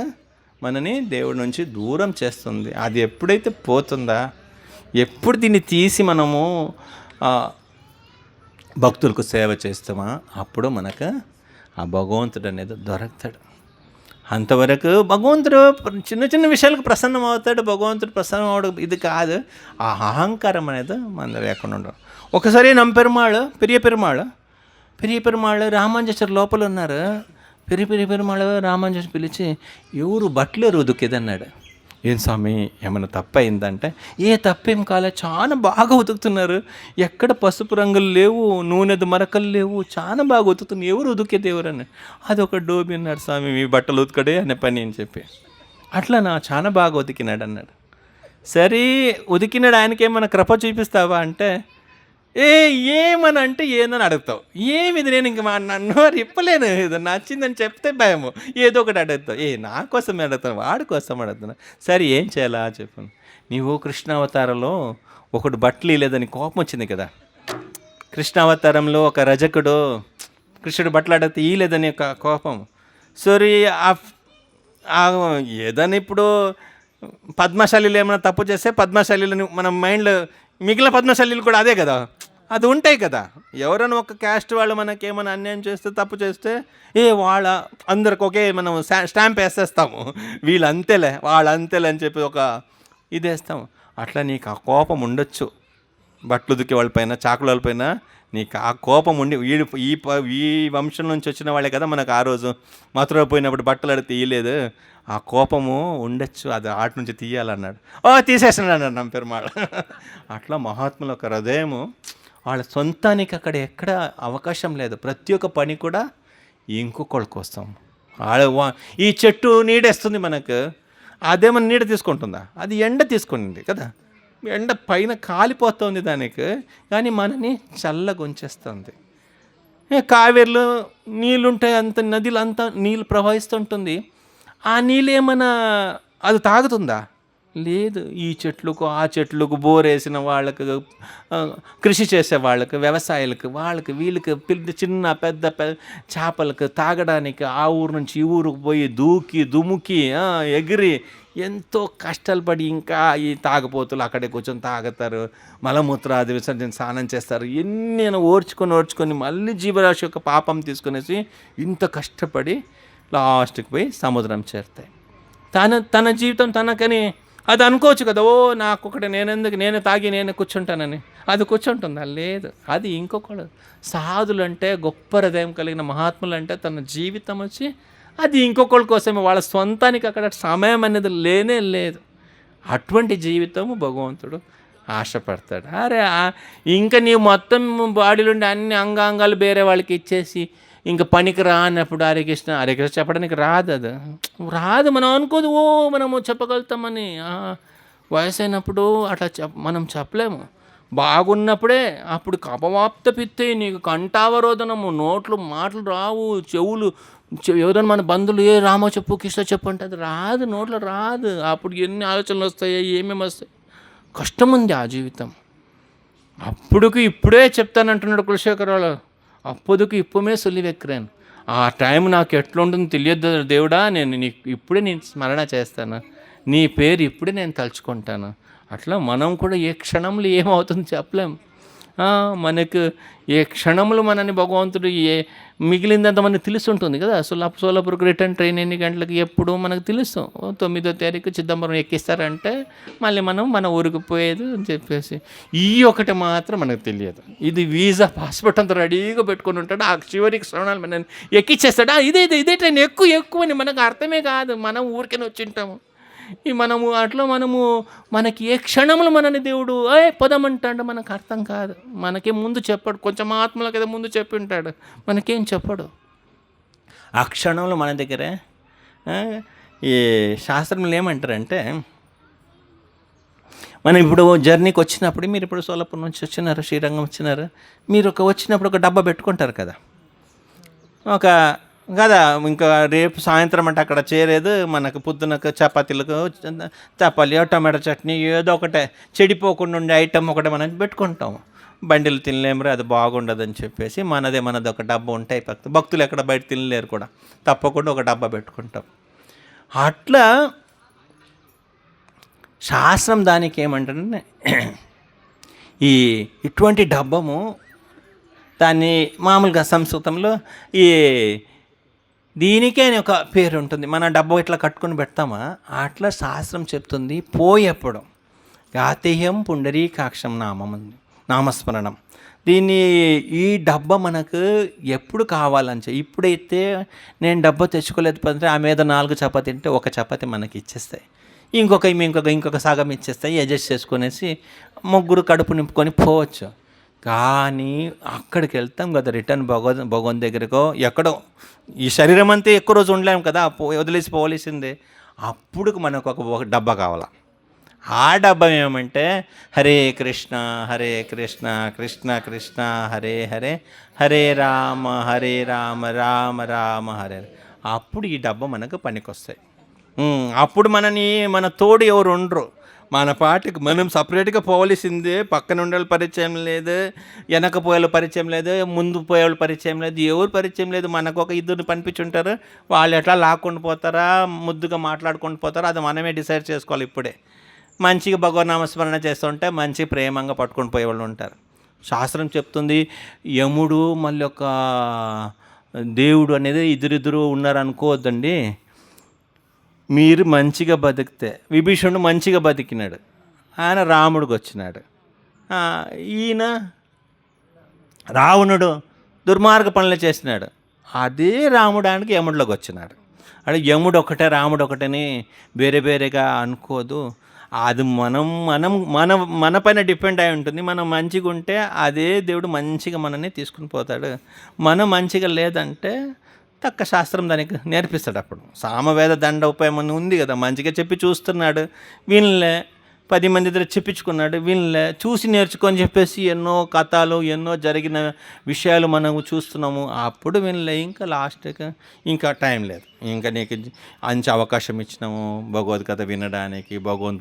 మనని దేవుడి నుంచి దూరం చేస్తుంది. అది ఎప్పుడైతే పోతుందా, ఎప్పుడు దీన్ని తీసి మనము భక్తులకు సేవ చేస్తామా, అప్పుడు మనకు ఆ భగవంతుడు అనేది దొరుకుతాడు. అంతవరకు భగవంతుడు చిన్న చిన్న విషయాలకు ప్రసన్నం అవుతాడు. భగవంతుడు ప్రసన్నం అవడం ఇది కాదు, ఆ అహంకారం అనేది మన లేకుండా ఉండడం. ఒకసారి పెరియ పెరుమాళ్ రామాంజేశ్వర లోపల ఉన్నారు. పెరియ పెరుమాళ్ రామాంజేశ్వర పిలిచి, ఎవరు బట్టలేరు ఉదుకేదన్నాడు. ఏం స్వామి ఏమైనా తప్పయిందంటే, ఏ తప్పేం కాలే, చాలా బాగా ఉతుకుతున్నారు, ఎక్కడ పసుపు రంగులు లేవు, నూనెది మరకలు లేవు, చాలా బాగా ఉతుకుతున్నారు, ఎవరు ఉతికేది ఎవరని. అది ఒక డోబి అన్నాడు, స్వామి మీ బట్టలు ఉతుకడే అనే పని అని చెప్పి. అట్లా చాలా బాగా ఉతికినాడు అన్నాడు. సరే ఉతికినాడు, ఆయనకేమన్నా కృప చూపిస్తావా అంటే, ఏమని అంటే ఏందని అడుగుతావు, ఏమిది నేను ఇంక నన్ను ఇప్పలేను, ఏదో నచ్చిందని చెప్తే భయము, ఏదో ఒకటి అడుగుతావు. నా కోసం అడుగుతాను, వాడి కోసం అడుగుతున్నా. సరే ఏం చేయాలా చెప్పాను. నీవు కృష్ణావతారంలో ఒకడు బట్టలు లేదని కోపం వచ్చింది కదా, కృష్ణావతారంలో ఒక రజకుడు కృష్ణుడు బట్టలు అడిగితే ఇయలేదని ఒక కోపం. సరే ఏదైనా ఇప్పుడు పద్మశాలీలు ఏమైనా తప్పు చేస్తే పద్మశాలీలను మన మైండ్లో మిగిలిన పద్మశాలీలు కూడా అదే కదా, అది ఉంటాయి కదా. ఎవరైనా ఒక క్యాస్ట్ వాళ్ళు మనకేమైనా అన్యాయం చేస్తే, తప్పు చేస్తే, వాళ్ళ అందరికి ఒకే మనం స్టాంప్ వేసేస్తాము, వీళ్ళు అంతేలే వాళ్ళు అంతేలే అని చెప్పి ఒక ఇది వేస్తాము. అట్లా నీకు ఆ కోపం ఉండొచ్చు బట్టలు ఉదికే వాళ్ళపైన, చాకుల వాళ్ళపైన నీకు ఆ కోపం ఉండి, ఈ వంశం నుంచి వచ్చిన వాళ్ళే కదా మనకు ఆ రోజు మథుర పోయినప్పుడు బట్టలు అడిగితే తీయలేదు, ఆ కోపము ఉండొచ్చు, అది ఆటి నుంచి తీయాలన్నాడు. తీసేసినాడు అన్నాడు నా పెరుమాళ్. అట్లా మహాత్ముల ఒక హృదయము, వాళ్ళ సొంతానికి అక్కడ ఎక్కడ అవకాశం లేదు. ప్రతి ఒక్క పని కూడా ఇంకొకళ్ళ కోసం. ఈ చెట్టు నీడేస్తుంది మనకు, అదేమన్నా నీడ తీసుకుంటుందా, అది ఎండ తీసుకుంది కదా, ఎండ పైన కాలిపోతుంది దానికి, కానీ మనని చల్లగా ఉంచేస్తుంది. కావేరిలో నీళ్ళుంటాయి, అంత నదిలో అంతా నీళ్ళు ప్రవహిస్తుంటుంది, ఆ నీళ్ళు ఏమైనా అది తాగుతుందా, లేదు. ఈ చెట్లకు ఆ చెట్లకు బోరేసిన వాళ్ళకు, కృషి చేసే వాళ్ళకి, వ్యవసాయాలకు, వాళ్ళకి వీళ్ళకి, చిన్న పెద్ద చేపలకు తాగడానికి ఆ ఊరు నుంచి ఈ ఊరుకు పోయి దూకి దుముకి ఎగిరి ఎంతో కష్టాలు పడి, ఇంకా ఈ తాగపోతులు అక్కడే కూర్చొని తాగుతారు, మలమూత్రాది విసర్జన స్నానం చేస్తారు, ఎన్నైనా ఓర్చుకొని మళ్ళీ జీవరాశి యొక్క పాపం తీసుకునేసి ఇంత కష్టపడి లాస్ట్కి పోయి సముద్రం చేరుతాయి. తన జీవితం తనకని అది అనుకోవచ్చు కదా, ఓ నాకొకటి నేను తాగి నేను కూర్చుంటానని. అది కూర్చుంటుందా? లేదు. అది ఇంకొకడు. సాధులు అంటే గొప్ప హృదయం కలిగిన మహాత్ములు అంటే తన జీవితం వచ్చి అది ఇంకొకళ్ళ కోసమే, వాళ్ళ సొంతానికి అక్కడ సమయం అనేది లేనే లేదు. అటువంటి జీవితము భగవంతుడు ఆశపడతాడు. అరే ఇంకా నీవు మొత్తం బాడీలో ఉండే అన్ని అంగాంగాలు వేరే వాళ్ళకి ఇచ్చేసి ఇంకా పనికి రానప్పుడు హరే కృష్ణ చెప్పడానికి రాదు. మనం అనుకోదు ఓ మనము చెప్పగలుగుతామని. వయసు అయినప్పుడు అట్లా మనం చెప్పలేము. బాగున్నప్పుడే అప్పుడు కపవాప్త పిత్తే, నీకు కంఠావరోధనము, నోట్లు మాటలు రావు, చెవులు ఎవరైనా మన బంధువులు ఏ రామో చెప్పు కృష్ణ చెప్పు అంటే అది రాదు, నోట్లో రాదు. అప్పుడు ఎన్ని ఆలోచనలు వస్తాయి, ఏమేమి వస్తాయి, కష్టం ఉంది ఆ జీవితం. అప్పుడుకి ఇప్పుడే చెప్తానంటున్నాడు కులశేఖరరావు. అప్పుడుకి ఇప్పుమే సొల్లి వెక్కిరాను. ఆ టైం నాకు ఎట్లుంటుందో తెలియదు దేవుడా, ఇప్పుడే నేను స్మరణ చేస్తాను, నీ పేరు ఇప్పుడే నేను తలుచుకుంటాను. అట్లా మనం కూడా ఏ క్షణంలో ఏమవుతుందో చెప్పలేం. మనకు ఏ క్షణంలో మనని భగవంతుడు మిగిలిందంత మనకు తెలుస్తుంటుంది కదా. సోలాపూర్కి రిటర్న్ ట్రైన్ ఎన్ని గంటలకు ఎప్పుడు మనకు తెలుసు. 9వ తారీఖు చిదంబరం ఎక్కిస్తారంటే మళ్ళీ మనం మన ఊరికి పోయేది అని చెప్పేసి ఈ ఒకటి మాత్రం మనకు తెలియదు. ఇది వీసా పాస్పోర్ట్ అంతా రెడీగా పెట్టుకొని ఉంటాడు. ఆ చివరికి శ్రవణాలు మనం ఎక్కిచ్చేస్తాడు. ఇదే ట్రైన్ ఎక్కువ అని మనకు అర్థమే కాదు. మనం ఊరికే వచ్చింటాము. మనకి ఏ క్షణంలో మనని దేవుడు పదమంటాడు మనకు అర్థం కాదు. మనకేం ముందు చెప్పాడు, కొంచెం ఆత్మలకు ఏదో ముందు చెప్పి ఉంటాడు, మనకేం చెప్పడు. ఆ క్షణంలో మన దగ్గరే ఈ శాస్త్రంలో ఏమంటారంటే, మనం ఇప్పుడు జర్నీకి వచ్చినప్పుడు, మీరు ఇప్పుడు సోలాపూర్ నుంచి వచ్చినారు, శ్రీరంగం వచ్చినారు, మీరు వచ్చినప్పుడు ఒక డబ్బా పెట్టుకుంటారు కదా ఇంకా రేపు సాయంత్రం అంటే అక్కడ చేరేది మనకు పొద్దునకు చపాతీలకు చపాతీ టమాటో చట్నీ ఏదో ఒకటే చెడిపోకుండా ఉండే ఐటమ్ ఒకటే మనం పెట్టుకుంటాము. బండిలు తినలేమురా, అది బాగుండదని చెప్పేసి మనది ఒక డబ్బా ఉంటాయి. భక్తులు ఎక్కడ బయట తినలేరు కూడా, తప్పకుండా ఒక డబ్బా పెట్టుకుంటాం. అట్లా శాస్త్రం దానికి ఏమంటారంటే, ఇటువంటి డబ్బము దాన్ని మామూలుగా సంస్కృతంలో దీనికే అని ఒక పేరు ఉంటుంది. మన డబ్బా ఇట్లా కట్టుకొని పెడతామా, అట్లా శాస్త్రం చెప్తుంది పోయేప్పుడు గాతేహ్యం పుండరీకాక్షం నామస్మరణం. ఈ డబ్బా మనకు ఎప్పుడు కావాలని ఇప్పుడైతే నేను డబ్బా తెచ్చుకోలేకపోతే ఆ మీద 4 చపాతీ తింటే ఒక చపాతీ మనకి ఇచ్చేస్తాయి, ఇంకొక సగం ఇచ్చేస్తాయి, అడ్జస్ట్ చేసుకునేసి ముగ్గురు కడుపు నింపుకొని పోవచ్చు. కానీ అక్కడికి వెళ్తాం కదా, రిటర్న్ భగవంతు దగ్గరకో ఎక్కడో, ఈ శరీరం అంతా ఎక్కువ రోజు ఉండలేము కదా, వదిలేసి పోవలసిందే. అప్పుడు మనకు ఒక డబ్బా కావాలా. ఆ డబ్బా ఏమంటే హరే కృష్ణ కృష్ణ కృష్ణ హరే హరే, హరే రామ రామ రామ హరే. అప్పుడు ఈ డబ్బా మనకు పనికొస్తాయి. అప్పుడు మన తోడు ఎవరు ఉండరు, మన పాటికి మనం సపరేట్గా పోవలసిందే. పక్కన ఉండే పరిచయం లేదు, వెనక పోయేళ్ళు పరిచయం లేదు, ముందు పోయేవాళ్ళు పరిచయం లేదు, ఎవరు పరిచయం లేదు. మనకు ఒక 2 పనిపించుంటారు, వాళ్ళు ఎట్లా లాక్కొని పోతారా, ముద్దుగా మాట్లాడుకొని పోతారా, అది మనమే డిసైడ్ చేసుకోవాలి. ఇప్పుడే మంచిగా భగవన్నామస్మరణ చేస్తుంటే మంచి ప్రేమంగా పట్టుకొని పోయేవాళ్ళు ఉంటారు. శాస్త్రం చెప్తుంది యముడు మళ్ళీ ఒక దేవుడు అనేది ఇద్దరు ఉన్నారు అనుకోవద్దండి. మీరు మంచిగా బతికితే, విభీషణుడు మంచిగా బతికినాడు, ఆయన రాముడికి వచ్చినాడు. ఈయన రావణుడు దుర్మార్గ పనులు చేసినాడు, అదే రాముడు ఆయనకి యముడిలోకి వచ్చినాడు. అంటే యముడు ఒకటే రాముడు ఒకటని వేరేగా అనుకోదు. అది మన పైన డిపెండ్ అయి ఉంటుంది. మనం మంచిగా ఉంటే అదే దేవుడు మంచిగా మనల్ని తీసుకుని పోతాడు. మనం మంచిగా లేదంటే తక్క శాస్త్రం దానికి నేర్పిస్తాడు. అప్పుడు సామవేద దండ ఉపయోగం ఉంది కదా, మంచిగా చెప్పి చూస్తున్నాడు, వీళ్ళే 10 మంది దగ్గర చెప్పించుకున్నాడు, వీళ్ళే చూసి నేర్చుకొని చెప్పేసి ఎన్నో కథలు, ఎన్నో జరిగిన విషయాలు మనం చూస్తున్నాము. అప్పుడు వీళ్ళే ఇంకా లాస్ట్కి ఇంకా టైం లేదు, ఇంకా నీకు మంచి అవకాశం ఇచ్చినాము భగవద్గీత వినడానికి,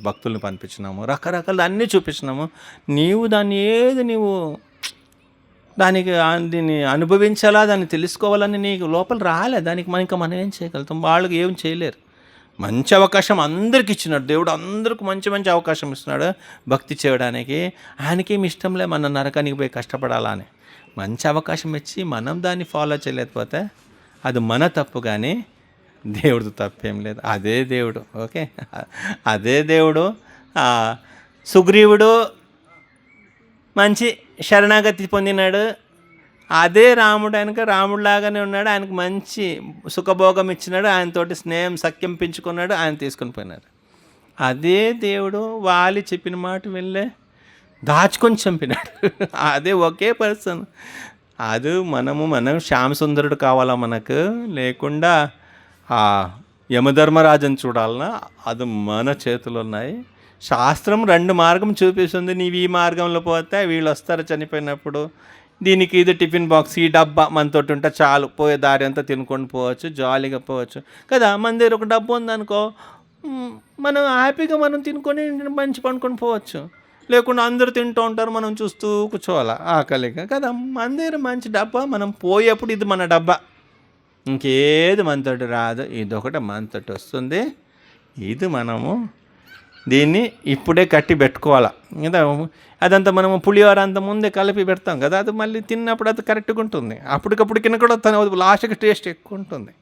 భక్తుల్ని పంపించినాము, రకరకాలు అన్నీ చూపించినాము. నీవు దీన్ని అనుభవించాలా, దాన్ని తెలుసుకోవాలని నీకు లోపల రాలే. దానికి మనం ఏం చేయగలుగుతాం? వాళ్ళకి ఏం చేయలేరు. మంచి అవకాశం అందరికి ఇచ్చినాడు దేవుడు, అందరికి మంచి అవకాశం ఇస్తున్నాడు భక్తి చేయడానికి. ఆయనకేమి ఇష్టంలే మన నరకానికి పోయి కష్టపడాలా అని. మంచి అవకాశం ఇచ్చి మనం దాన్ని ఫాలో చేయలేకపోతే అది మన తప్పు. కానీ దేవుడితో తప్పేం లేదు. అదే దేవుడు. ఓకే, అదే దేవుడు. సుగ్రీవుడు మంచి శరణాగతి పొందినాడు. అదే రాముడు, ఆయనకు రాముడిలాగానే ఉన్నాడు. ఆయనకు మంచి సుఖభోగం ఇచ్చినాడు, ఆయనతోటి స్నేహం సఖ్యం పెంచుకున్నాడు, ఆయన తీసుకొని పోయినారు. అదే దేవుడు వాలి చెప్పిన మాట వెళ్ళే దాచుకొని చంపినాడు. అదే ఒకే పర్సన్. అది మనం శ్యామసుందరుడు కావాలా మనకు, లేకుండా యమధర్మరాజుని చూడాలన్నా, అది మన చేతులు ఉన్నాయి. శాస్త్రం 2 మార్గం చూపిస్తుంది. నీవు ఈ మార్గంలో పోతే వీళ్ళు వస్తారు చనిపోయినప్పుడు, దీనికి ఇది టిఫిన్ బాక్స్, ఈ డబ్బా మనతోటి ఉంటే చాలు, పోయే దారి అంతా తినుకొని పోవచ్చు, జాలీగా పోవచ్చు కదా. మన దగ్గర ఒక డబ్బు ఉందనుకో, మనం హ్యాపీగా మనం తినుకొని మంచి పండుకొని పోవచ్చు. లేకుండా అందరూ తింటూ ఉంటారు, మనం చూస్తూ కూర్చోవాలా ఆకలిగా కదా. మన దగ్గర మంచి డబ్బా, మనం పోయేప్పుడు ఇది మన డబ్బా, ఇంకేది మనతోటి రాదు, ఇదొకటి మనతోటి వస్తుంది. ఇది మనము దీన్ని ఇప్పుడే కట్టి పెట్టుకోవాలా కదా. అదంతా మనము పులిహోర అంత ముందే కలిపి పెడతాం కదా, అది మళ్ళీ తిన్నప్పుడు అది కరెక్ట్గా ఉంటుంది. అప్పటికప్పుడు కింద కూడా లాస్ట్కి టేస్ట్ ఎక్కువ ఉంటుంది.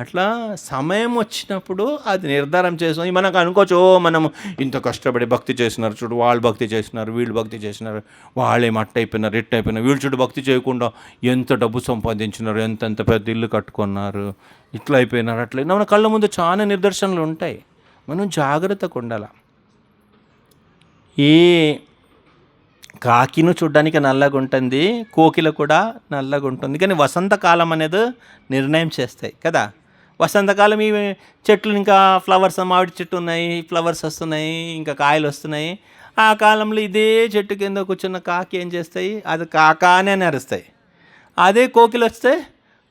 అట్లా సమయం వచ్చినప్పుడు అది నిర్ధారం చేసాం. మనకు అనుకోవచ్చు, మనం ఇంత కష్టపడి భక్తి చేసినారు చూడు, వాళ్ళు భక్తి చేసినారు, వీళ్ళు భక్తి చేసినారు, వాళ్ళేం అట్టయిపోయినారు, ఇట్టయిపోయినారు, వీళ్ళు చూడు భక్తి చేయకుండా ఎంత డబ్బు సంపాదించినారు, ఎంతెంత పెద్ద ఇల్లు కట్టుకున్నారు, ఇట్లా అయిపోయినారు, అట్లా. మన కళ్ళ ముందు చాలా నిదర్శనలు ఉంటాయి. మనం జాగ్రత్తగా ఉండాలి. ఈ కాకిను చూడ్డానికి నల్లగా ఉంటుంది, కోకిల కూడా నల్లగా ఉంటుంది, కానీ వసంతకాలం అనేది నిర్ణయం చేస్తాయి కదా. వసంతకాలం ఈ చెట్లు ఇంకా ఫ్లవర్స్, మామిడి చెట్టు ఉన్నాయి, ఫ్లవర్స్ వస్తున్నాయి, ఇంకా కాయలు వస్తున్నాయి. ఆ కాలంలో ఇదే చెట్టు కింద కూర్చున్న కాకి ఏం చేస్తాయి, అది కాకానే అరుస్తాయి. అదే కోకిలు వస్తే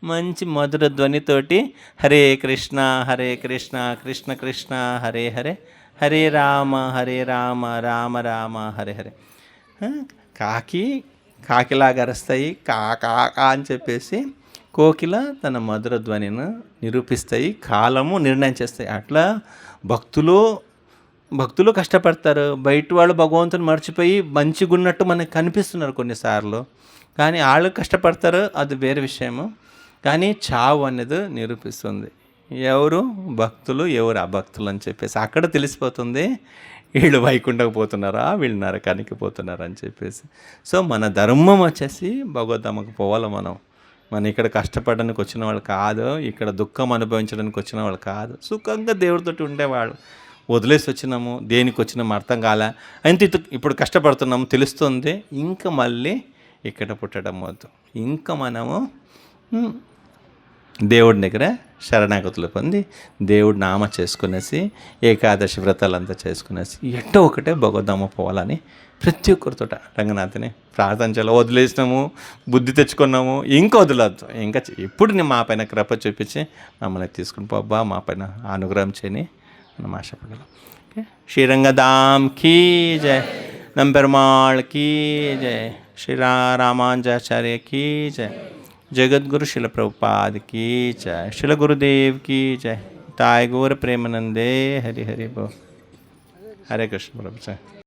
మంచి మధుర ధ్వనితోటి హరే కృష్ణ కృష్ణ కృష్ణ హరే హరే, హరే రామ రామ రామ హరే హరే. కాకిలాగా అరుస్తాయి, కాకా అని చెప్పేసి. కోకిల తన మధుర ధ్వనిని నిరూపిస్తాయి, కాలము నిర్ణయం చేస్తాయి. అట్లా భక్తులు కష్టపడతారు. బయట వాళ్ళు భగవంతుని మర్చిపోయి మంచిగా ఉన్నట్టు మనకు కనిపిస్తున్నారు కొన్నిసార్లు, కానీ వాళ్ళు కష్టపడతారు, అది వేరే విషయము. కానీ చావు అనేది నిరూపిస్తుంది ఎవరు భక్తులు, ఎవరు అభక్తులు అని చెప్పేసి. అక్కడ తెలిసిపోతుంది వీళ్ళు వైకుంఠకు పోతున్నారా, వీళ్ళు నరకానికి పోతున్నారా అని చెప్పేసి. సో మన ధర్మం వచ్చేసి భగవద్ధామకు పోవాలి. మనం ఇక్కడ కష్టపడడానికి వచ్చిన వాళ్ళు కాదు, ఇక్కడ దుఃఖం అనుభవించడానికి వచ్చిన వాళ్ళు కాదు, సుఖంగా దేవుడితోటి ఉండేవాళ్ళు. వదిలేసి వచ్చినాము, దేనికి వచ్చినాము అర్థం కాలే, అంతే ఇప్పుడు కష్టపడుతున్నాము తెలుస్తుంది, ఇంకా మళ్ళీ ఇక్కడ పుట్టడం వద్దు. ఇంకా మనము దేవుడి దగ్గర శరణాగతులు పొంది దేవుడి నామ చేసుకునేసి ఏకాదశి వ్రతాలంతా చేసుకునేసి ఎట్టో ఒకటే భగవద్ధామ పోవాలని ప్రతి ఒక్కరితో రంగనాథని ప్రార్థన చేయాలి. వదిలేసినాము, బుద్ధి తెచ్చుకున్నాము, ఇంకా వదలొద్దు. ఇంకా ఎప్పుడు నేను మా పైన కృప చూపించి మమ్మల్ని తీసుకుని పోబ్బా, మా పైన అనుగ్రహం చేయని మనం ఆశపడగలం. శ్రీరంగధామ్ కీ జయ, నంపెరుమాళ్ కీ జయ, శ్రీరామానుజాచార్య కీ జయ, जगद्गुरु शिल प्रभुपाद की जय, शिल गुरुदेव की जय, ताय गौर प्रेमानंदे हरि हरि बोल। हरे कृष्ण प्रभु।